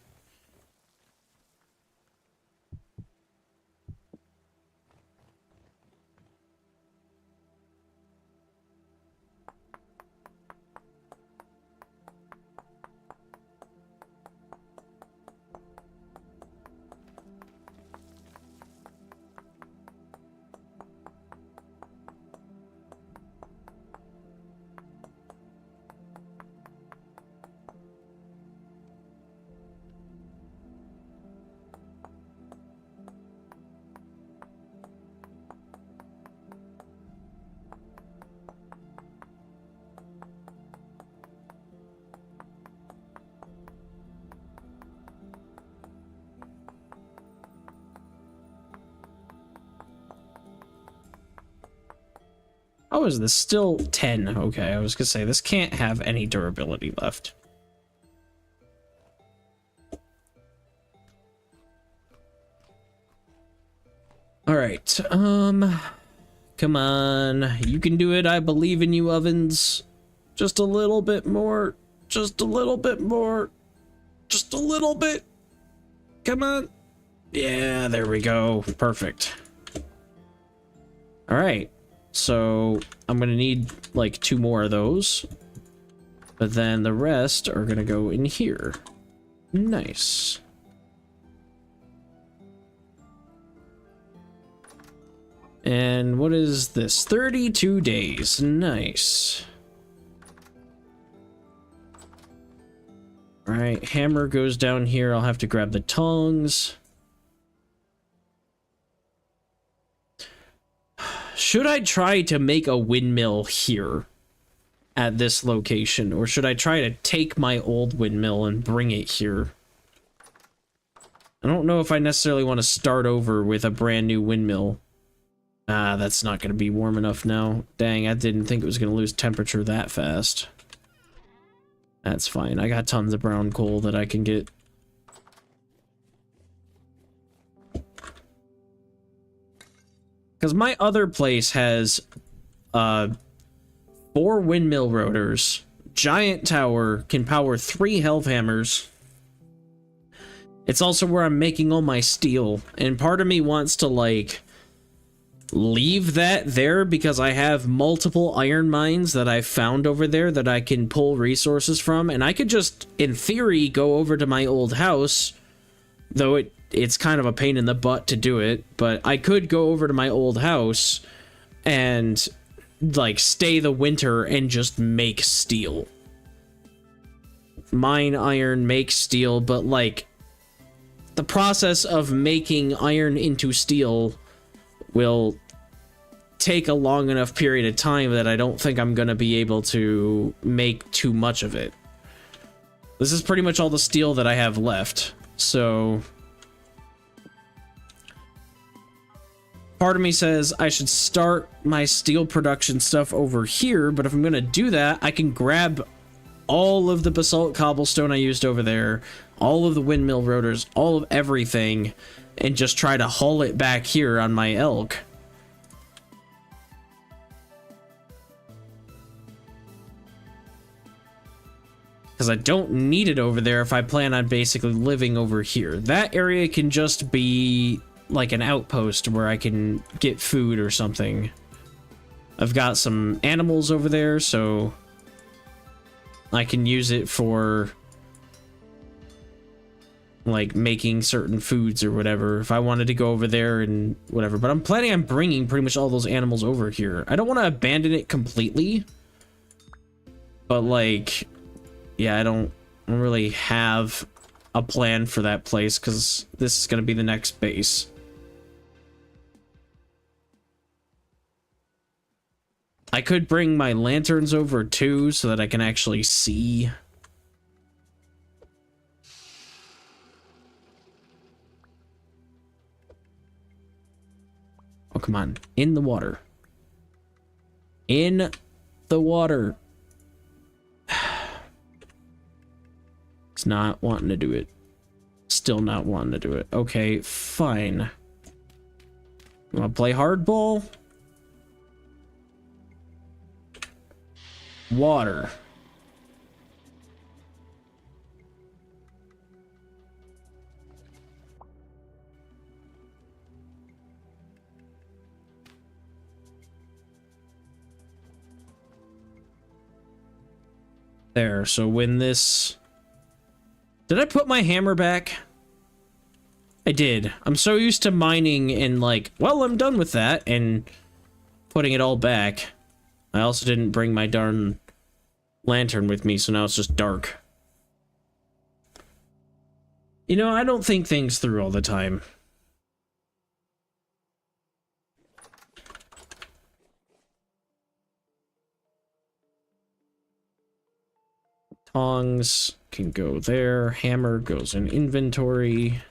Oh, is this still 10? Okay, I was gonna say, this can't have any durability left. Alright, come on. You can do it, I believe in you, Ovens. Just a little bit more. Just a little bit more. Just a little bit. Come on. Yeah, there we go. Perfect. Alright. So I'm gonna need like 2 more of those, but then the rest are gonna go in here. Nice. And what is this? 32 days. Nice. All right, hammer goes down here. I'll have to grab the tongs. Should I try to make a windmill here at this location, or should I try to take my old windmill and bring it here? I don't know if I necessarily want to start over with a brand new windmill. Ah, that's not going to be warm enough now. Dang, I didn't think it was going to lose temperature that fast. That's fine. I got tons of brown coal that I can get. Because my other place has 4 windmill rotors, giant tower, can power 3 Hellhammers. It's also where I'm making all my steel, and part of me wants to, like, leave that there because I have multiple iron mines that I've found over there that I can pull resources from, and I could just, in theory, go over to my old house, though it's kind of a pain in the butt to do it, but I could go over to my old house and, like, stay the winter and just make steel. Mine iron, make steel, but, like, the process of making iron into steel will take a long enough period of time that I don't think I'm going to be able to make too much of it. This is pretty much all the steel that I have left, so part of me says I should start my steel production stuff over here, but if I'm going to do that, I can grab all of the basalt cobblestone I used over there, all of the windmill rotors, all of everything, and just try to haul it back here on my elk. Because I don't need it over there if I plan on basically living over here. That area can just be like an outpost where I can get food or something. I've got some animals over there, so I can use it for like making certain foods or whatever if I wanted to go over there and whatever. But I'm planning on bringing pretty much all those animals over here. I don't want to abandon it completely, but like, yeah, I don't really have a plan for that place because this is going to be the next base. I could bring my lanterns over too so that I can actually see. Oh, come on. In the water. In the water. It's not wanting to do it. Still not wanting to do it. Okay, fine. You want to play hardball? Water. There, so when this... Did I put my hammer back? I did. I'm so used to mining and like, well, I'm done with that, and putting it all back. I also didn't bring my darn lantern with me, so now it's just dark. You know, I don't think things through all the time. Tongs can go there. Hammer goes in inventory.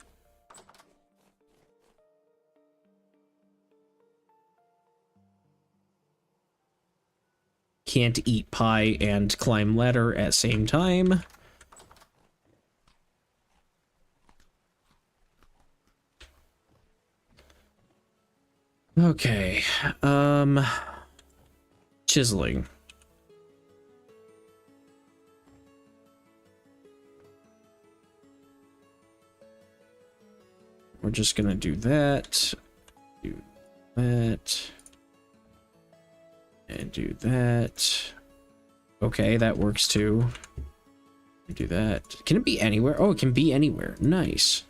Can't eat pie and climb ladder at same time. Okay. Chiseling. We're just gonna do that. Do that. And do that. Okay, that works too. Do that. Can it be anywhere? Oh, it can be anywhere. Nice.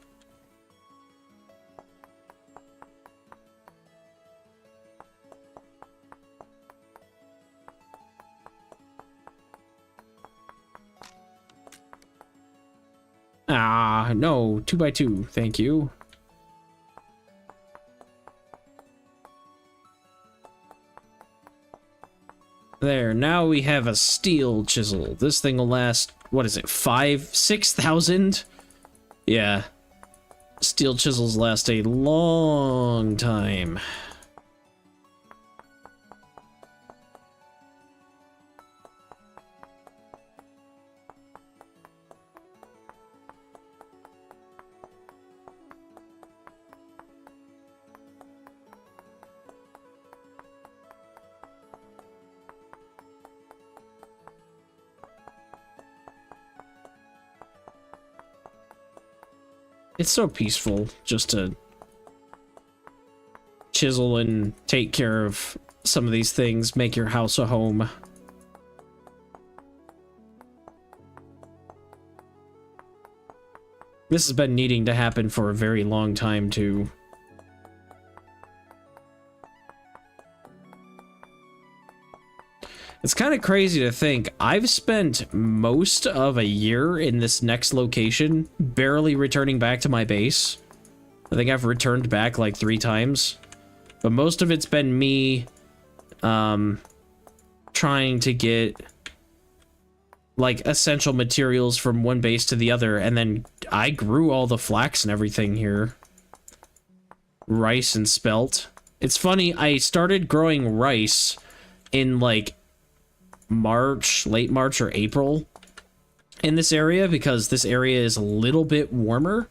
Ah, no. 2x2. Thank you. There, now we have a steel chisel. This thing will last, what is it, 6,000? Yeah. Steel chisels last a long time. It's so peaceful just to chisel and take care of some of these things, make your house a home. This has been needing to happen for a very long time, too. It's kind of crazy to think I've spent most of a year in this next location, barely returning back to my base. I think I've returned back like 3 times, but most of it's been me trying to get like essential materials from one base to the other, and then I grew all the flax and everything here. Rice and spelt. It's funny, I started growing rice in like March, late March or April in this area because this area is a little bit warmer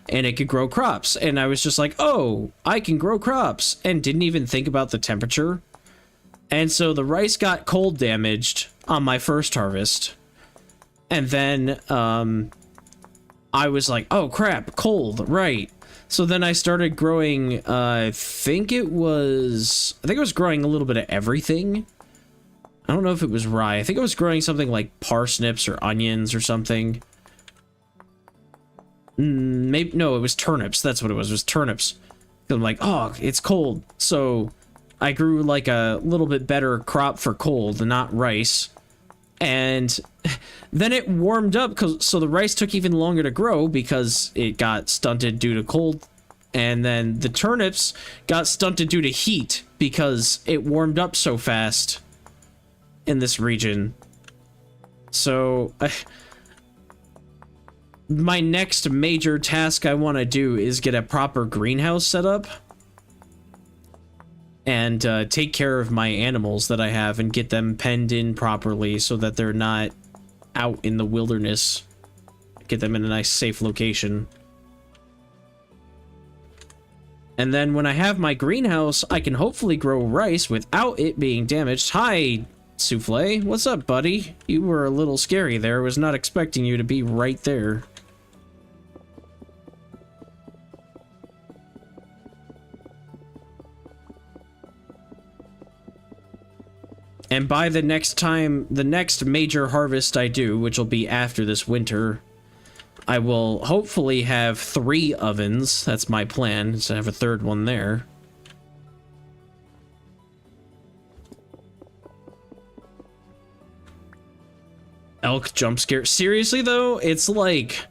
and it could grow crops. And I was just like, oh, I can grow crops, and didn't even think about the temperature. And so the rice got cold damaged on my first harvest. And then I was like, oh crap, cold, right. So then I started growing, I think it was growing a little bit of everything. I don't know if it was rye. I think it was growing something like parsnips or onions or something. Maybe, no, it was turnips. That's what it was. It was turnips. I'm like, oh, it's cold. So I grew like a little bit better crop for cold, not rice. And then it warmed up, so the rice took even longer to grow because it got stunted due to cold. And then the turnips got stunted due to heat because it warmed up so fast in this region. So my next major task I want to do is get a proper greenhouse set up and take care of my animals that I have and get them penned in properly so that they're not out in the wilderness. Get them in a nice safe location. And then when I have my greenhouse, I can hopefully grow rice without it being damaged. Hi, Souffle. What's up, buddy? You were a little scary there. I was not expecting you to be right there. And by the next major harvest I do, which will be after this winter, I will hopefully have 3 ovens. That's my plan, is to have a 3rd one there. Elk jump scare. Seriously though, it's like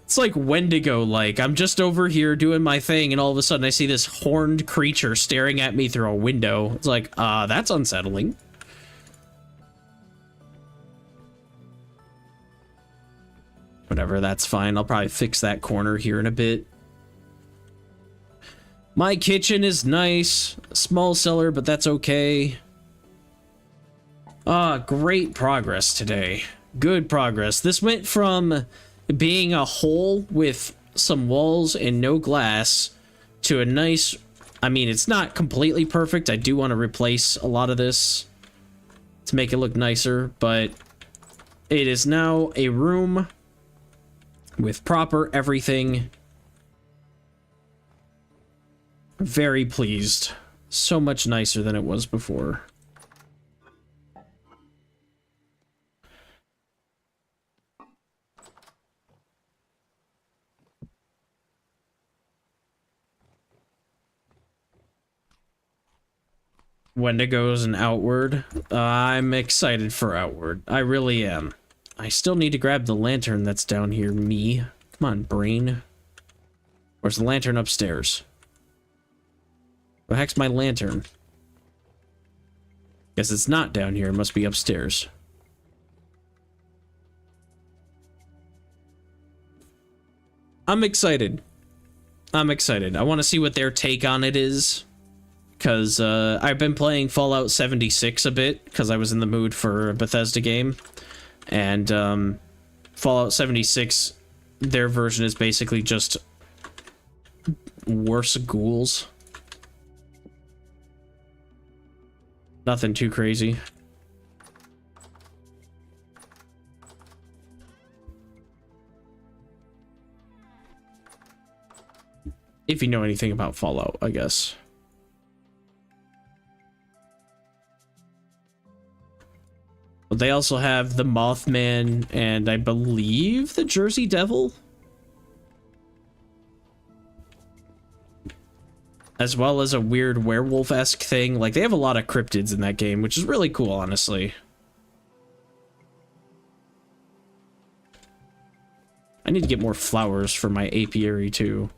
it's like Wendigo, like I'm just over here doing my thing and all of a sudden I see this horned creature staring at me through a window. It's like, that's unsettling. Whatever, that's fine. I'll probably fix that corner here in a bit. My kitchen is nice. Small cellar, but that's okay. Great progress today. Good progress. This went from being a hole with some walls and no glass to a nice... I mean, it's not completely perfect. I do want to replace a lot of this to make it look nicer, but it is now a room with proper everything. Very pleased. So much nicer than it was before. Wendigos and Outward. I'm excited for Outward. I really am. I still need to grab the lantern that's down here, me. Come on, brain. Where's the lantern? Upstairs? What the heck's my lantern? Guess it's not down here. It must be upstairs. I'm excited. I'm excited. I want to see what their take on it is. Because I've been playing Fallout 76 a bit, because I was in the mood for a Bethesda game. And Fallout 76, their version is basically just worse ghouls. Nothing too crazy. If you know anything about Fallout, I guess. But they also have the Mothman and I believe the Jersey Devil. As well as a weird werewolf-esque thing. Like, they have a lot of cryptids in that game, which is really cool, honestly. I need to get more flowers for my apiary, too.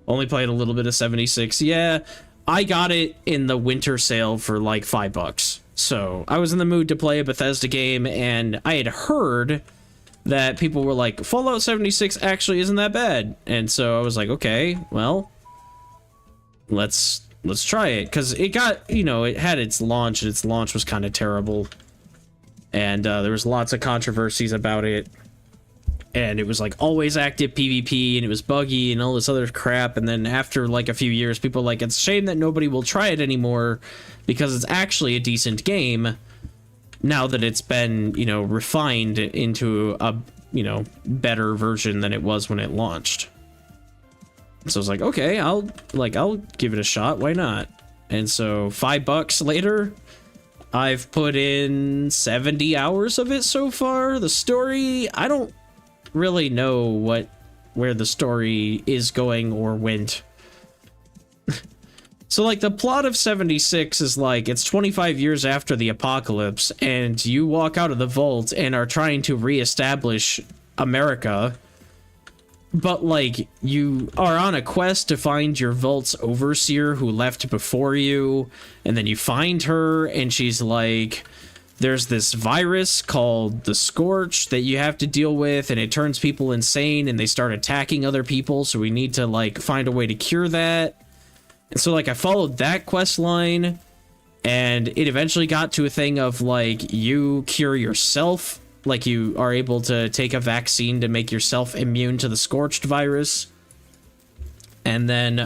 Only played a little bit of 76. Yeah, I got it in the winter sale for like $5. So I was in the mood to play a Bethesda game, and I had heard that people were like, Fallout 76 actually isn't that bad. And so I was like, okay, well, let's try it. Because it got, you know, it had its launch, and its launch was kind of terrible. And there was lots of controversies about it. And it was like always active PvP, and it was buggy and all this other crap. And then after like a few years, people were like, it's a shame that nobody will try it anymore because it's actually a decent game. now that it's been, you know, refined into a, you know, better version than it was when it launched. So I was like, okay, I'll give it a shot. Why not? And so $5 later, I've put in 70 hours of it so far. The story, I don't really know where the story is going or went. So, like, the plot of 76 is, like, it's 25 years after the apocalypse, and you walk out of the vault and are trying to reestablish America, but, like, you are on a quest to find your vault's overseer who left before you, and then you find her, and she's like, there's this virus called the Scorch that you have to deal with, and it turns people insane, and they start attacking other people, so we need to, like, find a way to cure that. And so, like, I followed that quest line, and it eventually got to a thing of, like, you cure yourself. Like, you are able to take a vaccine to make yourself immune to the Scorched virus. And then,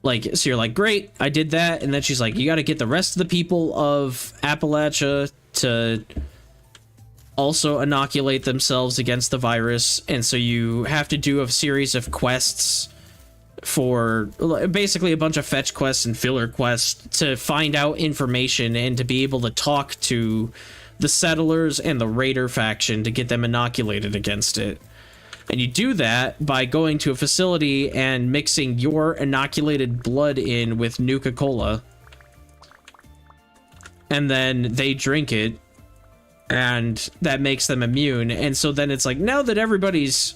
like, so you're like, great, I did that. And then she's like, you got to get the rest of the people of Appalachia to also inoculate themselves against the virus. And so you have to do a series of quests for basically a bunch of fetch quests and filler quests to find out information and to be able to talk to the settlers and the raider faction to get them inoculated against it. And you do that by going to a facility and mixing your inoculated blood in with Nuka-Cola. And then they drink it, and that makes them immune. And so then it's like, now that everybody's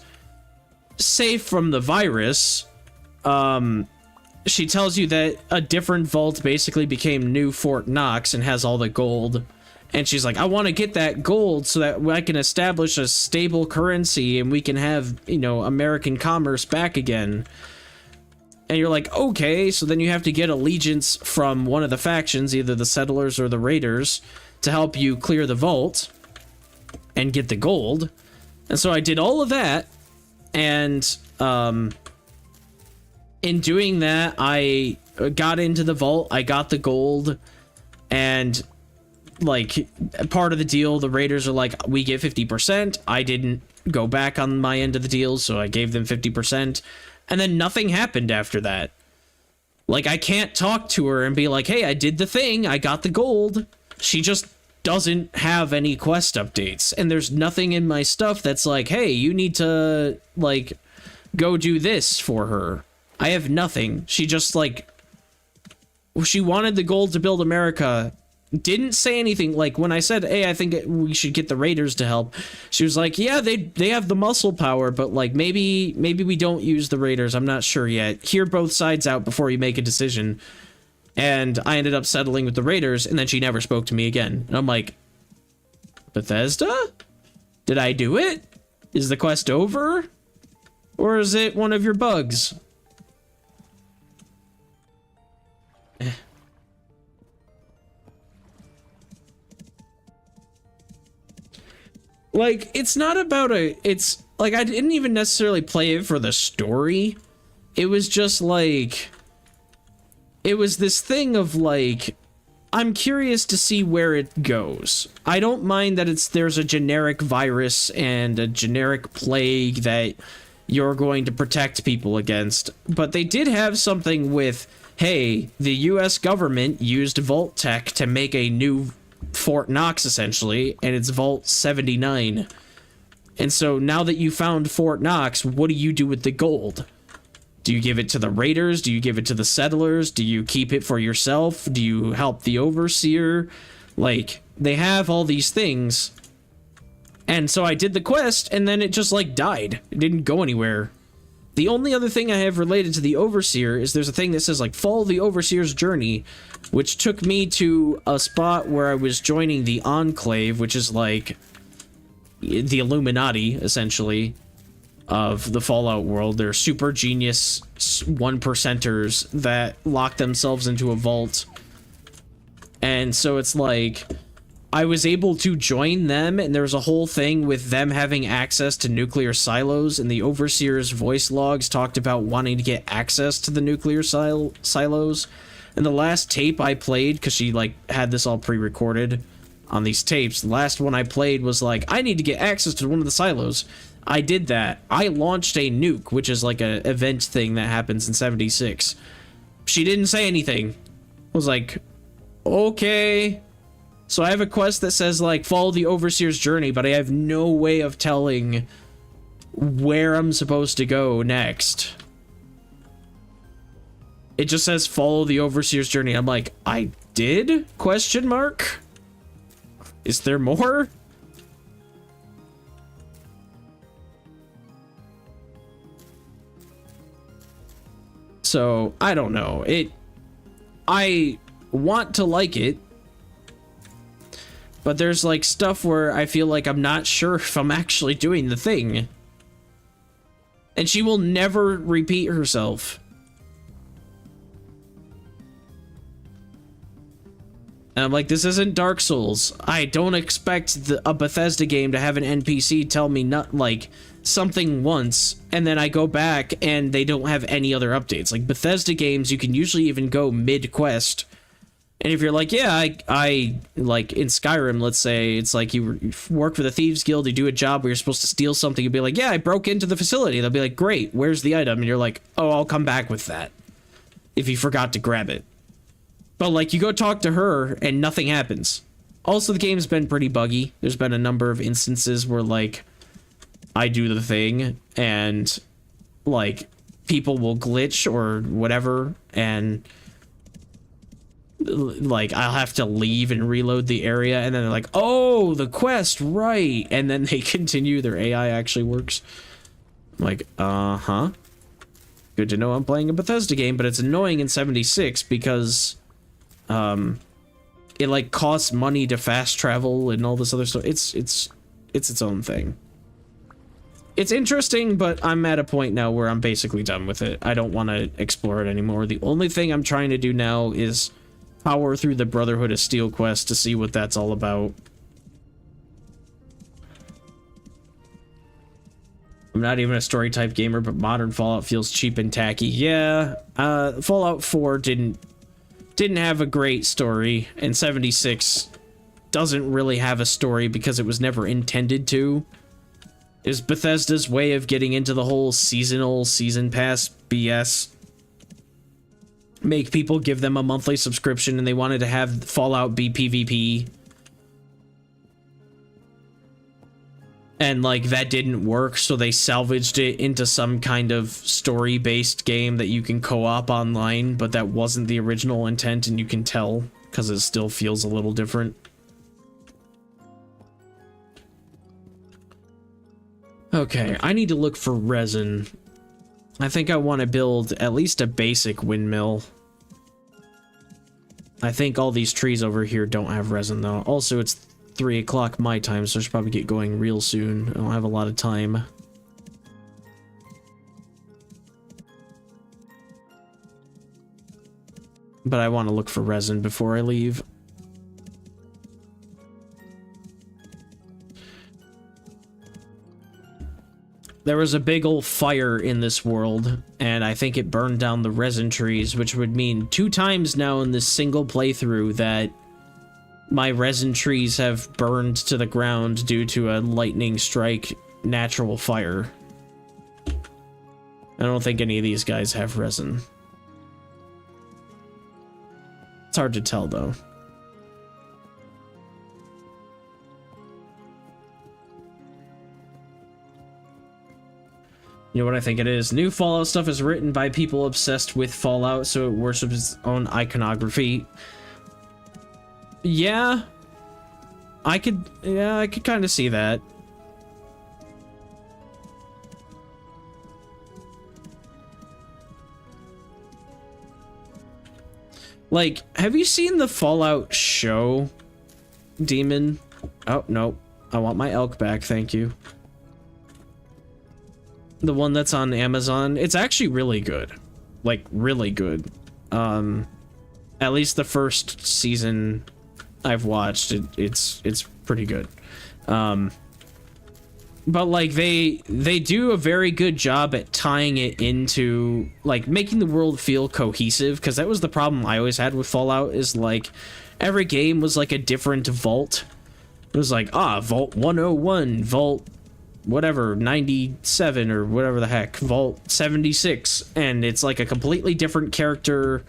safe from the virus, she tells you that a different vault basically became New Fort Knox and has all the gold. And she's like, I want to get that gold so that I can establish a stable currency and we can have, you know, American commerce back again. And you're like, okay, so then you have to get allegiance from one of the factions, either the settlers or the raiders, to help you clear the vault and get the gold. And so I did all of that, and in doing that, I got into the vault, I got the gold, and, like, part of the deal, the raiders are like, we get 50%. I didn't go back on my end of the deal, so I gave them 50%. And then nothing happened after that. Like, I can't talk to her and be like, hey, I did the thing, I got the gold. She just doesn't have any quest updates. And there's nothing in my stuff that's like, hey, you need to, like, go do this for her. I have nothing. She just, like, she wanted the gold to build America. Didn't say anything. Like, when I said, hey, I think we should get the raiders to help, she was like, yeah, they have the muscle power, but, like, maybe we don't use the raiders. I'm not sure yet. Hear both sides out before you make a decision. And I ended up settling with the raiders, and then she never spoke to me again. And I'm like, Bethesda? Did I do it? Is the quest over? Or is it one of your bugs? Like, it's not about it's, like, I didn't even necessarily play it for the story. It was just, like, it was this thing of, like, I'm curious to see where it goes. I don't mind that there's a generic virus and a generic plague that you're going to protect people against, but they did have something with, hey, the US government used Vault Tech to make a new Fort Knox, essentially, and it's Vault 79. And so now that you found Fort Knox, what do you do with the gold? Do you give it to the raiders? Do you give it to the settlers? Do you keep it for yourself? Do you help the overseer? Like, they have all these things. And so I did the quest, and then it just, like, died. It didn't go anywhere. The only other thing I have related to the overseer is there's a thing that says, like, follow the overseer's journey, which took me to a spot where I was joining the Enclave, which is, like, the Illuminati, essentially, of the Fallout world. They're super genius 1%ers that lock themselves into a vault. And so it's like, I was able to join them, and there's a whole thing with them having access to nuclear silos, and the Overseer's voice logs talked about wanting to get access to the nuclear silos. And the last tape I played, because she like had this all pre-recorded on these tapes, the last one I played was like, I need to get access to one of the silos. I did that. I launched a nuke, which is like a event thing that happens in 76. She didn't say anything. I was like, okay. So I have a quest that says like follow the Overseer's journey, but I have no way of telling where I'm supposed to go next. It just says follow the Overseer's journey. I'm like, I did? Question mark? Is there more? So, I don't know. I want to like it, but there's like stuff where I feel like I'm not sure if I'm actually doing the thing. And she will never repeat herself. And I'm like, this isn't Dark Souls. I don't expect a Bethesda game to have an NPC tell me not like something once, and then I go back and they don't have any other updates. Like Bethesda games, you can usually even go mid-quest. And if you're like, yeah, I like in Skyrim, let's say, it's like you work for the Thieves Guild, you do a job where you're supposed to steal something, you'll be like, yeah, I broke into the facility. They'll be like, great, where's the item? And you're like, oh, I'll come back with that if you forgot to grab it. But like you go talk to her and nothing happens. Also, the game's been pretty buggy. There's been a number of instances where like I do the thing and like people will glitch or whatever, and like I'll have to leave and reload the area, and then they're like, oh, the quest, right, and then they continue. Their AI actually works. I'm like, uh-huh. Good to know I'm playing a Bethesda game, but it's annoying in 76 because it like costs money to fast travel and all this other stuff. It's its own thing. It's interesting, but I'm at a point now where I'm basically done with it. I don't want to explore it anymore. The only thing I'm trying to do now is power through the Brotherhood of Steel quest to see what that's all about. I'm not even a story type gamer, but modern Fallout feels cheap and tacky. Yeah, Fallout 4 didn't have a great story, and 76 doesn't really have a story because it was never intended to. Is Bethesda's way of getting into the whole season pass BS. Make people give them a monthly subscription, and they wanted to have Fallout be PvP. And like that didn't work, so they salvaged it into some kind of story-based game that you can co-op online, but that wasn't the original intent, and you can tell because it still feels a little different. Okay, I need to look for resin. I think I want to build at least a basic windmill. I think all these trees over here don't have resin though. Also, it's 3 o'clock my time, so I should probably get going real soon. I don't have a lot of time. But I want to look for resin before I leave. There was a big old fire in this world, and I think it burned down the resin trees, which would mean 2 times now in this single playthrough that my resin trees have burned to the ground due to a lightning strike natural fire. I don't think any of these guys have resin. It's hard to tell, though. You know what I think it is? New Fallout stuff is written by people obsessed with Fallout, so it worships its own iconography. Yeah. I could kind of see that. Like, have you seen the Fallout show, Demon? Oh, no. I want my elk back, thank you. The one that's on Amazon. It's actually really good. Like, really good. At least the first season I've watched, it's pretty good. but like they do a very good job at tying it into like making the world feel cohesive, because that was the problem I always had with Fallout, is like every game was like a different vault. It was like, vault 101, vault whatever 97 or whatever the heck, vault 76, and it's like a completely different character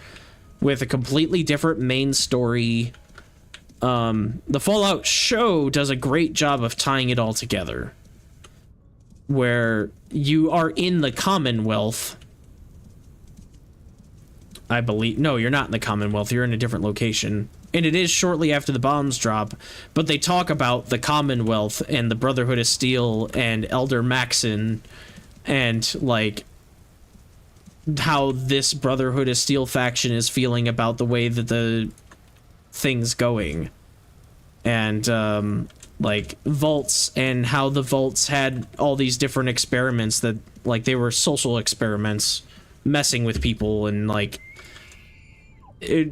with a completely different main story. The Fallout show does a great job of tying it all together, where you are in the Commonwealth. I believe, no, you're not in the Commonwealth, you're in a different location, and it is shortly after the bombs drop, but they talk about the Commonwealth and the Brotherhood of Steel and Elder Maxon, and like how this Brotherhood of Steel faction is feeling about the way that the thing's going, and like vaults, and how the vaults had all these different experiments that like they were social experiments messing with people, and like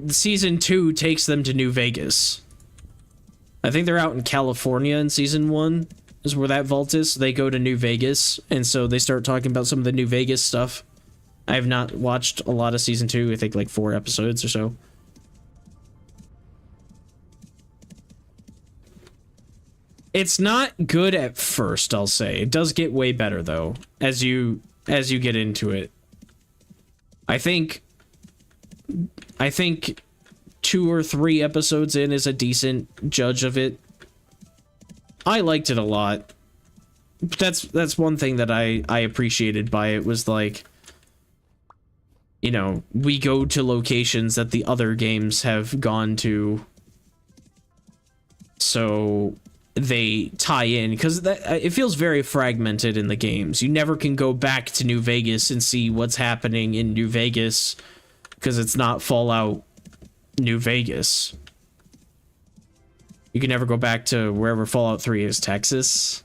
season 2 takes them to New Vegas. I think they're out in California in season 1 is where that vault is. So they go to New Vegas, and so they start talking about some of the New Vegas stuff. I have not watched a lot of season 2, I think like 4 episodes or so. It's not good at first, I'll say. It does get way better though as you get into it. I think 2 or 3 episodes in is a decent judge of it. I liked it a lot. That's one thing that I appreciated by it, was like, you know, we go to locations that the other games have gone to, so they tie in, because it feels very fragmented in the games. You never can go back to New Vegas and see what's happening in New Vegas, because it's not Fallout New Vegas. You can never go back to wherever Fallout 3 is, Texas,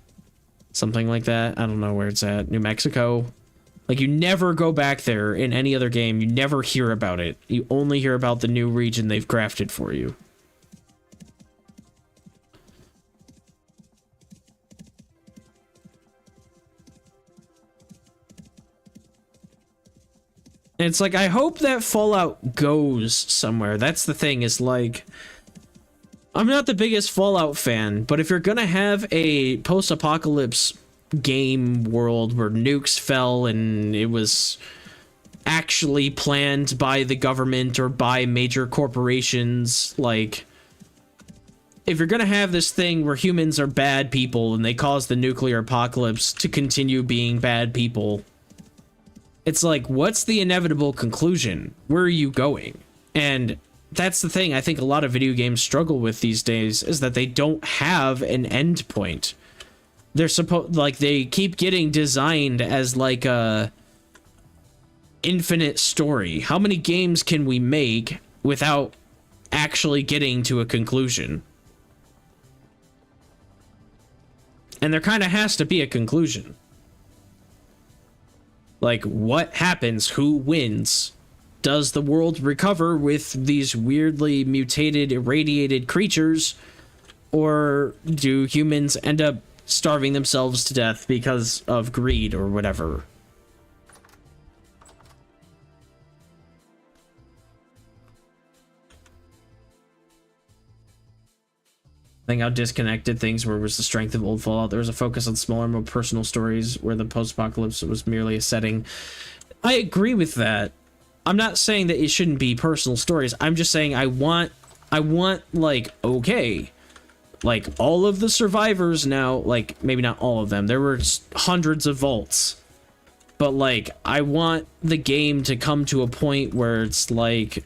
something like that. I don't know where it's at. New Mexico. Like, you never go back there in any other game. You never hear about it. You only hear about the new region they've crafted for you. And it's like, I hope that Fallout goes somewhere. That's the thing, is like, I'm not the biggest Fallout fan, but if you're gonna have a post-apocalypse game world where nukes fell and it was actually planned by the government or by major corporations, like, if you're gonna have this thing where humans are bad people and they cause the nuclear apocalypse to continue being bad people, it's like, what's the inevitable conclusion? Where are you going? And that's the thing I think a lot of video games struggle with these days, is that they don't have an end point. They're they keep getting designed as like a infinite story. How many games can we make without actually getting to a conclusion? And there kind of has to be a conclusion. Like, what happens? Who wins? Does the world recover with these weirdly mutated, irradiated creatures? Or do humans end up starving themselves to death because of greed or whatever? I think how disconnected things were was the strength of old Fallout. There was a focus on smaller, more personal stories, where the post-apocalypse was merely a setting. I agree with that. I'm not saying that it shouldn't be personal stories. I'm just saying I want like, okay, like, all of the survivors now, like, maybe not all of them, there were hundreds of vaults, but like, I want the game to come to a point where it's like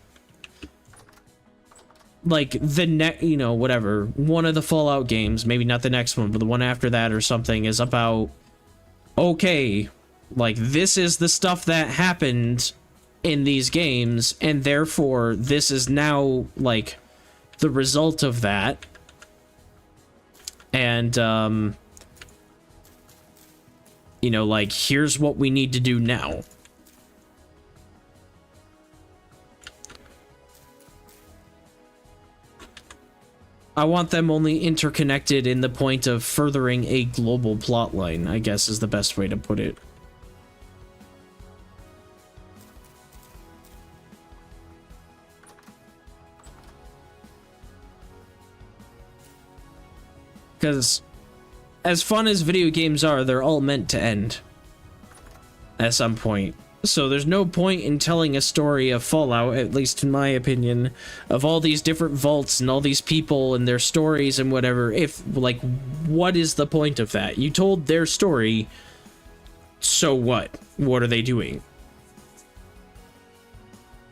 the you know, whatever, one of the Fallout games, maybe not the next one, but the one after that or something, is about, okay, like, this is the stuff that happened in these games, and therefore this is now like the result of that, and you know, like, here's what we need to do now. I want them only interconnected in the point of furthering a global plotline, I guess is the best way to put it. Because as fun as video games are, they're all meant to end at some point. So there's no point in telling a story of Fallout, at least in my opinion, of all these different vaults and all these people and their stories and whatever, if, like, what is the point of that? You told their story, so what? What are they doing?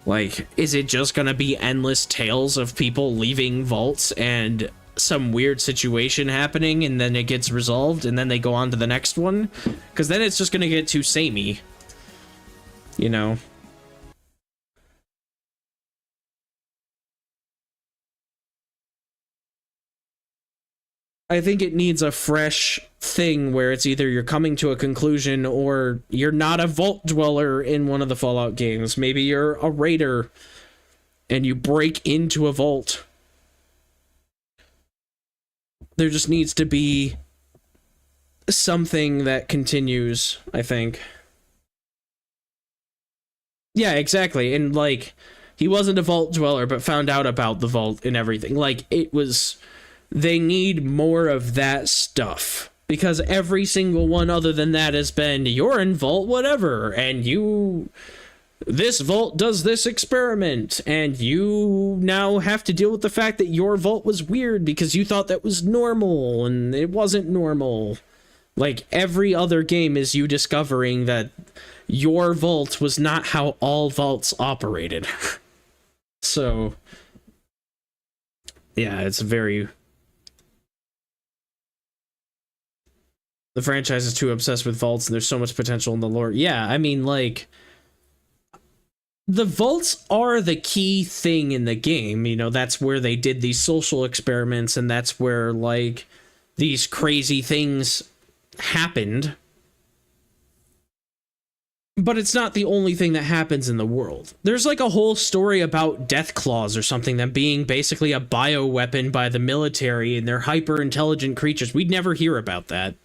Like, is it just gonna be endless tales of people leaving vaults and some weird situation happening and then it gets resolved and then they go on to the next one? Because then it's just gonna get too samey. You know? I think it needs a fresh thing where it's either you're coming to a conclusion or you're not a vault dweller in one of the Fallout games. Maybe you're a raider and you break into a vault. There just needs to be something that continues, I think. Yeah, exactly. And, like, he wasn't a vault dweller, but found out about the vault and everything. Like, it was... They need more of that stuff. Because every single one other than that has been, you're in vault whatever, and you... This vault does this experiment, and you now have to deal with the fact that your vault was weird because you thought that was normal, and it wasn't normal. Like, every other game is you discovering that your vault was not how all vaults operated. So, yeah, it's very... The franchise is too obsessed with vaults, and there's so much potential in the lore. Yeah, I mean, like... The vaults are the key thing in the game, you know, that's where they did these social experiments, and that's where, like, these crazy things happened. But it's not the only thing that happens in the world. There's, like, a whole story about death claws or something, them being basically a bioweapon by the military, and they're hyper-intelligent creatures. We'd never hear about that.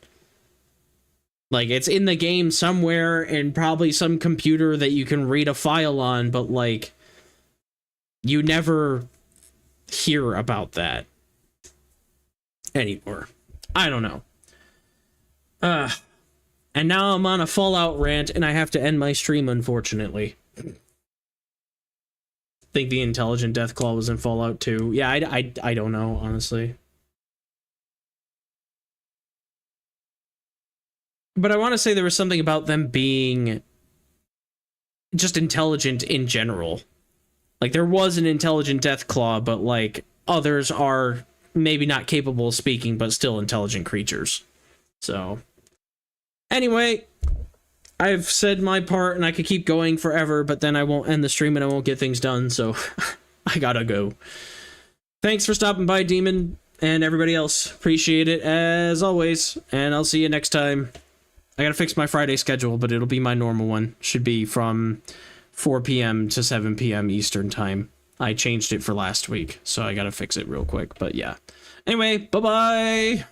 Like, it's in the game somewhere, and probably some computer that you can read a file on, but, like, you never hear about that anymore. I don't know. And now I'm on a Fallout rant, and I have to end my stream, unfortunately. I think the Intelligent Deathclaw was in Fallout 2. Yeah, I don't know, honestly. But I want to say there was something about them being just intelligent in general. Like, there was an intelligent Deathclaw, but, like, others are maybe not capable of speaking, but still intelligent creatures. So, anyway, I've said my part, and I could keep going forever, but then I won't end the stream and I won't get things done, so I gotta go. Thanks for stopping by, Demon, and everybody else. Appreciate it, as always, and I'll see you next time. I gotta fix my Friday schedule, but it'll be my normal one. Should be from 4 p.m. to 7 p.m. Eastern time. I changed it for last week, so I gotta fix it real quick, but yeah. Anyway, bye-bye!